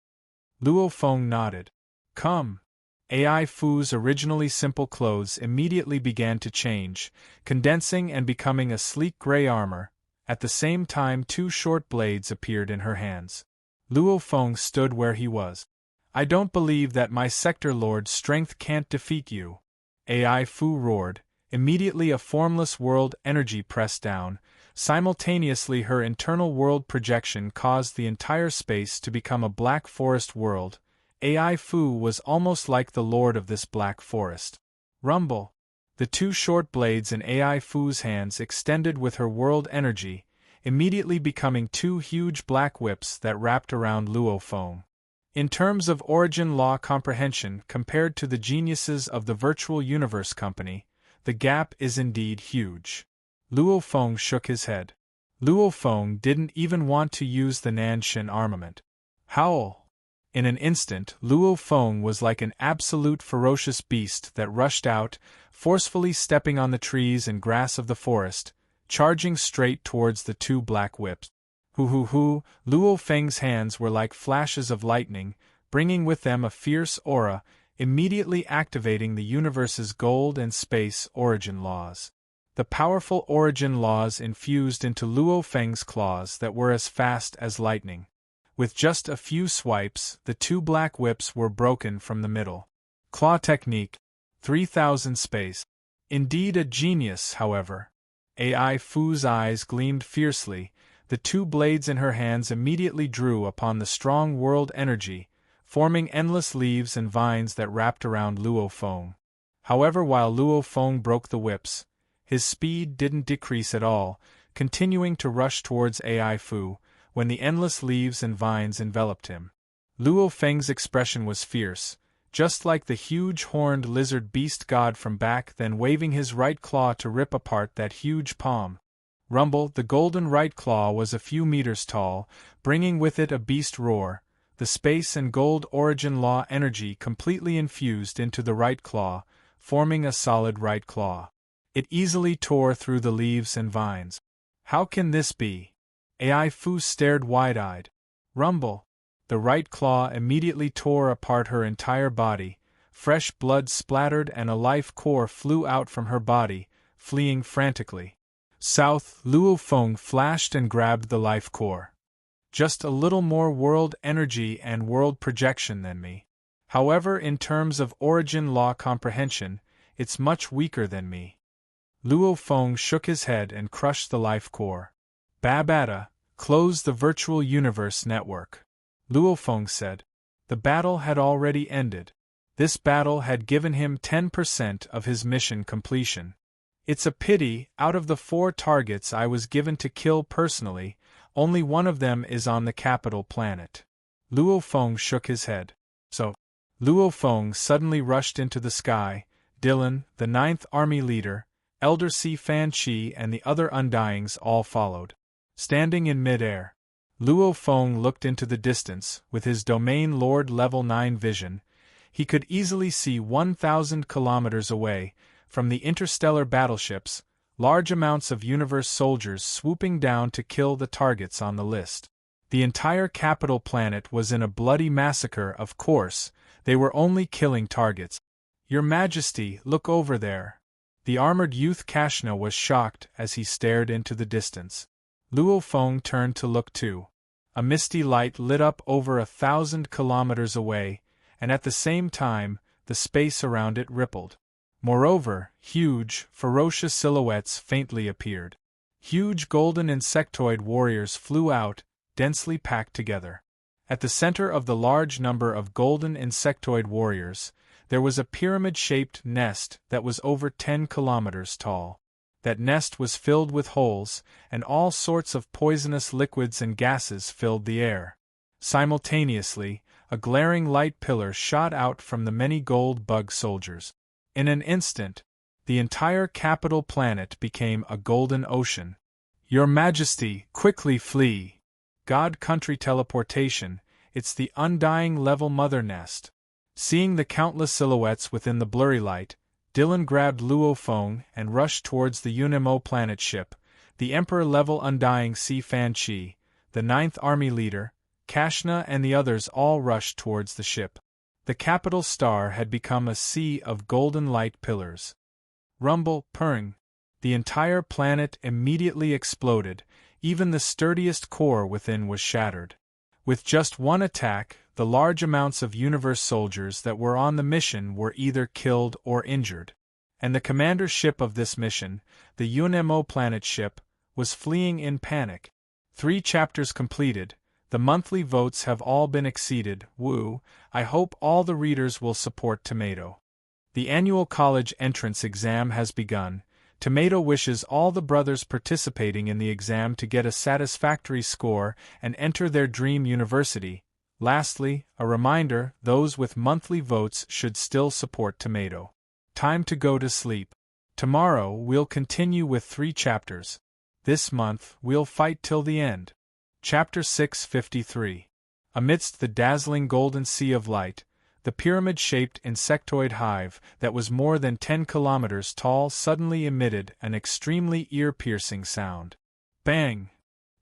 Luo Feng nodded. "Come." Ai Fu's originally simple clothes immediately began to change, condensing and becoming a sleek gray armor. At the same time 2 short blades appeared in her hands. Luo Feng stood where he was. "I don't believe that my Sector Lord's strength can't defeat you." Ai Fu roared. Immediately a formless world energy pressed down. Simultaneously her internal world projection caused the entire space to become a black forest world. AI Fu was almost like the lord of this black forest. Rumble. The two short blades in AI Fu's hands extended with her world energy, immediately becoming two huge black whips that wrapped around Luo Feng. In terms of origin law comprehension compared to the geniuses of the Virtual Universe Company, the gap is indeed huge. Luo Feng shook his head. Luo Feng didn't even want to use the Nanshin armament. Howl! In an instant, Luo Feng was like an absolute ferocious beast that rushed out, forcefully stepping on the trees and grass of the forest, charging straight towards the two black whips. Hoo! Luo Feng's hands were like flashes of lightning, bringing with them a fierce aura, immediately activating the universe's gold and space origin laws. The powerful origin laws infused into Luo Feng's claws that were as fast as lightning. With just a few swipes, the two black whips were broken from the middle. Claw technique. 3000 space. Indeed a genius, however. AI Fu's eyes gleamed fiercely. The two blades in her hands immediately drew upon the strong world energy, forming endless leaves and vines that wrapped around Luo Feng. However, while Luo Feng broke the whips, his speed didn't decrease at all, continuing to rush towards AI Fu, when the endless leaves and vines enveloped him. Luo Feng's expression was fierce, just like the huge horned lizard beast god from back then, waving his right claw to rip apart that huge palm. Rumble. The golden right claw was a few meters tall, bringing with it a beast roar, the space and gold origin law energy completely infused into the right claw, forming a solid right claw. It easily tore through the leaves and vines. How can this be? AI Fu stared wide-eyed. Rumble. The right claw immediately tore apart her entire body, fresh blood splattered and a life core flew out from her body, fleeing frantically. South. Luo Feng flashed and grabbed the life core. Just a little more world energy and world projection than me. However, in terms of origin law comprehension, it's much weaker than me. Luo Feng shook his head and crushed the life core. Babata, close the virtual universe network. Luo Feng said. The battle had already ended. This battle had given him 10% of his mission completion. It's a pity, out of the 4 targets I was given to kill personally, only one of them is on the capital planet. Luo Feng shook his head. So, Luo Feng suddenly rushed into the sky. Dylan, the 9th Army leader, Elder Si Fan Chi and the other Undyings all followed. Standing in mid-air, Luo Feng looked into the distance. With his Domain Lord Level 9 vision, he could easily see 1,000 kilometers away, from the interstellar battleships, large amounts of universe soldiers swooping down to kill the targets on the list. The entire capital planet was in a bloody massacre. Of course, they were only killing targets. Your Majesty, look over there. The armored youth Kashna was shocked as he stared into the distance. Luo Feng turned to look too. A misty light lit up over 1,000 kilometers away, and at the same time, the space around it rippled. Moreover, huge, ferocious silhouettes faintly appeared. Huge golden insectoid warriors flew out, densely packed together. At the center of the large number of golden insectoid warriors, there was a pyramid-shaped nest that was over 10 kilometers tall. That nest was filled with holes, and all sorts of poisonous liquids and gases filled the air. Simultaneously, a glaring light pillar shot out from the many gold bug soldiers. In an instant, the entire capital planet became a golden ocean. Your Majesty, quickly flee! God Country teleportation, it's the Undying Level Mother Nest. Seeing the countless silhouettes within the blurry light, Dylan grabbed Luo Feng and rushed towards the Unimo planet ship. The Emperor-level Undying Si Fan Chi, the 9th Army leader, Kashna and the others all rushed towards the ship. The capital star had become a sea of golden light pillars. Rumble, purring. The entire planet immediately exploded, even the sturdiest core within was shattered. With just one attack, the large amounts of universe soldiers that were on the mission were either killed or injured. And the commander ship of this mission, the UNMO planet ship, was fleeing in panic. 3 chapters completed, The monthly votes have all been exceeded. Woo, I hope all the readers will support Tomato. The annual college entrance exam has begun. Tomato wishes all the brothers participating in the exam to get a satisfactory score and enter their dream university. Lastly, a reminder, those with monthly votes should still support Tomato. Time to go to sleep. Tomorrow we'll continue with 3 chapters. This month we'll fight till the end. Chapter 653. Amidst the dazzling golden sea of light, the pyramid-shaped insectoid hive that was more than 10 kilometers tall suddenly emitted an extremely ear-piercing sound. Bang!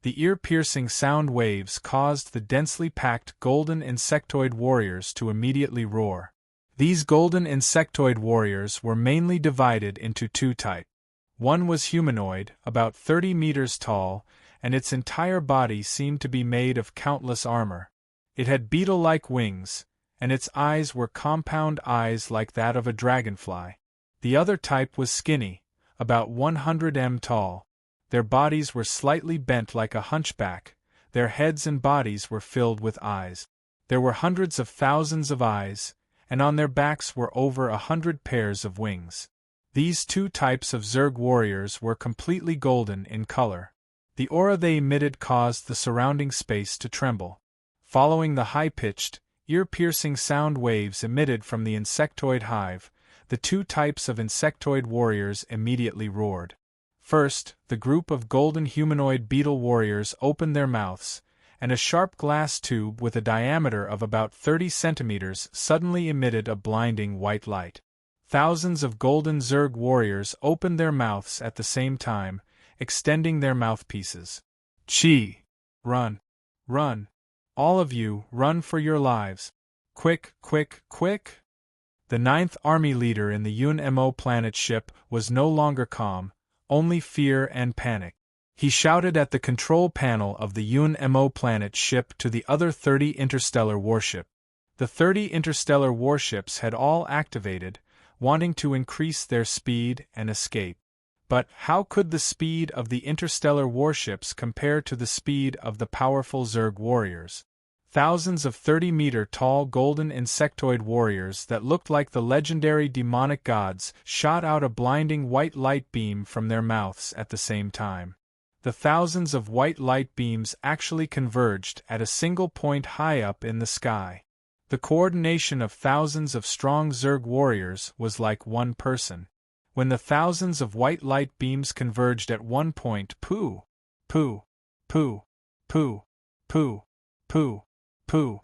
The ear-piercing sound waves caused the densely packed golden insectoid warriors to immediately roar. These golden insectoid warriors were mainly divided into 2 types. One was humanoid, about 30 meters tall, and its entire body seemed to be made of countless armor. It had beetle-like wings, and its eyes were compound eyes like that of a dragonfly. The other type was skinny, about 100 m tall. Their bodies were slightly bent like a hunchback, their heads and bodies were filled with eyes. There were hundreds of thousands of eyes, and on their backs were over 100 pairs of wings. These 2 types of Zerg warriors were completely golden in color. The aura they emitted caused the surrounding space to tremble. Following the high-pitched, ear-piercing sound waves emitted from the insectoid hive, the 2 types of insectoid warriors immediately roared. First, the group of golden humanoid beetle warriors opened their mouths, and a sharp glass tube with a diameter of about 30 centimeters suddenly emitted a blinding white light. Thousands of golden Zerg warriors opened their mouths at the same time, extending their mouthpieces. Chi! Run! Run! All of you, run for your lives! Quick, quick, quick! The 9th Army leader in the UNMO planet ship was no longer calm, only fear and panic. He shouted at the control panel of the UNMO planet ship to the other 30 interstellar warships. The 30 interstellar warships had all activated, wanting to increase their speed and escape. But how could the speed of the interstellar warships compare to the speed of the powerful Zerg warriors? Thousands of 30-meter-tall golden insectoid warriors that looked like the legendary demonic gods shot out a blinding white light beam from their mouths at the same time. The thousands of white light beams actually converged at a single point high up in the sky. The coordination of thousands of strong Zerg warriors was like one person. When the thousands of white light beams converged at one point, poo, poo, poo, poo, poo, poo, poo.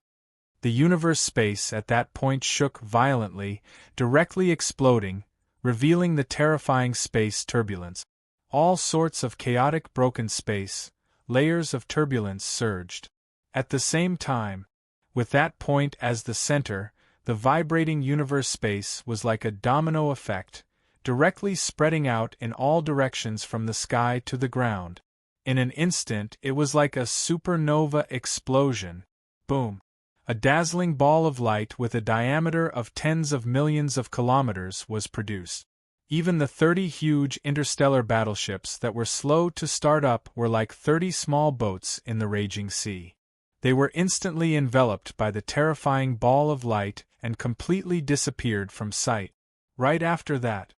The universe space at that point shook violently, directly exploding, revealing the terrifying space turbulence. All sorts of chaotic broken space, layers of turbulence surged. At the same time, with that point as the center, the vibrating universe space was like a domino effect, directly spreading out in all directions from the sky to the ground. In an instant it was like a supernova explosion. Boom! A dazzling ball of light with a diameter of tens of millions of kilometers was produced. Even the 30 huge interstellar battleships that were slow to start up were like 30 small boats in the raging sea. They were instantly enveloped by the terrifying ball of light and completely disappeared from sight. Right after that,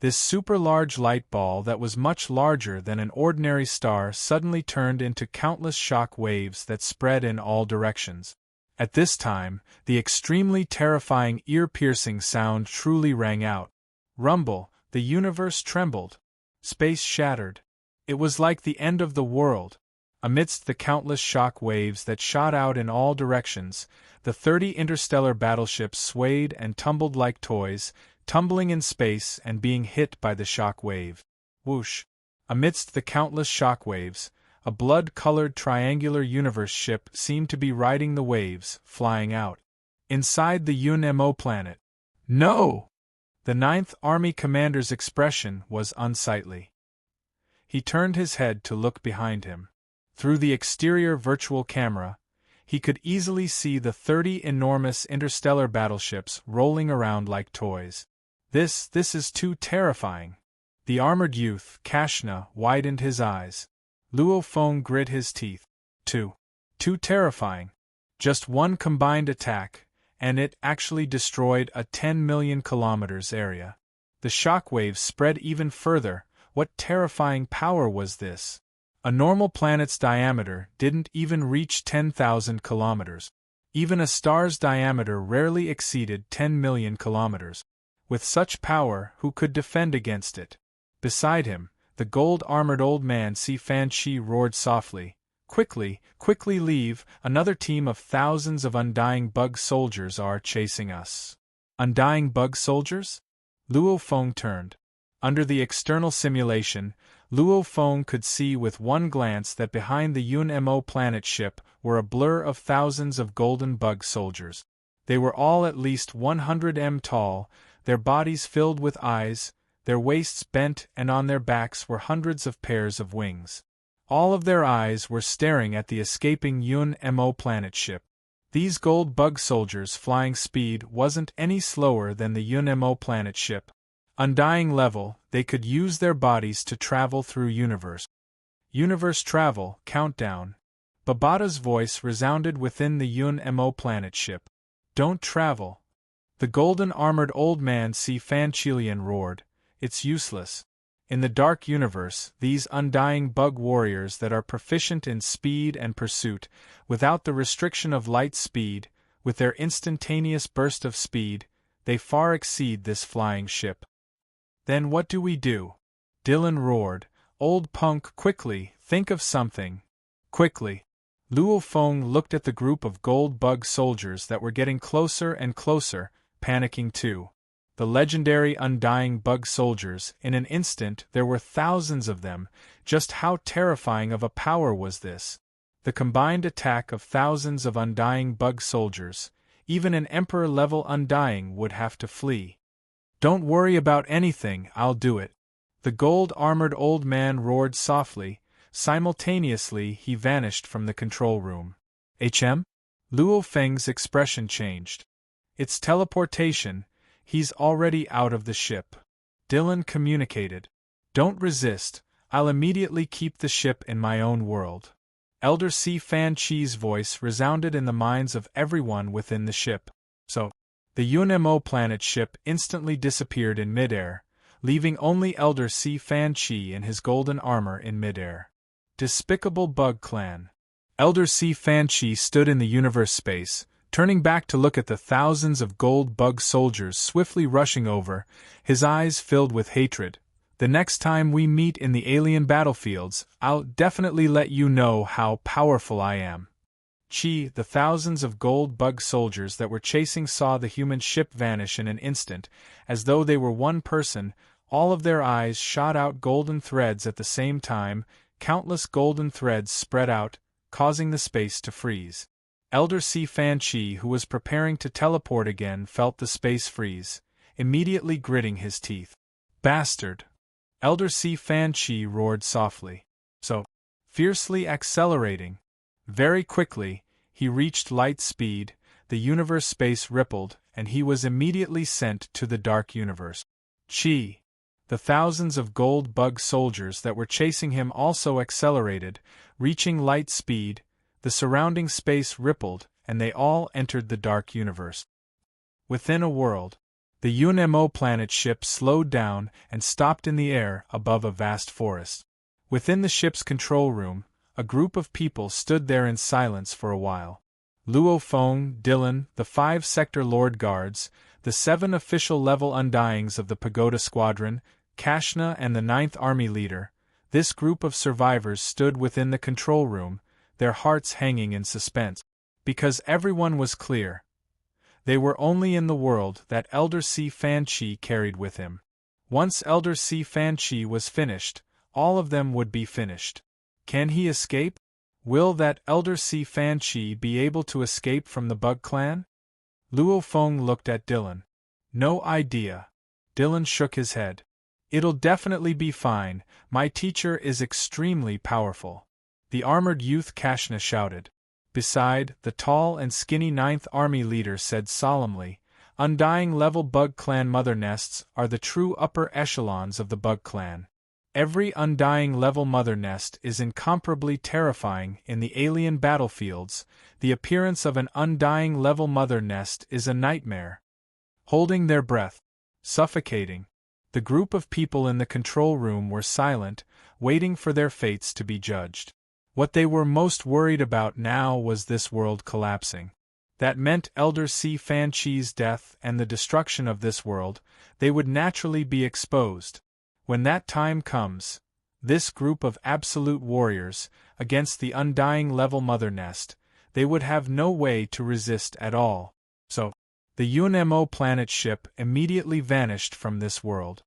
this super-large light ball that was much larger than an ordinary star suddenly turned into countless shock waves that spread in all directions. At this time, the extremely terrifying ear-piercing sound truly rang out. Rumble, the universe trembled. Space shattered. It was like the end of the world. Amidst the countless shock waves that shot out in all directions, the 30 interstellar battleships swayed and tumbled like toys, tumbling in space and being hit by the shock wave. Whoosh! Amidst the countless shock waves, a blood-colored triangular universe ship seemed to be riding the waves, flying out. Inside the UNMO planet. No! The 9th Army commander's expression was unsightly. He turned his head to look behind him. Through the exterior virtual camera, he could easily see the 30 enormous interstellar battleships rolling around like toys. This is too terrifying. The armored youth, Kashna, widened his eyes. Luo Feng grit his teeth. Too terrifying. Just one combined attack, and it actually destroyed a 10 million kilometers area. The shockwaves spread even further. What terrifying power was this? A normal planet's diameter didn't even reach 10,000 kilometers. Even a star's diameter rarely exceeded 10 million kilometers. With such power, who could defend against it? Beside him, the gold-armored old man Si Fan Chi roared softly, "Quickly, quickly leave, another team of thousands of undying bug soldiers are chasing us." Undying bug soldiers? Luo Feng turned. Under the external simulation, Luo Feng could see with one glance that behind the Yun-Mo planet ship were a blur of thousands of golden bug soldiers. They were all at least 100 m tall, their bodies filled with eyes, their waists bent, and on their backs were hundreds of pairs of wings. All of their eyes were staring at the escaping Yun-Mo planet ship. These gold bug soldiers' flying speed wasn't any slower than the Yun-Mo planet ship. Undying level, they could use their bodies to travel through universe. Universe travel, countdown. Babata's voice resounded within the Yun-Mo planet ship. Don't travel. The golden-armored old man Si Fan Chilian roared. It's useless. In the dark universe, these undying bug warriors that are proficient in speed and pursuit, without the restriction of light speed, with their instantaneous burst of speed, they far exceed this flying ship. Then what do we do? Dylan roared. Old punk, quickly, think of something. Quickly. Luo Feng looked at the group of gold bug soldiers that were getting closer and closer, panicking too. The legendary undying bug soldiers, in an instant there were thousands of them. Just how terrifying of a power was this? The combined attack of thousands of undying bug soldiers, even an emperor-level undying would have to flee. Don't worry about anything, I'll do it. The gold-armored old man roared softly. Simultaneously he vanished from the control room. Luo Feng's expression changed. It's teleportation. He's already out of the ship. Dylan communicated. Don't resist, I'll immediately keep the ship in my own world. Elder Si Fan Chi's voice resounded in the minds of everyone within the ship. So, the Yun-Mo planet ship instantly disappeared in midair, leaving only Elder Si Fan Chi in his golden armor in midair. Despicable Bug Clan. Elder Si Fan Chi stood in the universe space, turning back to look at the thousands of gold bug soldiers swiftly rushing over, his eyes filled with hatred. The next time we meet in the alien battlefields, I'll definitely let you know how powerful I am. The thousands of gold bug soldiers that were chasing saw the human ship vanish in an instant, as though they were one person. All of their eyes shot out golden threads at the same time. Countless golden threads spread out, causing the space to freeze. Elder Si Fan Chi, who was preparing to teleport again, felt the space freeze, immediately gritting his teeth. Bastard! Elder Si Fan Chi roared softly. So, fiercely accelerating. Very quickly, he reached light speed, the universe space rippled, and he was immediately sent to the dark universe. The thousands of gold bug soldiers that were chasing him also accelerated, reaching light speed, the surrounding space rippled, and they all entered the dark universe. Within a world, the Yun-Mo planet ship slowed down and stopped in the air above a vast forest. Within the ship's control room, a group of people stood there in silence for a while. Luo Feng, Dylan, the 5 Sector Lord Guards, the 7 official-level Undyings of the Pagoda Squadron, Kashna and the 9th Army Leader. This group of survivors stood within the control room, their hearts hanging in suspense. Because everyone was clear. They were only in the world that Elder Si Fan Chi carried with him. Once Elder Si Fan Chi was finished, all of them would be finished. Can he escape? Will that Elder Si Fan Chi be able to escape from the Bug Clan? Luo Feng looked at Dylan. No idea. Dylan shook his head. It'll definitely be fine, my teacher is extremely powerful. The armored youth Kashna shouted. Beside, the tall and skinny 9th Army Leader said solemnly, Undying level Bug Clan mother nests are the true upper echelons of the Bug Clan. Every undying level mother nest is incomparably terrifying in the alien battlefields. The appearance of an undying level mother nest is a nightmare. Holding their breath, suffocating, the group of people in the control room were silent, waiting for their fates to be judged. What they were most worried about now was this world collapsing. That meant Elder C. Fan Chi's death and the destruction of this world. They would naturally be exposed. When that time comes, this group of absolute warriors, against the undying level mother nest, they would have no way to resist at all. So, the UNMO planet ship immediately vanished from this world.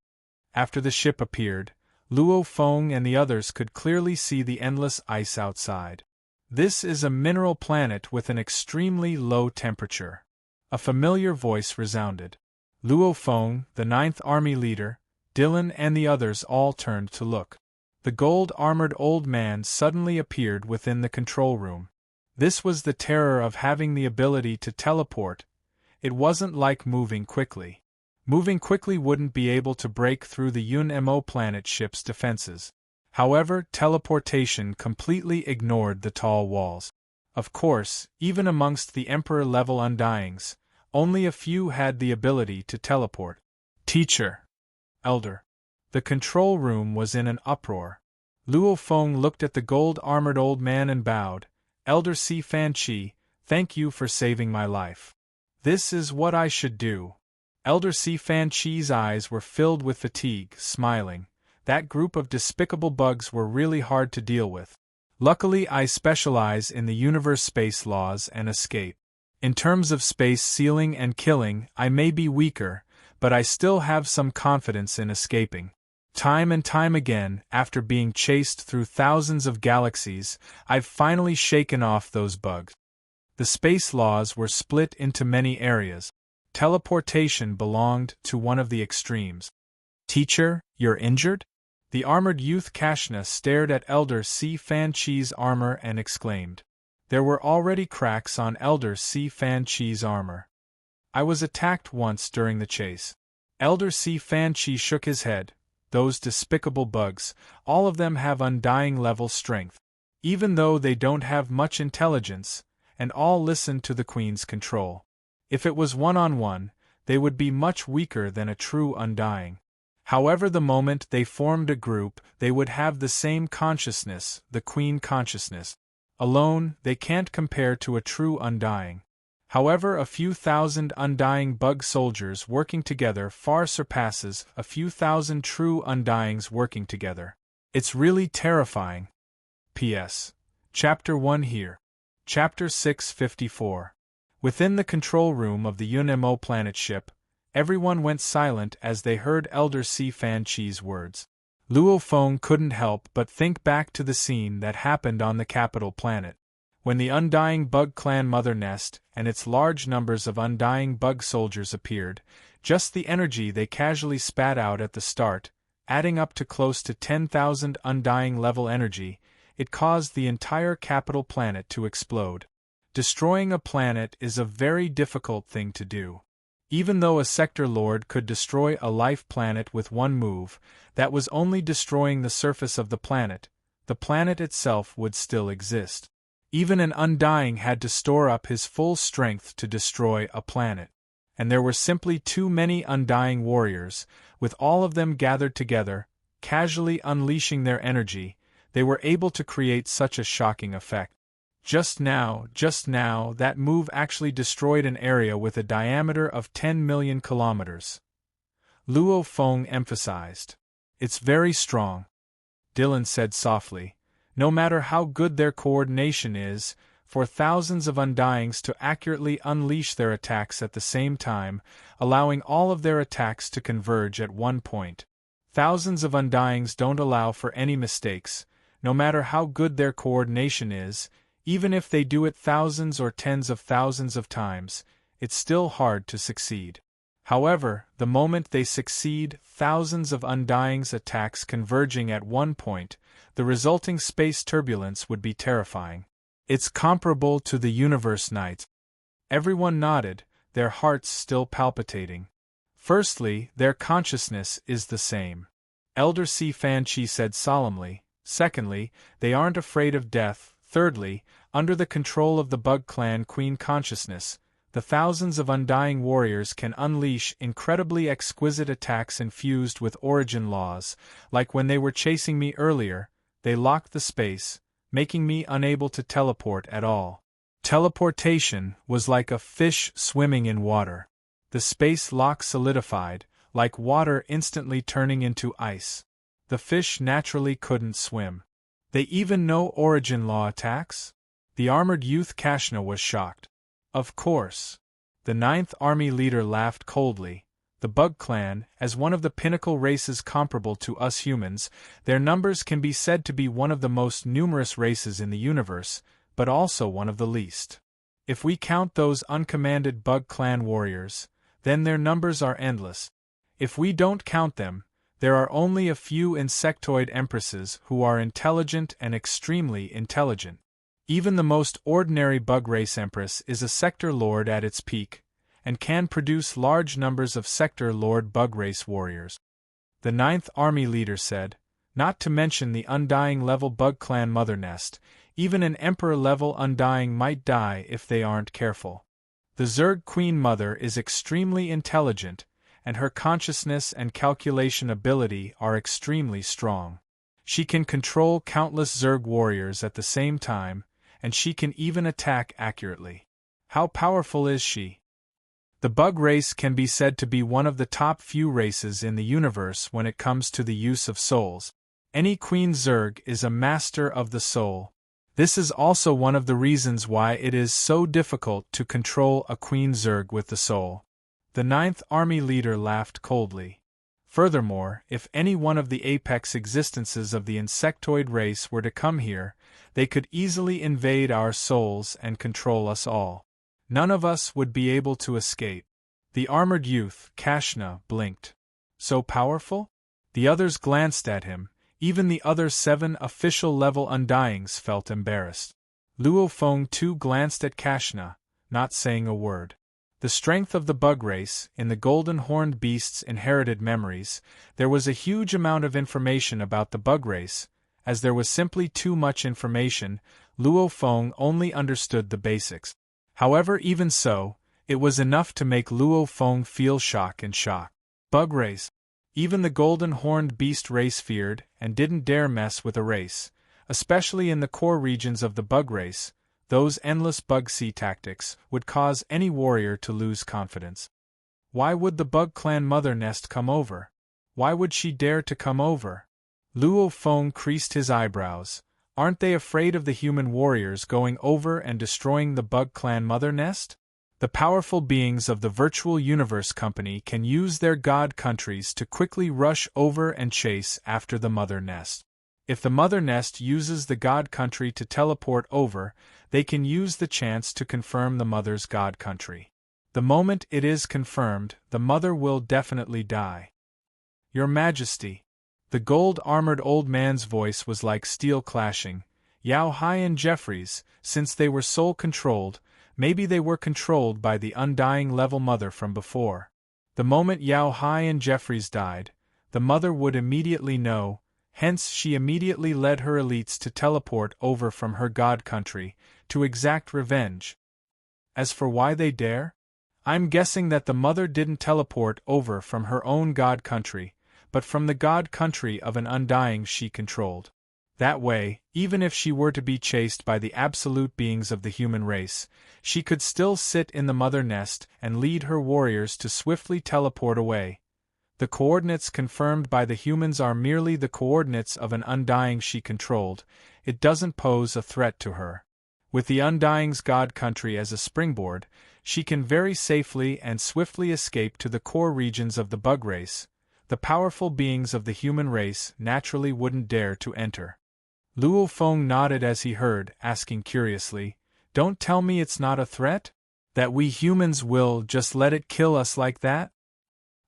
After the ship appeared, Luo Feng and the others could clearly see the endless ice outside. This is a mineral planet with an extremely low temperature. A familiar voice resounded. Luo Feng, the 9th Army leader, Dylan and the others all turned to look. The gold-armored old man suddenly appeared within the control room. This was the terror of having the ability to teleport. It wasn't like moving quickly. Moving quickly wouldn't be able to break through the UNMO planet ship's defenses. However, teleportation completely ignored the tall walls. Of course, even amongst the Emperor-level Undyings, only a few had the ability to teleport. Teacher. Elder. The control room was in an uproar. Luo Feng looked at the gold-armored old man and bowed. Elder C. Fan Chi, thank you for saving my life. This is what I should do. Elder C. Fan Chi's eyes were filled with fatigue, smiling. That group of despicable bugs were really hard to deal with. Luckily, I specialize in the universe space laws and escape. In terms of space sealing and killing, I may be weaker, but I still have some confidence in escaping. Time and time again, after being chased through thousands of galaxies, I've finally shaken off those bugs. The space laws were split into many areas. Teleportation belonged to one of the extremes. Teacher, you're injured? The armored youth Kashna stared at Elder C. Fan Chi's armor and exclaimed. There were already cracks on Elder C. Fan Chi's armor. I was attacked once during the chase. Elder C. Fan Chi shook his head. Those despicable bugs, all of them have undying level strength. Even though they don't have much intelligence, and all listen to the Queen's control. If it was one-on-one, they would be much weaker than a true undying. However, the moment they formed a group, they would have the same consciousness, the Queen consciousness. Alone, they can't compare to a true undying. However, a few thousand undying bug soldiers working together far surpasses a few thousand true undyings working together. It's really terrifying. P.S. Chapter 1 here. Chapter 654. Within the control room of the UNMO planet ship, everyone went silent as they heard Elder C. Fan Chi's words. Luo Feng couldn't help but think back to the scene that happened on the capital planet. When the undying bug clan mother nest and its large numbers of undying bug soldiers appeared, just the energy they casually spat out at the start, adding up to close to 10,000 undying level energy, it caused the entire capital planet to explode. Destroying a planet is a very difficult thing to do. Even though a sector lord could destroy a life planet with one move, that was only destroying the surface of the planet itself would still exist. Even an undying had to store up his full strength to destroy a planet. And there were simply too many undying warriors, with all of them gathered together, casually unleashing their energy, they were able to create such a shocking effect. Just now, that move actually destroyed an area with a diameter of 10 million kilometers. Luo Feng emphasized. It's very strong. Dylan said softly. No matter how good their coordination is, for thousands of undyings to accurately unleash their attacks at the same time, allowing all of their attacks to converge at one point. Thousands of undyings don't allow for any mistakes, no matter how good their coordination is. Even if they do it thousands or tens of thousands of times, it's still hard to succeed. However, the moment they succeed, thousands of undyings attacks converging at one point, the resulting space turbulence would be terrifying. It's comparable to the universe night. Everyone nodded, their hearts still palpitating. Firstly, their consciousness is the same. Elder Si Fan Chi said solemnly. Secondly, they aren't afraid of death. Thirdly, under the control of the Bug Clan Queen consciousness, the thousands of undying warriors can unleash incredibly exquisite attacks infused with origin laws, like when they were chasing me earlier, they locked the space, making me unable to teleport at all. Teleportation was like a fish swimming in water. The space lock solidified, like water instantly turning into ice. The fish naturally couldn't swim. They even know origin law attacks? The armored youth Kashna was shocked. Of course. The Ninth Army leader laughed coldly. The Bug Clan, as one of the pinnacle races comparable to us humans, their numbers can be said to be one of the most numerous races in the universe, but also one of the least. If we count those uncommanded Bug Clan warriors, then their numbers are endless. If we don't count them, there are only a few insectoid empresses who are intelligent and extremely intelligent. Even the most ordinary bug race empress is a sector lord at its peak, and can produce large numbers of sector lord bug race warriors. The Ninth Army leader said, not to mention the undying level Bug Clan mother nest, even an emperor level undying might die if they aren't careful. The Zerg Queen Mother is extremely intelligent, and her consciousness and calculation ability are extremely strong. She can control countless Zerg warriors at the same time, and she can even attack accurately. How powerful is she? The bug race can be said to be one of the top few races in the universe when it comes to the use of souls. Any Queen Zerg is a master of the soul. This is also one of the reasons why it is so difficult to control a Queen Zerg with the soul. The Ninth Army leader laughed coldly. Furthermore, if any one of the apex existences of the insectoid race were to come here, they could easily invade our souls and control us all. None of us would be able to escape. The armored youth, Kashna, blinked. So powerful? The others glanced at him. Even the other 7 official-level Undyings felt embarrassed. Luo Feng too glanced at Kashna, not saying a word. The strength of the bug race, in the golden horned beast's inherited memories, there was a huge amount of information about the bug race. As there was simply too much information, Luo Feng only understood the basics. However, even so, it was enough to make Luo Feng feel shock and shock. Bug race. Even the golden horned beast race feared and didn't dare mess with a race, especially in the core regions of the bug race. Those endless bug sea tactics would cause any warrior to lose confidence. Why would the Bug Clan mother nest come over? Why would she dare to come over? Luo Feng creased his eyebrows. Aren't they afraid of the human warriors going over and destroying the Bug Clan mother nest? The powerful beings of the Virtual Universe Company can use their god countries to quickly rush over and chase after the mother nest. If the mother nest uses the god country to teleport over, they can use the chance to confirm the mother's god country. The moment it is confirmed, the mother will definitely die. Your Majesty. The gold-armored old man's voice was like steel clashing. Yao Hai and Jeffries, since they were soul-controlled, maybe they were controlled by the undying level mother from before. The moment Yao Hai and Jeffries died, the mother would immediately know. Hence she immediately led her elites to teleport over from her god country, to exact revenge. As for why they dare? I'm guessing that the mother didn't teleport over from her own god country, but from the god country of an undying she controlled. That way, even if she were to be chased by the absolute beings of the human race, she could still sit in the mother nest and lead her warriors to swiftly teleport away. The coordinates confirmed by the humans are merely the coordinates of an undying she controlled. It doesn't pose a threat to her. With the undying's god country as a springboard, she can very safely and swiftly escape to the core regions of the bug race. The powerful beings of the human race naturally wouldn't dare to enter. Luo Feng nodded as he heard, asking curiously, "Don't tell me it's not a threat? That we humans will just let it kill us like that?"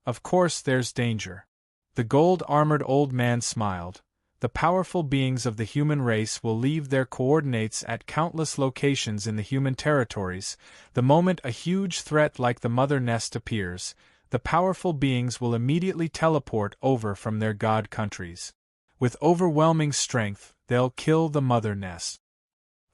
Of course there's danger. The gold-armored old man smiled. The powerful beings of the human race will leave their coordinates at countless locations in the human territories. The moment a huge threat like the mother nest appears, The powerful beings will immediately teleport over from their god countries. With overwhelming strength, they'll kill the mother nest.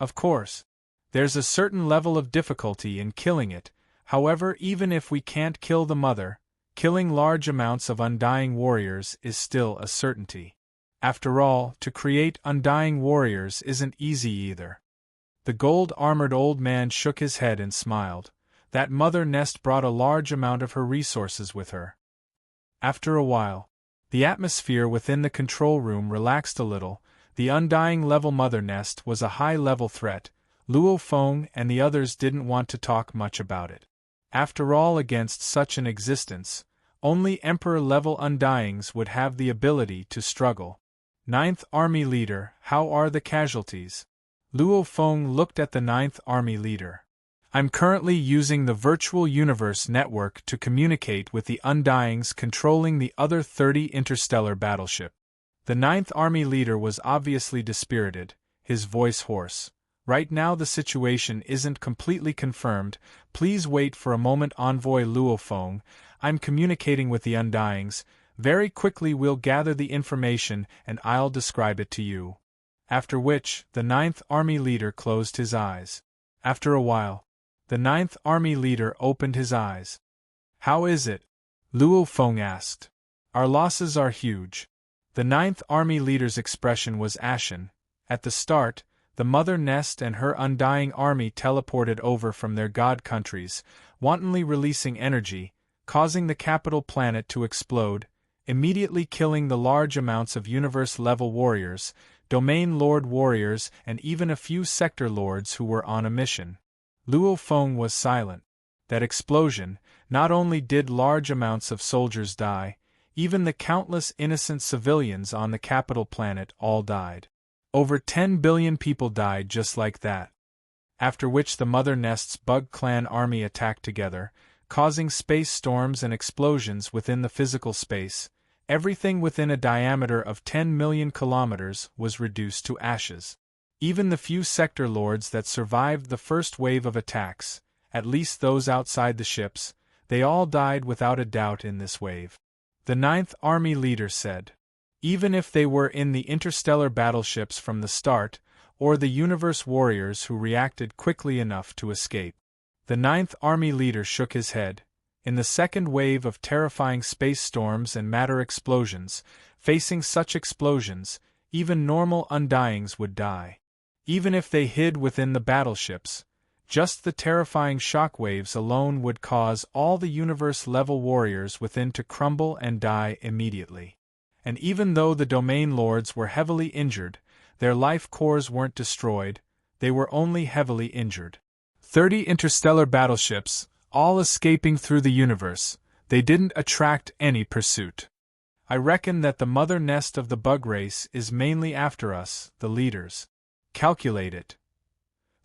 Of course, there's a certain level of difficulty in killing it. However, even if we can't kill the mother, killing large amounts of undying warriors is still a certainty. After all, to create undying warriors isn't easy either. The gold-armored old man shook his head and smiled. That mother nest brought a large amount of her resources with her. After a while, the atmosphere within the control room relaxed a little. The undying level mother nest was a high-level threat. Luo Feng and the others didn't want to talk much about it. After all, against such an existence, only Emperor-level undyings would have the ability to struggle. Ninth Army Leader, how are the casualties? Luo Feng looked at the Ninth Army Leader. I'm currently using the Virtual Universe Network to communicate with the undyings controlling the other 30 interstellar battleship. The Ninth Army Leader was obviously dispirited, his voice hoarse. Right now the situation isn't completely confirmed. Please wait for a moment, Envoy Luo Feng. I'm communicating with the undyings. Very quickly we'll gather the information and I'll describe it to you. After which, the Ninth Army Leader closed his eyes. After a while, the Ninth Army Leader opened his eyes. How is it? Luo Feng asked. Our losses are huge. The Ninth Army Leader's expression was ashen. At the start, the mother nest and her undying army teleported over from their god countries, wantonly releasing energy, causing the capital planet to explode, immediately killing the large amounts of universe-level warriors, domain lord warriors, and even a few sector lords who were on a mission. Luo Feng was silent. That explosion, not only did large amounts of soldiers die, even the countless innocent civilians on the capital planet all died. Over 10 billion people died just like that. After which the Mother Nest's Bug Clan army attacked together, causing space storms and explosions within the physical space. Everything within a diameter of 10 million kilometers was reduced to ashes. Even the few sector lords that survived the first wave of attacks, at least those outside the ships, they all died without a doubt in this wave. The Ninth Army Leader said. Even if they were in the interstellar battleships from the start, or the universe warriors who reacted quickly enough to escape. The Ninth Army Leader shook his head. In the second wave of terrifying space storms and matter explosions, facing such explosions, even normal undyings would die. Even if they hid within the battleships, just the terrifying shockwaves alone would cause all the universe-level warriors within to crumble and die immediately. And even though the domain lords were heavily injured, their life cores weren't destroyed, they were only heavily injured. 30 interstellar battleships, all escaping through the universe, they didn't attract any pursuit. I reckon that the mother nest of the bug race is mainly after us, the leaders. Calculate it.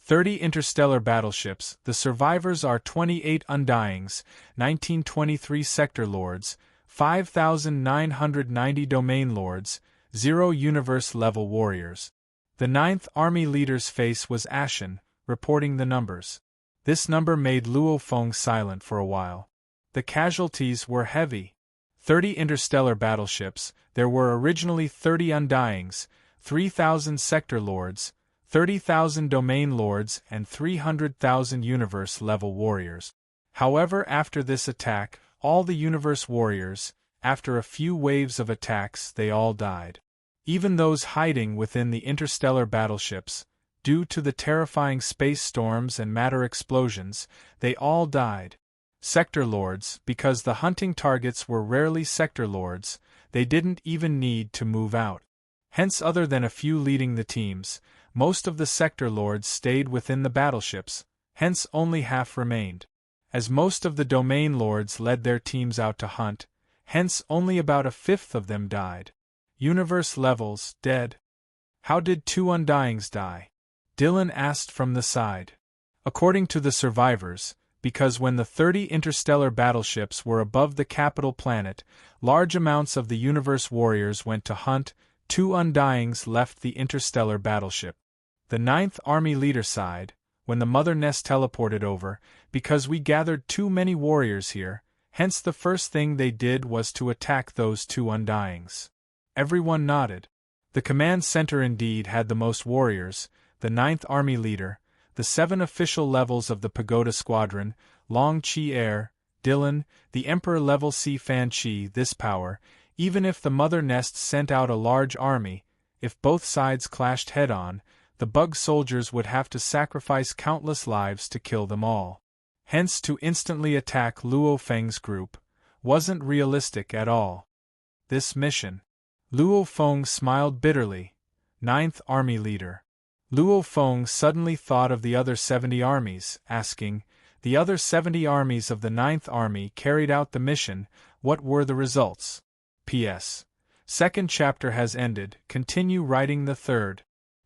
30 interstellar battleships, the survivors are 28 undyings, 1923 sector lords, 5,990 domain lords, 0 universe-level warriors. The Ninth Army Leader's face was ashen, reporting the numbers. This number made Luo Feng silent for a while. The casualties were heavy. 30 interstellar battleships, there were originally 30 undyings, 3,000 sector lords, 30,000 domain lords and 300,000 universe-level warriors. However, after this attack, all the universe warriors, after a few waves of attacks, they all died. Even those hiding within the interstellar battleships, due to the terrifying space storms and matter explosions, they all died. Sector lords, because the hunting targets were rarely sector lords, they didn't even need to move out. Hence, other than a few leading the teams, most of the sector lords stayed within the battleships, hence only half remained. As most of the domain lords led their teams out to hunt, hence only about a fifth of them died. Universe levels, dead. How did 2 undyings die? Dylan asked from the side. According to the survivors, because when the 30 interstellar battleships were above the capital planet, large amounts of the universe warriors went to hunt, 2 undyings left the interstellar battleship. The Ninth Army Leader sighed, when the mother nest teleported over, because we gathered too many warriors here, Hence the first thing they did was to attack those two undyings. Everyone nodded. The command center indeed had the most warriors, the 9th Army leader, the 7 official levels of the Pagoda Squadron, Long Chi Air, Dylan, the Emperor Level C Fan Chi. This power, even if the Mother Nest sent out a large army, if both sides clashed head-on, the bug soldiers would have to sacrifice countless lives to kill them all. Hence to instantly attack Luo Feng's group wasn't realistic at all. This mission. Luo Feng smiled bitterly. 9th Army leader. Luo Feng suddenly thought of the other 70 armies, asking, the other 70 armies of the 9th Army carried out the mission, what were the results? P.S. Second chapter has ended, continue writing the third.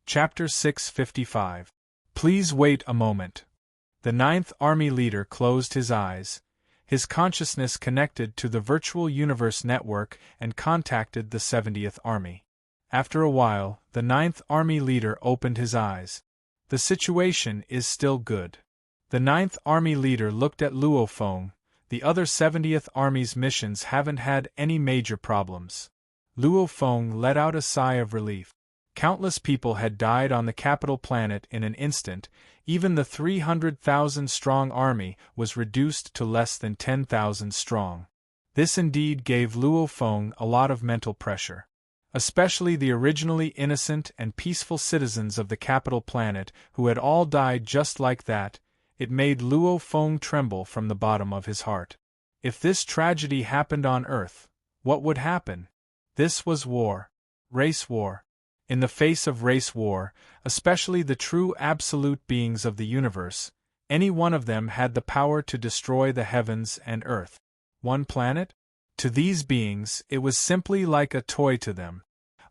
Chapter 655. Please wait a moment. The 9th Army leader closed his eyes. His consciousness connected to the virtual universe network and contacted the 70th Army. After a while, the 9th Army leader opened his eyes. The situation is still good. The 9th Army leader looked at Luo Feng. The other 70th Army's missions haven't had any major problems. Luo Feng let out a sigh of relief. Countless people had died on the capital planet in an instant. Even the 300,000-strong army was reduced to less than 10,000 strong. This indeed gave Luo Feng a lot of mental pressure. Especially the originally innocent and peaceful citizens of the capital planet who had all died just like that. It made Luo Feng tremble from the bottom of his heart. If this tragedy happened on Earth, what would happen? This was war. Race war. In the face of race war, especially the true absolute beings of the universe, any one of them had the power to destroy the heavens and earth. One planet? To these beings, it was simply like a toy to them.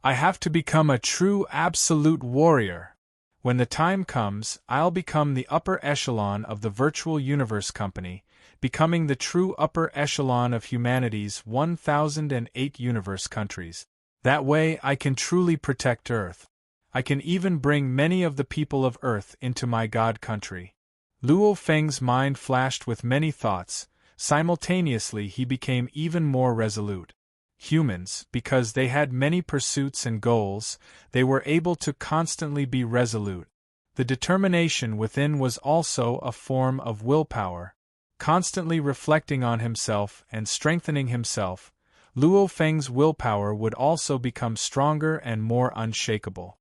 I have to become a true absolute warrior. When the time comes, I'll become the upper echelon of the virtual universe company, becoming the true upper echelon of humanity's 1008 universe countries. That way I can truly protect Earth. I can even bring many of the people of Earth into my God country. Luo Feng's mind flashed with many thoughts. Simultaneously he became even more resolute. Humans, because they had many pursuits and goals, they were able to constantly be resolute. The determination within was also a form of willpower. Constantly reflecting on himself and strengthening himself, Luo Feng's willpower would also become stronger and more unshakable.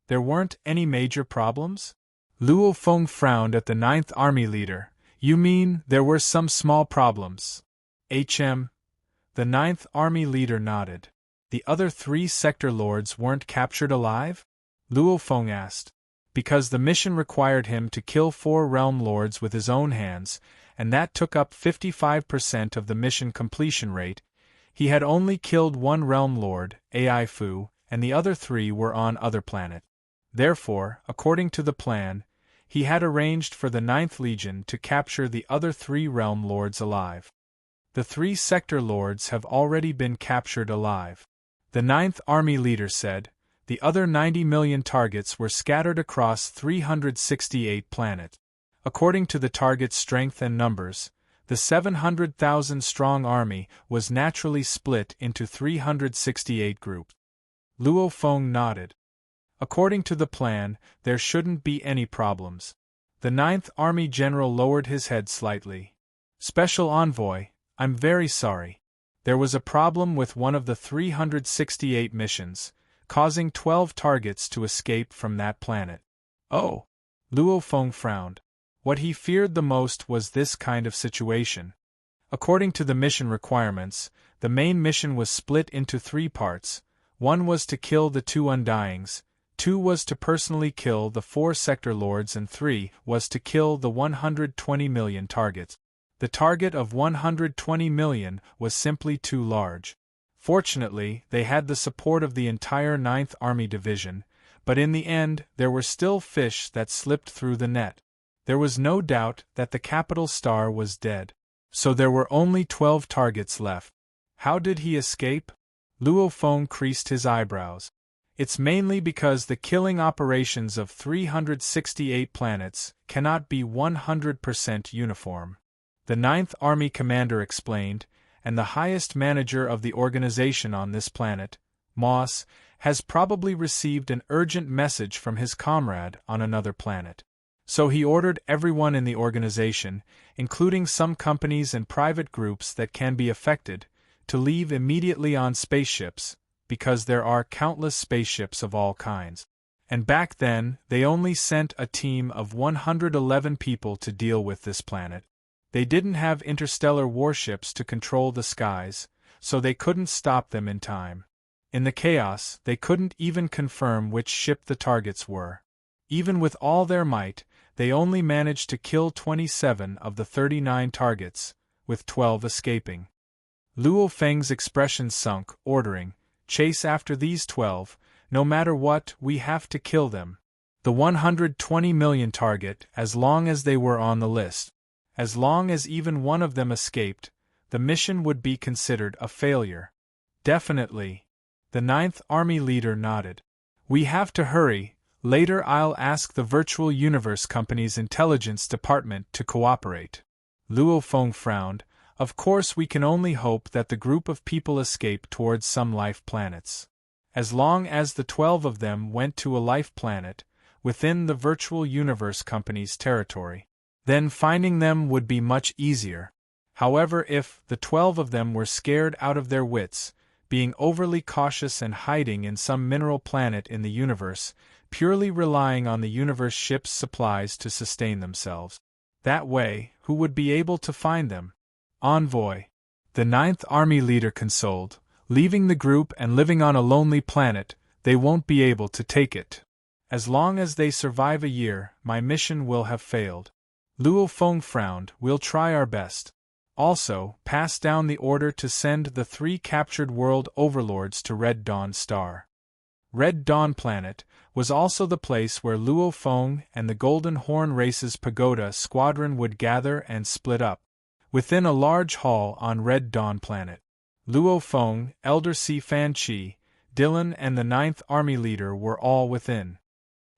There weren't any major problems? Luo Feng frowned at the 9th Army leader. You mean there were some small problems? The 9th Army leader nodded. The other 3 sector lords weren't captured alive? Luo Feng asked. Because the mission required him to kill 4 realm lords with his own hands, and that took up 55% of the mission completion rate. He had only killed 1 realm lord, Ai Fu, and the other 3 were on other planet. Therefore, according to the plan, he had arranged for the 9th Legion to capture the other 3 realm lords alive. The 3 sector lords have already been captured alive. The 9th Army leader said. The other 90 million targets were scattered across 368 planets. According to the target's strength and numbers, the 700,000-strong army was naturally split into 368 groups. Luo Feng nodded. According to the plan, there shouldn't be any problems. The 9th Army general lowered his head slightly. Special Envoy, I'm very sorry. There was a problem with one of the 368 missions, causing 12 targets to escape from that planet. Oh! Luo Feng frowned. What he feared the most was this kind of situation. According to the mission requirements, the main mission was split into 3 parts. 1 was to kill the 2 undyings, 2 was to personally kill the 4 sector lords, and 3 was to kill the 120 million targets. The target of 120 million was simply too large. Fortunately, they had the support of the entire 9th Army Division, but in the end there were still fish that slipped through the net. There was no doubt that the capital star was dead. So there were only 12 targets left. How did he escape? Luo Feng creased his eyebrows. It's mainly because the killing operations of 368 planets cannot be 100% uniform. the Ninth Army commander explained, and the highest manager of the organization on this planet, Moss, has probably received an urgent message from his comrade on another planet. So he ordered everyone in the organization, including some companies and private groups that can be affected, to leave immediately on spaceships, because there are countless spaceships of all kinds. And back then, they only sent a team of 111 people to deal with this planet. They didn't have interstellar warships to control the skies, so they couldn't stop them in time. In the chaos, they couldn't even confirm which ship the targets were. Even with all their might, they only managed to kill 27 of the 39 targets, with 12 escaping. Luo Feng's expression sunk, ordering, "Chase after these 12, no matter what, we have to kill them. The 120 million target, as long as they were on the list. As long as even one of them escaped, the mission would be considered a failure." "Definitely." The Ninth Army leader nodded. "We have to hurry. Later I'll ask the Virtual Universe Company's intelligence department to cooperate." Luo Feng frowned. "Of course we can only hope that the group of people escape towards some life planets. As long as the 12 of them went to a life planet, within the Virtual Universe Company's territory, then finding them would be much easier. However, if the 12 of them were scared out of their wits, being overly cautious and hiding in some mineral planet in the universe, purely relying on the universe ship's supplies to sustain themselves. That way, who would be able to find them?" "Envoy," the Ninth Army leader consoled. "Leaving the group and living on a lonely planet, they won't be able to take it. As long as they survive a year, my mission will have failed." Luo Feng frowned. "We'll try our best. Also, pass down the order to send the 3 captured world overlords to Red Dawn Star." Red Dawn Planet was also the place where Luo Feng and the Golden Horn Race's Pagoda Squadron would gather and split up. Within a large hall on Red Dawn Planet, Luo Feng, Elder Si Fan Chi, Dylan and the Ninth Army leader were all within.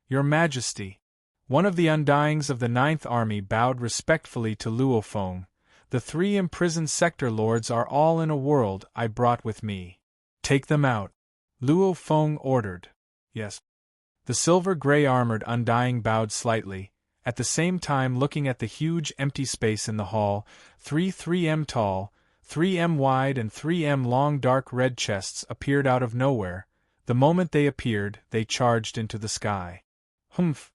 "Your Majesty." One of the Undyings of the Ninth Army bowed respectfully to Luo Feng. "The 3 imprisoned sector lords are all in a world I brought with me. Take them out." Luo Feng ordered. "Yes." The silver-gray armored Undying bowed slightly, at the same time looking at the huge empty space in the hall. 3 m tall, 3 m wide and 3 m long dark red chests appeared out of nowhere. The moment they appeared, they charged into the sky. "Humph!"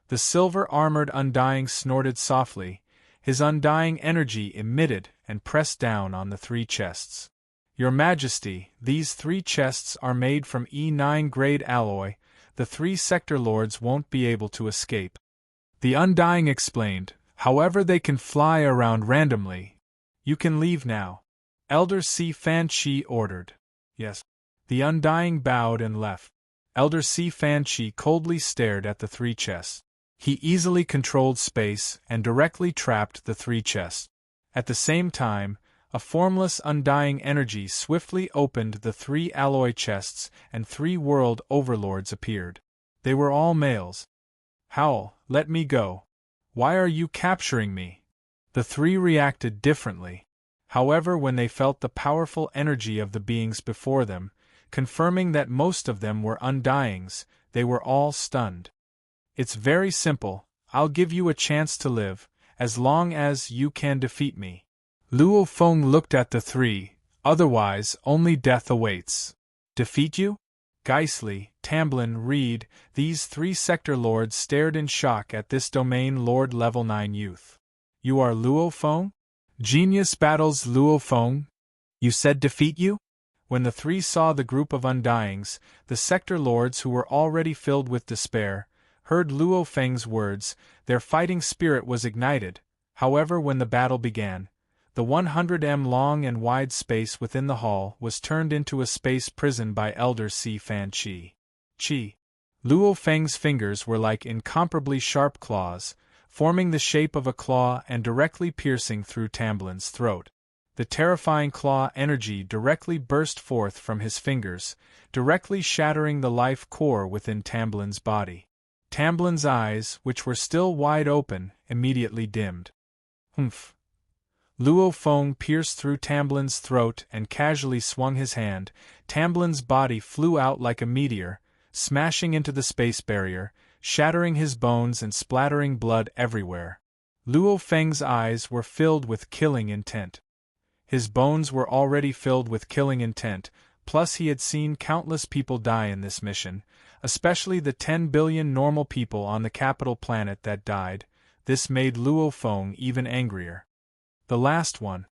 The silver-armored Undying snorted softly. His undying energy emitted and pressed down on the 3 chests. "Your Majesty, these 3 chests are made from E9 grade alloy. The 3 sector lords won't be able to escape." The Undying explained. "However, they can fly around randomly. You can leave now." Elder Si Fan Chi ordered. "Yes." The Undying bowed and left. Elder Si Fan Chi coldly stared at the 3 chests. He easily controlled space and directly trapped the 3 chests. At the same time, a formless undying energy swiftly opened the 3 alloy chests and 3 world overlords appeared. They were all males. "Howl, let me go. Why are you capturing me?" The 3 reacted differently. However, when they felt the powerful energy of the beings before them, confirming that most of them were Undyings, they were all stunned. "It's very simple. I'll give you a chance to live, as long as you can defeat me." Luo Feng looked at the 3, "Otherwise, only death awaits." "Defeat you?" Geisli, Tamblin, Reed, these 3 sector lords stared in shock at this domain lord level 9 youth. "You are Luo Feng? Genius battles Luo Feng? You said defeat you?" When the 3 saw the group of Undyings, the sector lords who were already filled with despair, heard Luo Feng's words, their fighting spirit was ignited. However, when the battle began, the 100 m long and wide space within the hall was turned into a space prison by Elder Si Fan Chi. Luo Feng's fingers were like incomparably sharp claws, forming the shape of a claw and directly piercing through Tamblin's throat. The terrifying claw energy directly burst forth from his fingers, directly shattering the life core within Tamblin's body. Tamblin's eyes, which were still wide open, immediately dimmed. "Humph! Luo Feng pierced through Tamblin's throat and casually swung his hand. Tamblin's body flew out like a meteor, smashing into the space barrier, shattering his bones and splattering blood everywhere. Luo Feng's eyes were filled with killing intent. His bones were already filled with killing intent, plus he had seen countless people die in this mission, especially the 10 billion normal people on the capital planet that died. This made Luo Feng even angrier. The last one.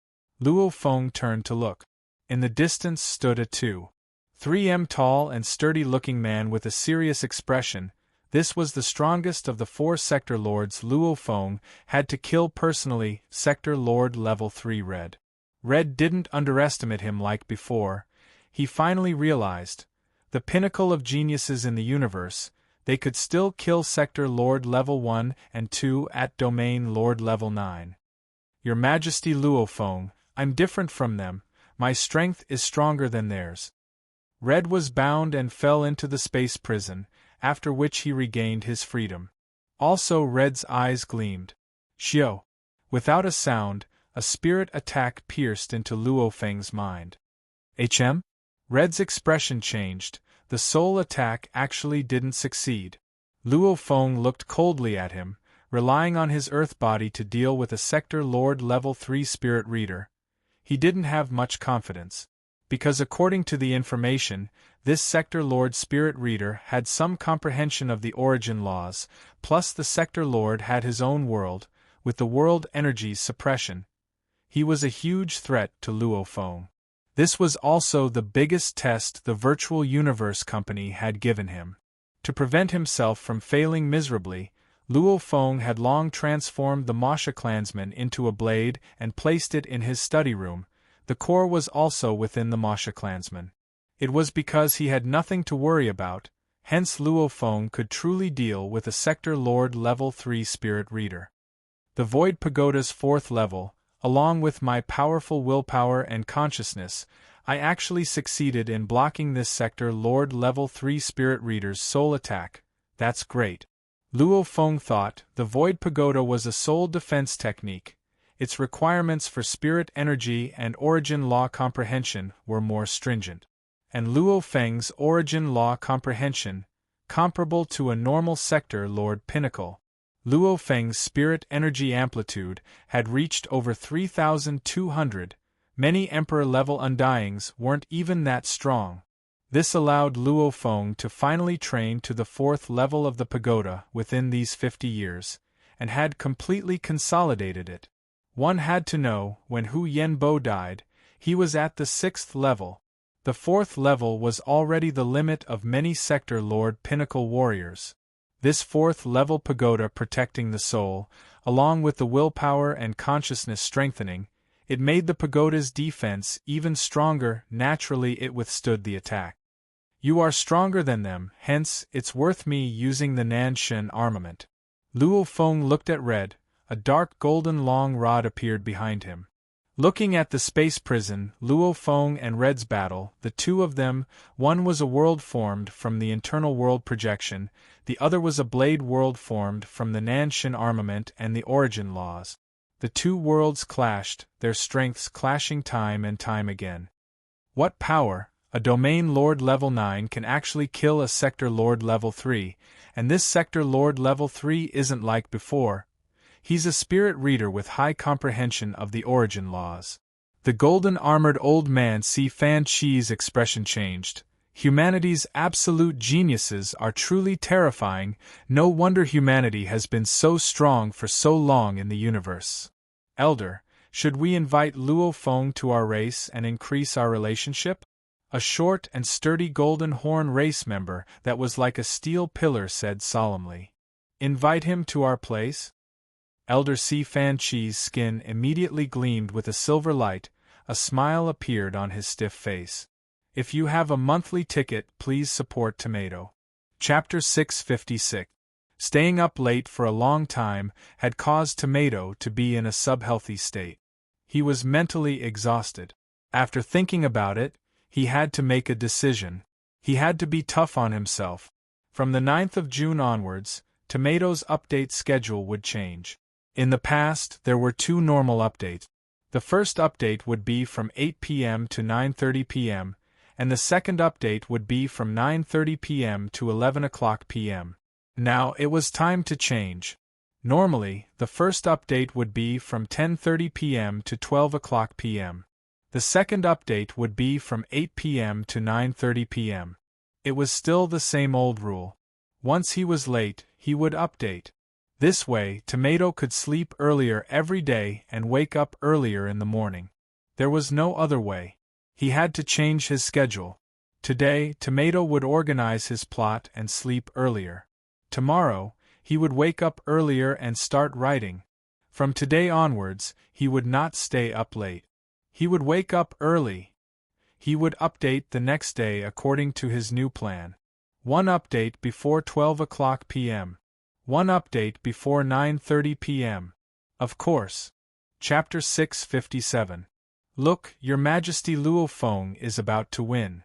Luo Feng turned to look. In the distance stood a 2.3 tall and sturdy-looking man with a serious expression. This was the strongest of the 4 Sector Lords Luo Feng had to kill personally. Sector Lord Level 3 Red. Red didn't underestimate him like before. He finally realized, the pinnacle of geniuses in the universe, they could still kill Sector Lord Level 1 and 2 at Domain Lord Level 9. Your Majesty Luo Feng, I'm different from them, my strength is stronger than theirs. Red was bound and fell into the space prison, after which he regained his freedom. Also Red's eyes gleamed. Xiao. Without a sound, a spirit attack pierced into Luo Feng's mind. HM? Red's expression changed. The soul attack actually didn't succeed. Luo Feng looked coldly at him, relying on his earth body to deal with a Sector Lord Level 3 spirit reader. He didn't have much confidence. Because according to the information, this Sector Lord spirit reader had some comprehension of the origin laws, plus the Sector Lord had his own world, with the world energy's suppression. He was a huge threat to Luo Feng. This was also the biggest test the Virtual Universe Company had given him. To prevent himself from failing miserably, Luo Feng had long transformed the Masha clansman into a blade and placed it in his study room. The core was also within the Masha clansman. It was because he had nothing to worry about, hence Luo Feng could truly deal with a Sector Lord Level 3 spirit reader. The Void Pagoda's 4th level, along with my powerful willpower and consciousness, I actually succeeded in blocking this Sector Lord Level 3 spirit reader's soul attack. That's great. Luo Feng thought the Void Pagoda was a soul defense technique. Its requirements for spirit energy and origin law comprehension were more stringent. And Luo Feng's origin law comprehension, comparable to a normal Sector Lord pinnacle. Luo Feng's spirit energy amplitude had reached over 3,200. Many Emperor-level undyings weren't even that strong. This allowed Luo Feng to finally train to the 4th level of the pagoda within these 50 years, and had completely consolidated it. One had to know, when Hu Yenbo died, he was at the 6th level. The 4th level was already the limit of many Sector Lord pinnacle warriors. This 4th level pagoda protecting the soul, along with the willpower and consciousness strengthening, it made the pagoda's defense even stronger. Naturally it withstood the attack. You are stronger than them, hence it's worth me using the Nanshan armament. Luo Feng looked at Red. A dark golden long rod appeared behind him. Looking at the space prison, Luo Feng and Red's battle, the two of them, one was a world formed from the internal world projection, the other was a blade world formed from the Nanshan armament and the origin laws. The two worlds clashed, their strengths clashing time and time again. What power! A Domain Lord Level 9 can actually kill a Sector Lord Level 3, and this Sector Lord Level 3 isn't like before. He's a spirit reader with high comprehension of the origin laws. The golden-armored old man Si Fan Chi's expression changed. Humanity's absolute geniuses are truly terrifying. No wonder humanity has been so strong for so long in the universe. Elder, should we invite Luo Feng to our race and increase our relationship? A short and sturdy golden horn race member that was like a steel pillar said solemnly. Invite him to our place? Elder Si Fan Chi's skin immediately gleamed with a silver light. A smile appeared on his stiff face. If you have a monthly ticket, please support Tomato. Chapter 656. Staying up late for a long time had caused Tomato to be in a subhealthy state. He was mentally exhausted. After thinking about it, he had to make a decision. He had to be tough on himself. From the 9th of June onwards, Tomato's update schedule would change. In the past, there were 2 normal updates. The first update would be from 8 p.m. to 9:30 p.m., and the second update would be from 9:30 p.m. to 11 o'clock p.m. Now it was time to change. Normally, the first update would be from 10:30 p.m. to 12 o'clock p.m. The second update would be from 8 p.m. to 9:30 p.m. It was still the same old rule. Once he was late, he would update. This way, Tomato could sleep earlier every day and wake up earlier in the morning. There was no other way. He had to change his schedule. Today, Tomato would organize his plot and sleep earlier. Tomorrow, he would wake up earlier and start writing. From today onwards, he would not stay up late. He would wake up early. He would update the next day according to his new plan. One update before 12 o'clock p.m. One update before 9:30 p.m. Of course. Chapter 657. Look, Your Majesty, Luo Feng is about to win.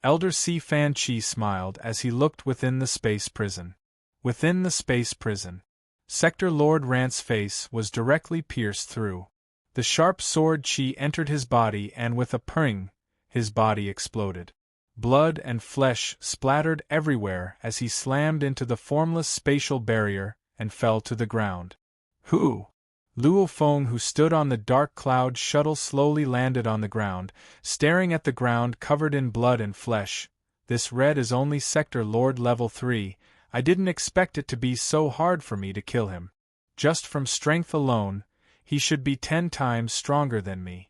Elder Si Fan Chi smiled as he looked within the space prison. Within the space prison, Sector Lord Rant's face was directly pierced through. The sharp sword chi entered his body and with a pring, his body exploded. Blood and flesh splattered everywhere as he slammed into the formless spatial barrier and fell to the ground. Who? Luo Feng, who stood on the dark cloud shuttle, slowly landed on the ground, staring at the ground covered in blood and flesh. This red is only Sector Lord Level 3, I didn't expect it to be so hard for me to kill him. Just from strength alone, he should be 10 times stronger than me.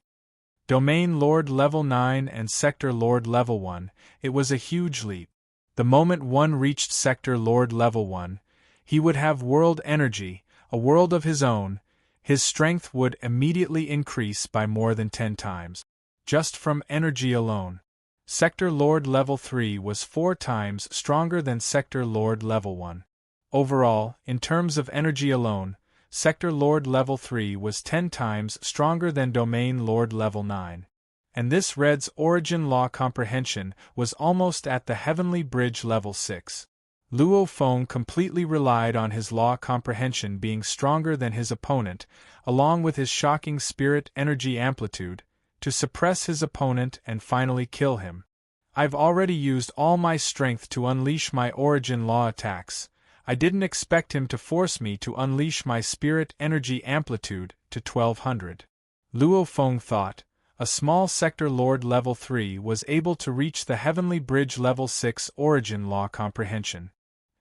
Domain Lord Level 9 and Sector Lord Level 1, it was a huge leap. The moment one reached Sector Lord Level 1, he would have world energy, a world of his own. His strength would immediately increase by more than 10 times. Just from energy alone. Sector Lord Level 3 was 4 times stronger than Sector Lord Level 1. Overall, in terms of energy alone, Sector Lord Level 3 was 10 times stronger than Domain Lord Level 9. And this red's origin law comprehension was almost at the Heavenly Bridge Level 6. Luo Feng completely relied on his law comprehension being stronger than his opponent, along with his shocking spirit energy amplitude, to suppress his opponent and finally kill him. I've already used all my strength to unleash my origin law attacks. I didn't expect him to force me to unleash my spirit energy amplitude to 1200. Luo Feng thought. A small Sector Lord Level 3 was able to reach the Heavenly Bridge Level 6 origin law comprehension.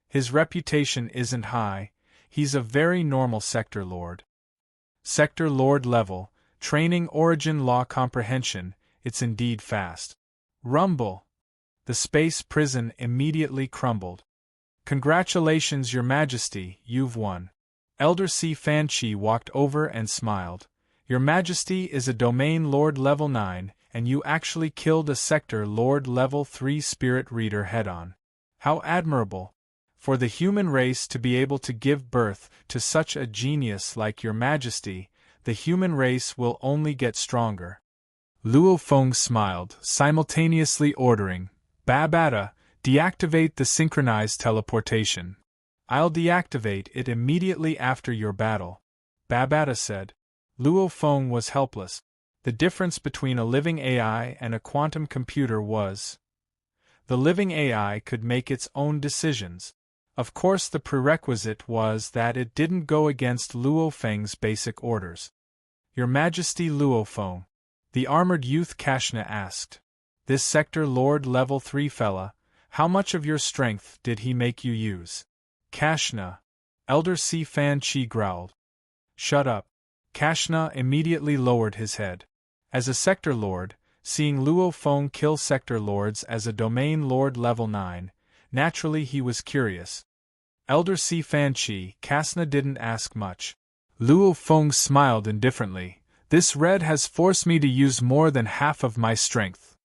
His reputation isn't high, he's a very normal Sector Lord. Sector Lord level, training origin law comprehension, it's indeed fast. Rumble! The space prison immediately crumbled. Congratulations, Your Majesty, you've won. Elder Si Fan Chi walked over and smiled. Your Majesty is a Domain Lord Level 9, and you actually killed a Sector Lord Level 3 Spirit Reader head-on. How admirable! For the human race to be able to give birth to such a genius like Your Majesty, the human race will only get stronger. Luo Feng smiled, simultaneously ordering, Babata, deactivate the synchronized teleportation. I'll deactivate it immediately after your battle. Babata said. Luo Feng was helpless. The difference between a living AI and a quantum computer was the living AI could make its own decisions. Of course, the prerequisite was that it didn't go against Luo Feng's basic orders. Your Majesty, Luo Feng, the armored youth Kashna asked. This Sector Lord Level 3 fella, how much of your strength did he make you use? Kashna. Elder Si Fan Chi growled. Shut up. Kashna immediately lowered his head. As a Sector Lord, seeing Luo Feng kill Sector Lords as a Domain Lord Level 9, naturally he was curious. Elder Si Fan Chi, Kashna didn't ask much. Luo Feng smiled indifferently. This red has forced me to use more than half of my strength.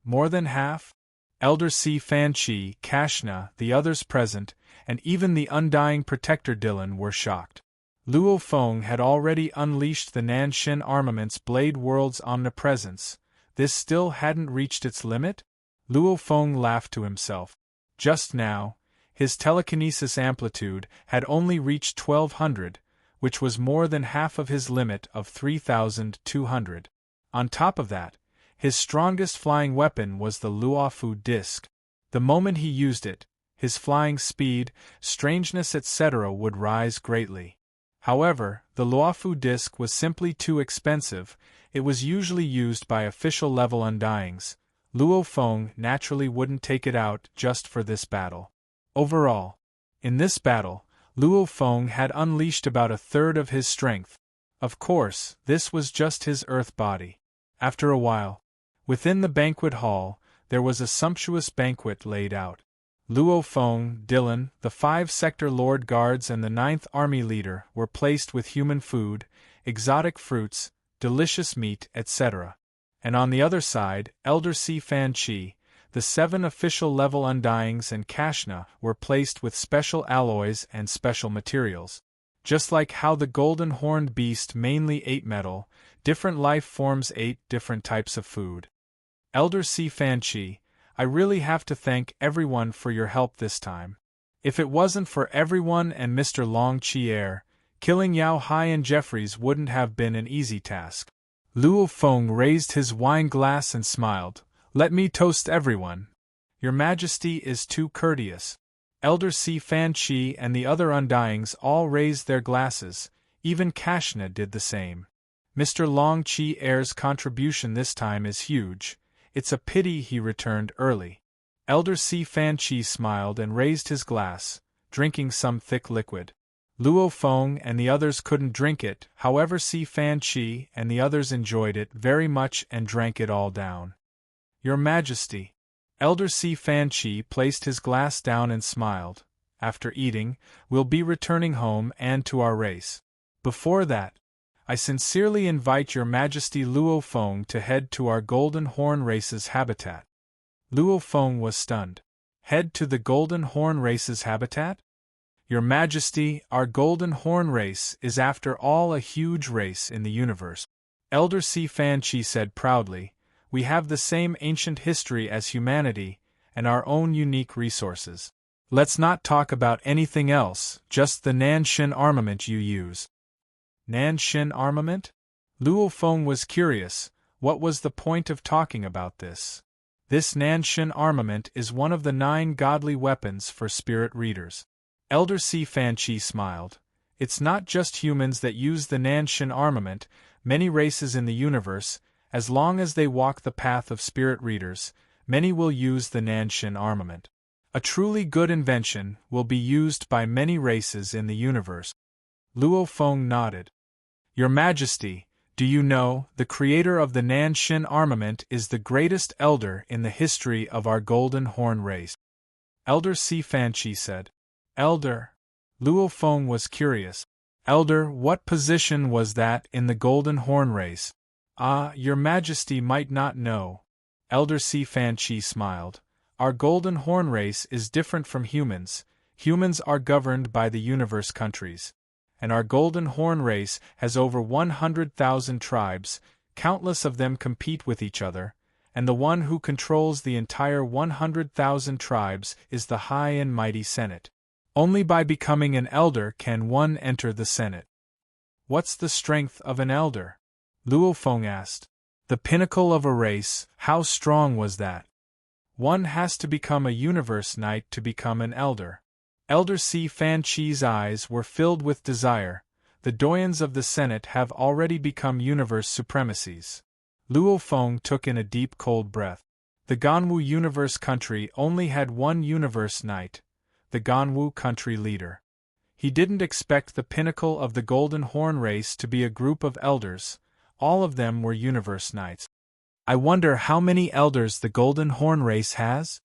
More than half? Elder Si Fan Chi, Kashna, the others present, and even the undying Protector Dylan were shocked. Luo Feng had already unleashed the Nanshin Armaments Blade World's omnipresence. This still hadn't reached its limit? Luo Feng laughed to himself. Just now, his telekinesis amplitude had only reached 1200, which was more than half of his limit of 3,200. On top of that, his strongest flying weapon was the Luofu disc. The moment he used it, his flying speed, strangeness etc. would rise greatly. However, the Luofu disc was simply too expensive. It was usually used by official-level undyings. Luo Feng naturally wouldn't take it out just for this battle. Overall, in this battle, Luo Feng had unleashed about a third of his strength. Of course, this was just his earth body. After a while, within the banquet hall, there was a sumptuous banquet laid out. Luo Feng, Dylan, the 5-sector Lord Guards and the 9th Army leader were placed with human food, exotic fruits, delicious meat, etc. And on the other side, Elder Si Fan Chi, the 7 official-level undyings and Kashna were placed with special alloys and special materials. Just like how the golden horned beast mainly ate metal, different life forms ate different types of food. Elder Si Fan Chi, I really have to thank everyone for your help this time. If it wasn't for everyone and Mr. Long Chi, killing Yao Hai and Jeffries wouldn't have been an easy task. Luo Feng raised his wine glass and smiled. Let me toast everyone. Your Majesty is too courteous. Elder Si Fan Chi and the other undyings all raised their glasses, even Kashna did the same. Mr. Long Chi's contribution this time is huge. It's a pity he returned early. Elder Si Fan Chi smiled and raised his glass, drinking some thick liquid. Luo Feng and the others couldn't drink it, however Si Fan Chi and the others enjoyed it very much and drank it all down. Your Majesty. Elder Si Fan Chi placed his glass down and smiled. After eating, we'll be returning home and to our race. Before that, I sincerely invite Your Majesty Luo Feng to head to our Golden Horn Race's habitat. Luo Feng was stunned. Head to the Golden Horn Race's habitat? Your Majesty, our Golden Horn Race is after all a huge race in the universe. Elder Si Fan Chi said proudly, we have the same ancient history as humanity, and our own unique resources. Let's not talk about anything else, just the Nanshin armament you use. Nanshin armament? Luo Feng was curious, what was the point of talking about this? This Nanshin armament is one of the 9 godly weapons for spirit readers. Elder Si Fan Chi smiled. It's not just humans that use the Nanshin armament, many races in the universe, as long as they walk the path of spirit readers, many will use the Nanshin armament. A truly good invention will be used by many races in the universe. Luo Feng nodded. Your Majesty, do you know, the creator of the Nanshin armament is the greatest elder in the history of our Golden Horn race. Elder Si Fan Chi said. Elder? Luo Feng was curious. Elder, what position was that in the Golden Horn race? Ah, Your Majesty might not know. Elder Si Fan Chi smiled. Our Golden Horn race is different from humans. Humans are governed by the universe countries. And our Golden Horn race has over 100,000 tribes, countless of them compete with each other, and the one who controls the entire 100,000 tribes is the High and Mighty Senate. Only by becoming an elder can one enter the Senate. What's the strength of an elder? Luo Feng asked. The pinnacle of a race, how strong was that? One has to become a universe knight to become an elder. Elder Si Fan Chi's eyes were filled with desire. The doyens of the Senate have already become universe supremacies. Luo Feng took in a deep cold breath. The Ganwu universe country only had one universe knight, the Ganwu country leader. He didn't expect the pinnacle of the Golden Horn race to be a group of elders. All of them were universe knights. I wonder how many elders the Golden Horn race has?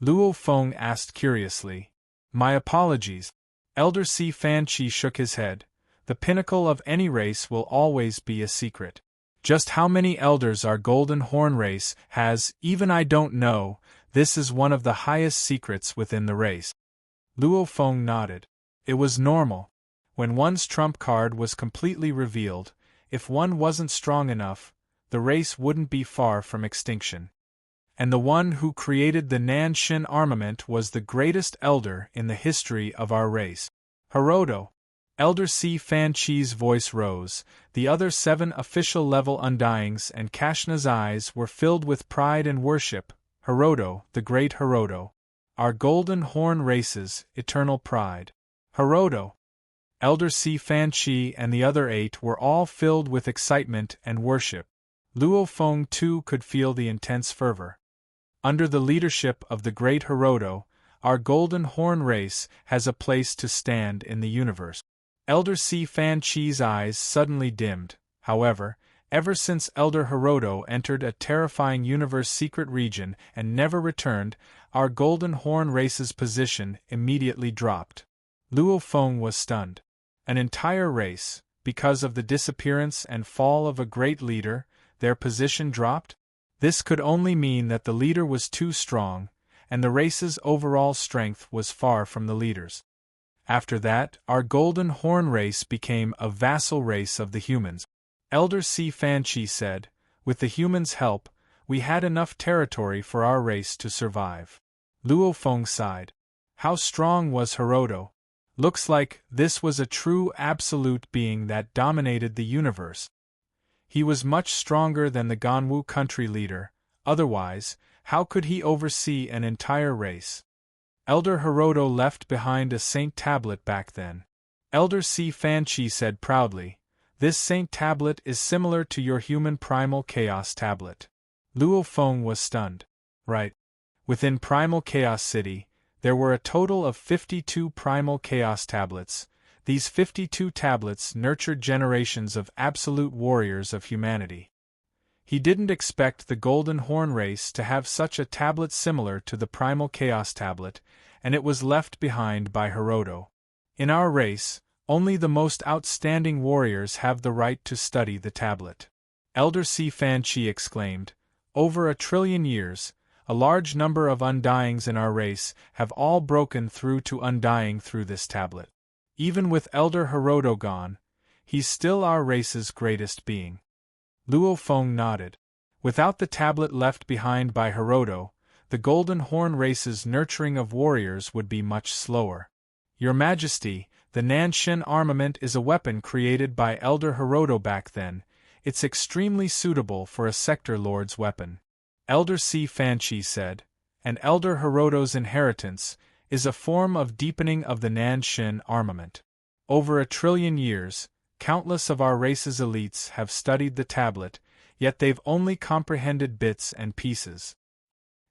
Luo Feng asked curiously. My apologies. Elder Si Fan Chi shook his head. The pinnacle of any race will always be a secret. Just how many elders our Golden Horn race has, even I don't know. This is one of the highest secrets within the race. Luo Feng nodded. It was normal. When one's trump card was completely revealed, if one wasn't strong enough, the race wouldn't be far from extinction. And the one who created the Nanshin armament was the greatest elder in the history of our race. Hiroto. Elder Si Fan Chi's voice rose. The other 7 official-level Undyings and Kashna's eyes were filled with pride and worship. Hiroto, the great Hiroto. Our golden horn race's eternal pride. Hiroto. Elder Si Fan Chi and the other 8 were all filled with excitement and worship. Luo Feng too could feel the intense fervor. Under the leadership of the great Hiroto, our golden horn race has a place to stand in the universe. Elder Si Fan Chi's eyes suddenly dimmed. However, ever since Elder Hiroto entered a terrifying universe secret region and never returned, our golden horn race's position immediately dropped. Luo Feng was stunned. An entire race, because of the disappearance and fall of a great leader, their position dropped? This could only mean that the leader was too strong, and the race's overall strength was far from the leader's. After that, our golden horn race became a vassal race of the humans. Elder Si Fan Chi said, with the humans' help, we had enough territory for our race to survive. Luo Feng sighed. How strong was Hiroto? Looks like this was a true absolute being that dominated the universe. He was much stronger than the Ganwu country leader, otherwise, how could he oversee an entire race? Elder Hiroto left behind a saint tablet back then. Elder Si Fan Chi said proudly, this saint tablet is similar to your human primal chaos tablet. Luo Feng was stunned. Right. Within Primal Chaos City, there were a total of 52 primal chaos tablets. These 52 tablets nurtured generations of absolute warriors of humanity. He didn't expect the Golden Horn race to have such a tablet similar to the Primal Chaos tablet, and it was left behind by Hiroto. In our race, only the most outstanding warriors have the right to study the tablet. Elder Si Fan Chi exclaimed, over 1 trillion years, a large number of Undyings in our race have all broken through to Undying through this tablet. Even with Elder Hiroto gone, he's still our race's greatest being. Luo Feng nodded. Without the tablet left behind by Hiroto, the Golden Horn race's nurturing of warriors would be much slower. Your Majesty, the Nanshin armament is a weapon created by Elder Hiroto back then. It's extremely suitable for a Sector Lord's weapon. Elder Si Fan Chi said, and Elder Hiroto's inheritance is a form of deepening of the Nanshin armament. Over 1 trillion years, countless of our race's elites have studied the tablet, yet they've only comprehended bits and pieces.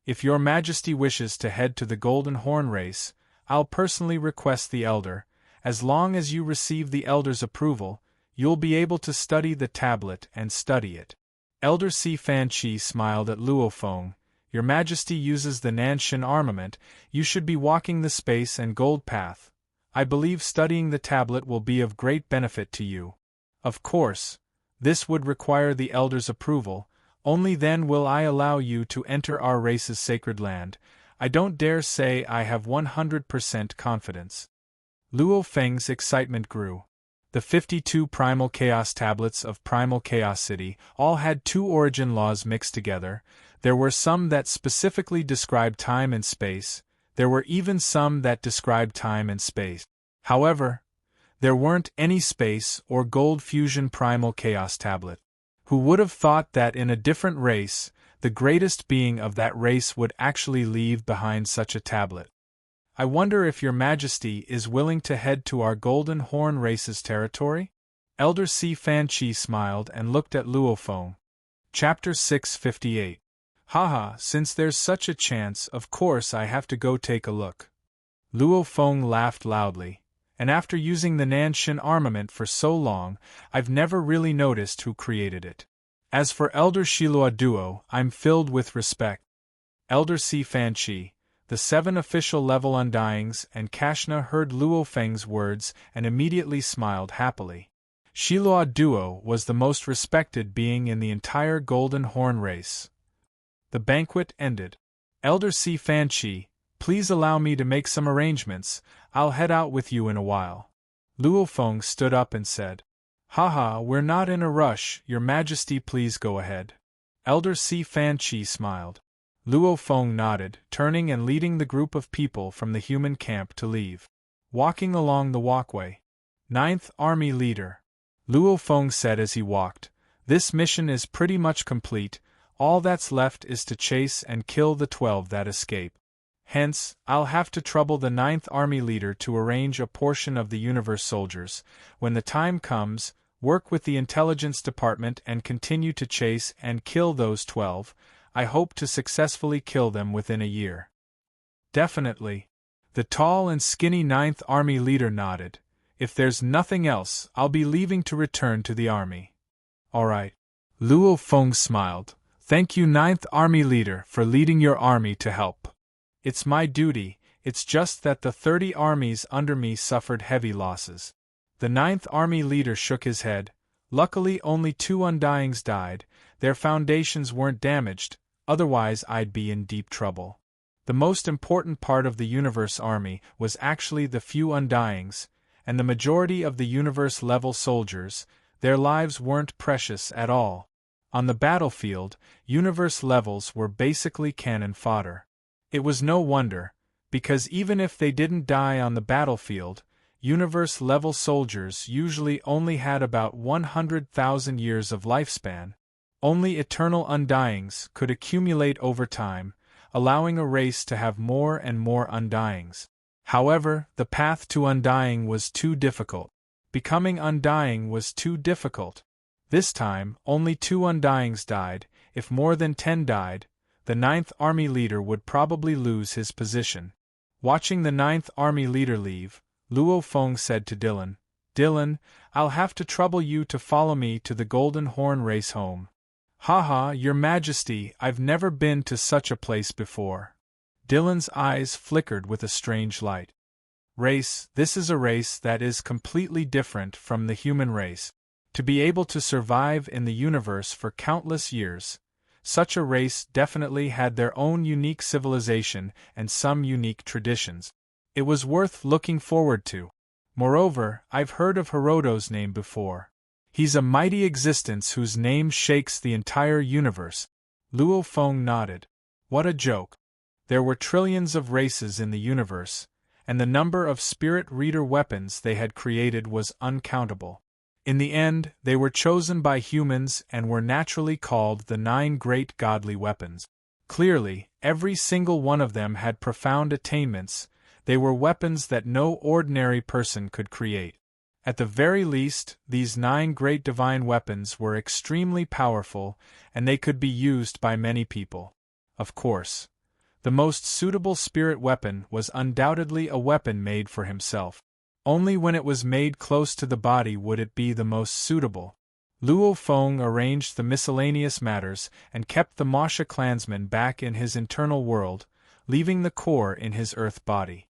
If your Majesty wishes to head to the Golden Horn race, I'll personally request the Elder. As long as you receive the Elder's approval, you'll be able to study the tablet and study it. Elder Si Fan Chi smiled at Luo Feng. Your Majesty uses the Nanshin armament, you should be walking the space and gold path. I believe studying the tablet will be of great benefit to you. Of course, this would require the Elder's approval, only then will I allow you to enter our race's sacred land. I don't dare say I have 100% confidence. Luo Feng's excitement grew. The 52 Primal Chaos tablets of Primal Chaos City all had 2 origin laws mixed together. There were some that specifically described time and space. There were even some that described time and space. However, there weren't any space or gold fusion Primal Chaos tablet. Who would have thought that in a different race, the greatest being of that race would actually leave behind such a tablet? I wonder if your Majesty is willing to head to our Golden Horn race's territory? Elder Si Fan Chi smiled and looked at Luo Feng. Chapter 658. Haha, since there's such a chance, of course I have to go take a look. Luo Feng laughed loudly. And after using the Nanshin armament for so long, I've never really noticed who created it. As for Elder Shilua Duo, I'm filled with respect. Elder Si Fan Chi, the 7 official level Undyings and Kashna heard Luo Feng's words and immediately smiled happily. Shilua Duo was the most respected being in the entire Golden Horn race. The banquet ended. Elder Si Fan Chi, please allow me to make some arrangements. I'll head out with you in a while. Luo Feng stood up and said, haha, we're not in a rush, your Majesty, please go ahead. Elder Si Fan Chi smiled. Luo Feng nodded, turning and leading the group of people from the human camp to leave. Walking along the walkway. Ninth Army Leader. Luo Feng said as he walked. This mission is pretty much complete, all that's left is to chase and kill the 12 that escape. Hence, I'll have to trouble the Ninth Army Leader to arrange a portion of the universe soldiers. When the time comes, work with the intelligence department and continue to chase and kill those 12. I hope to successfully kill them within a year. Definitely. The tall and skinny Ninth Army Leader nodded. If there's nothing else, I'll be leaving to return to the army. All right. Luo Feng smiled. Thank you, Ninth Army Leader, for leading your army to help. It's my duty, it's just that the 30 armies under me suffered heavy losses. The Ninth Army Leader shook his head. Luckily only 2 Undyings died, their foundations weren't damaged, otherwise I'd be in deep trouble. The most important part of the Universe Army was actually the few Undyings, and the majority of the Universe-level soldiers, their lives weren't precious at all. On the battlefield, Universe levels were basically cannon fodder. It was no wonder, because even if they didn't die on the battlefield, Universe-level soldiers usually only had about 100,000 years of lifespan. Only eternal Undyings could accumulate over time, allowing a race to have more and more Undyings. However, the path to Undying was too difficult. Becoming Undying was too difficult. This time, only 2 Undyings died. If more than 10 died, the Ninth Army Leader would probably lose his position. Watching the Ninth Army Leader leave, Luo Feng said to Dylan, Dylan, I'll have to trouble you to follow me to the Golden Horn race home. Haha, Your Majesty, I've never been to such a place before. Dylan's eyes flickered with a strange light. Race, this is a race that is completely different from the human race. To be able to survive in the universe for countless years, such a race definitely had their own unique civilization and some unique traditions. It was worth looking forward to. Moreover, I've heard of Hiroto's name before. He's a mighty existence whose name shakes the entire universe. Luo Feng nodded. What a joke. There were trillions of races in the universe, and the number of spirit reader weapons they had created was uncountable. In the end, they were chosen by humans and were naturally called the 9 great godly weapons. Clearly, every single one of them had profound attainments. They were weapons that no ordinary person could create. At the very least, these 9 great divine weapons were extremely powerful, and they could be used by many people. Of course, the most suitable spirit weapon was undoubtedly a weapon made for himself. Only when it was made close to the body would it be the most suitable. Luo Feng arranged the miscellaneous matters and kept the Masha clansman back in his internal world, leaving the core in his earth body.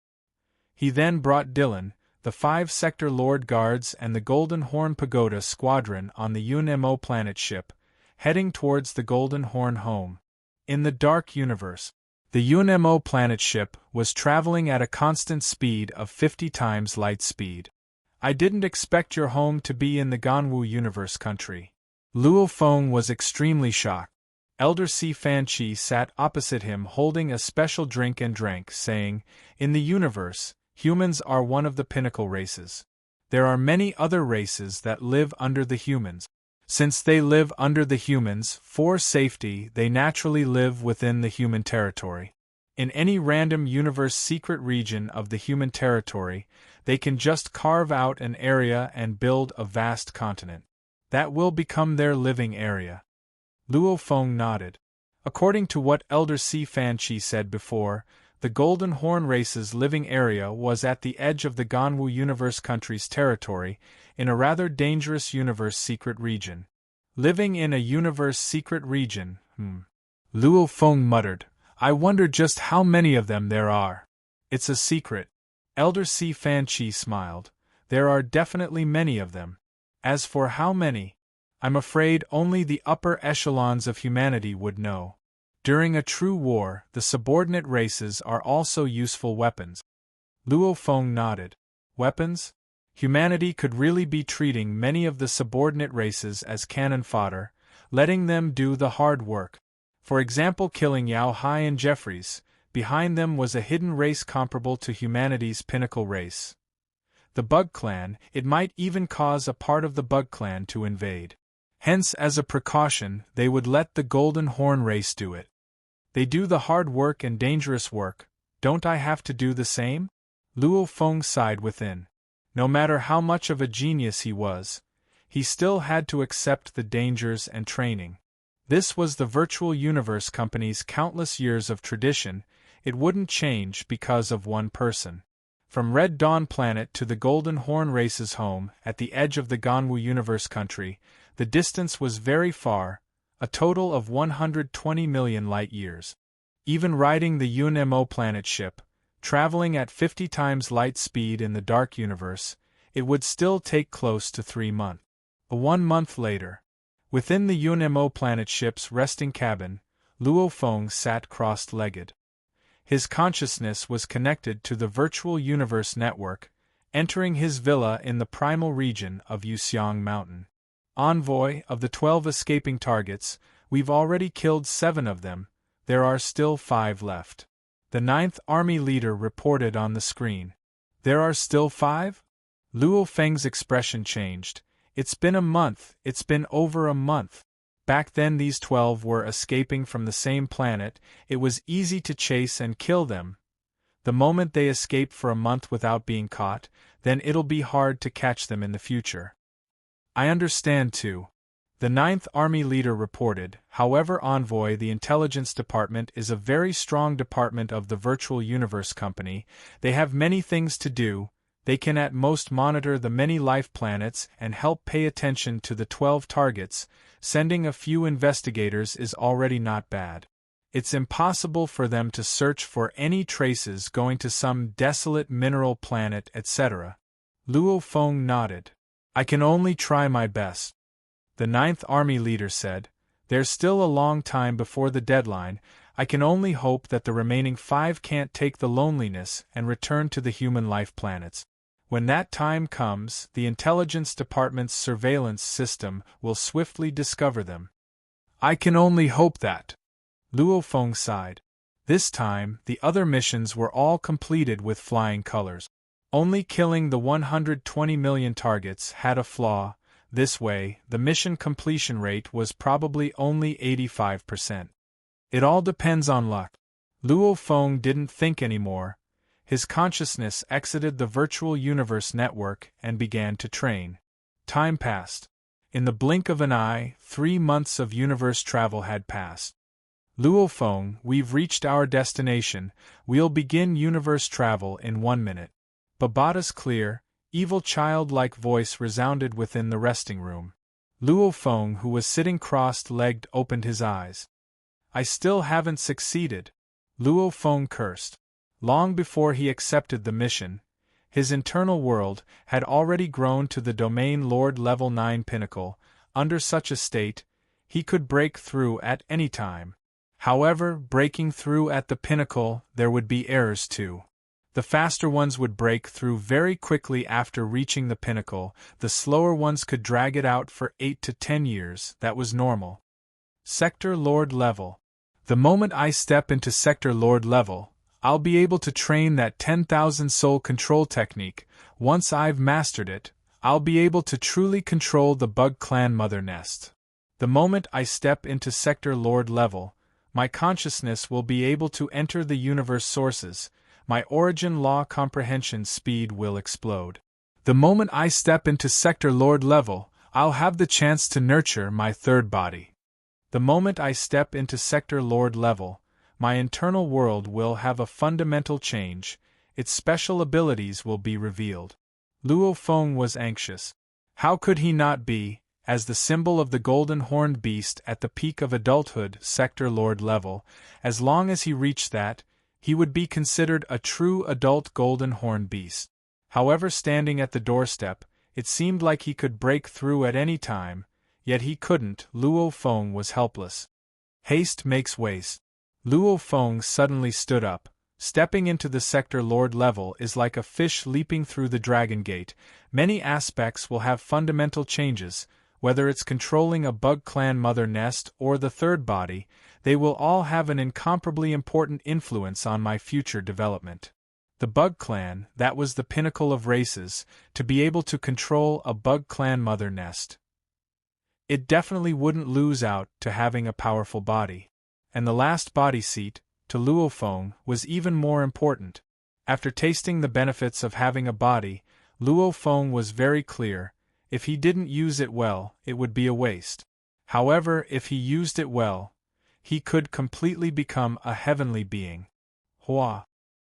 He then brought Dylan, the 5-sector Lord Guards and the Golden Horn Pagoda squadron on the UNMO planet ship, heading towards the Golden Horn home. In the dark universe, the UNMO planet ship was traveling at a constant speed of 50 times light speed. I didn't expect your home to be in the Ganwu universe country. Luo Feng was extremely shocked. Elder Si Fanqi sat opposite him holding a special drink and drank, saying, In the universe, humans are one of the pinnacle races. There are many other races that live under the humans. Since they live under the humans, for safety, they naturally live within the human territory. In any random universe secret region of the human territory, they can just carve out an area and build a vast continent. That will become their living area. Luo Feng nodded. According to what Elder Si Fanqi said before, the Golden Horn race's living area was at the edge of the Ganwu universe country's territory, in a rather dangerous universe secret region. Living in a universe secret region, Luo Feng muttered. I wonder just how many of them there are. It's a secret. Elder Si Fanqi smiled. There are definitely many of them. As for how many, I'm afraid only the upper echelons of humanity would know. During a true war, the subordinate races are also useful weapons. Luo Feng nodded. Weapons? Humanity could really be treating many of the subordinate races as cannon fodder, letting them do the hard work. For example, killing Yao Hai and Jeffries. Behind them was a hidden race comparable to humanity's pinnacle race. the Bug Clan, it might even cause a part of the Bug Clan to invade. Hence, as a precaution, they would let the Golden Horn race do it. They do the hard work and dangerous work, don't I have to do the same? Luo Feng sighed within. No matter how much of a genius he was, he still had to accept the dangers and training. This was the Virtual Universe Company's countless years of tradition, it wouldn't change because of one person. From Red Dawn Planet to the Golden Horn Race's home, at the edge of the Ganwu Universe country, the distance was very far, a total of 120 million light-years. Even riding the UNMO planet ship, traveling at 50 times light speed in the dark universe, it would still take close to 3 months. 1 month later, within the UNMO planet ship's resting cabin, Luo Feng sat cross-legged. His consciousness was connected to the Virtual Universe Network, entering his villa in the primal region of Yuxiang Mountain. Envoy, of the 12 escaping targets, we've already killed 7 of them, there are still 5 left. The 9th Army leader reported on the screen. There are still 5? Luo Feng's expression changed. It's been a month, it's been over a month. Back then these 12 were escaping from the same planet, it was easy to chase and kill them. The moment they escape for a month without being caught, then it'll be hard to catch them in the future. I understand too. The 9th Army leader reported, however, Envoy, the Intelligence Department is a very strong department of the Virtual Universe Company, they have many things to do, they can at most monitor the many life planets and help pay attention to the 12 targets, sending a few investigators is already not bad. It's impossible for them to search for any traces going to some desolate mineral planet, etc. Luo Feng nodded. I can only try my best. The 9th Army leader said, there's still a long time before the deadline, I can only hope that the remaining 5 can't take the loneliness and return to the human life planets. When that time comes, the Intelligence Department's surveillance system will swiftly discover them. I can only hope that. Luo Feng sighed. This time, the other missions were all completed with flying colors. Only killing the 120 million targets had a flaw. This way, the mission completion rate was probably only 85%. It all depends on luck. Luo Feng didn't think anymore. His consciousness exited the Virtual Universe Network and began to train. Time passed. In the blink of an eye, 3 months of universe travel had passed. Luo Feng, we've reached our destination, we'll begin universe travel in 1 minute. Babata's clear, evil childlike voice resounded within the resting room. Luo Feng, who was sitting crossed-legged, opened his eyes. I still haven't succeeded. Luo Feng cursed. Long before he accepted the mission, his internal world had already grown to the Domain Lord Level 9 pinnacle. Under such a state, he could break through at any time. However, breaking through at the pinnacle, there would be errors too. The faster ones would break through very quickly after reaching the pinnacle, the slower ones could drag it out for 8 to 10 years, that was normal. Sector Lord Level. The moment I step into Sector Lord Level, I'll be able to train that 10,000 soul control technique. Once I've mastered it, I'll be able to truly control the Bug Clan Mother Nest. The moment I step into Sector Lord Level, my consciousness will be able to enter the universe sources, my origin law comprehension speed will explode. The moment I step into Sector Lord Level, I'll have the chance to nurture my third body. The moment I step into Sector Lord Level, my internal world will have a fundamental change, its special abilities will be revealed. Luo Feng was anxious. How could he not be, as the symbol of the golden horned beast at the peak of adulthood, Sector Lord Level, as long as he reached that, he would be considered a true adult golden horned beast. However, standing at the doorstep, it seemed like he could break through at any time, yet he couldn't. Luo Feng was helpless. Haste makes waste. Luo Feng suddenly stood up. Stepping into the Sector Lord Level is like a fish leaping through the Dragon Gate. Many aspects will have fundamental changes, whether it's controlling a Bug Clan Mother Nest or the third body, they will all have an incomparably important influence on my future development. The Bug Clan, that was the pinnacle of races, to be able to control a Bug Clan mother nest. It definitely wouldn't lose out to having a powerful body. And the last body seat, to Luo Feng, was even more important. After tasting the benefits of having a body, Luo Feng was very clear: if he didn't use it well, it would be a waste. However, if he used it well, he could completely become a heavenly being. Hua!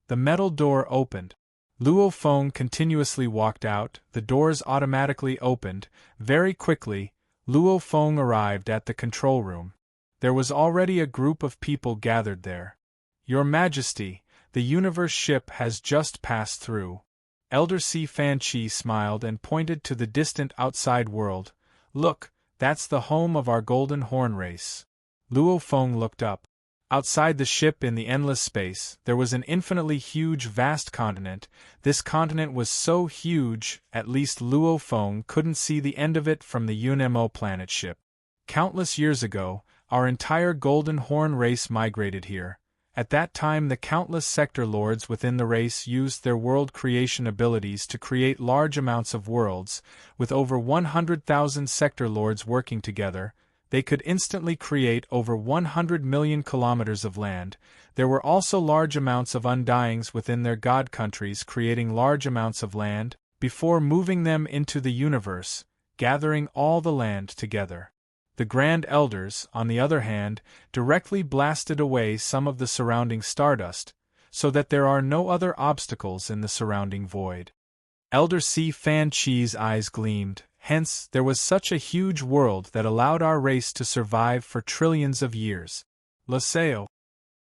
The metal door opened. Luo Feng continuously walked out, the doors automatically opened. Very quickly, Luo Feng arrived at the control room. There was already a group of people gathered there. Your Majesty, the universe ship has just passed through. Elder Si Fan Chi smiled and pointed to the distant outside world. Look, that's the home of our Golden Horn race. Luo Feng looked up. Outside the ship in the endless space, there was an infinitely huge vast continent. This continent was so huge, at least Luo Feng couldn't see the end of it from the UNMO planet ship. Countless years ago, our entire Golden Horn race migrated here. At that time, the countless sector lords within the race used their world creation abilities to create large amounts of worlds. With over 100,000 sector lords working together, they could instantly create over 100 million kilometers of land. There were also large amounts of undyings within their god countries, creating large amounts of land, before moving them into the universe, gathering all the land together. The Grand Elders, on the other hand, directly blasted away some of the surrounding stardust, so that there are no other obstacles in the surrounding void. Elder Si Fan Chi's eyes gleamed. Hence, there was such a huge world that allowed our race to survive for trillions of years. Laseo.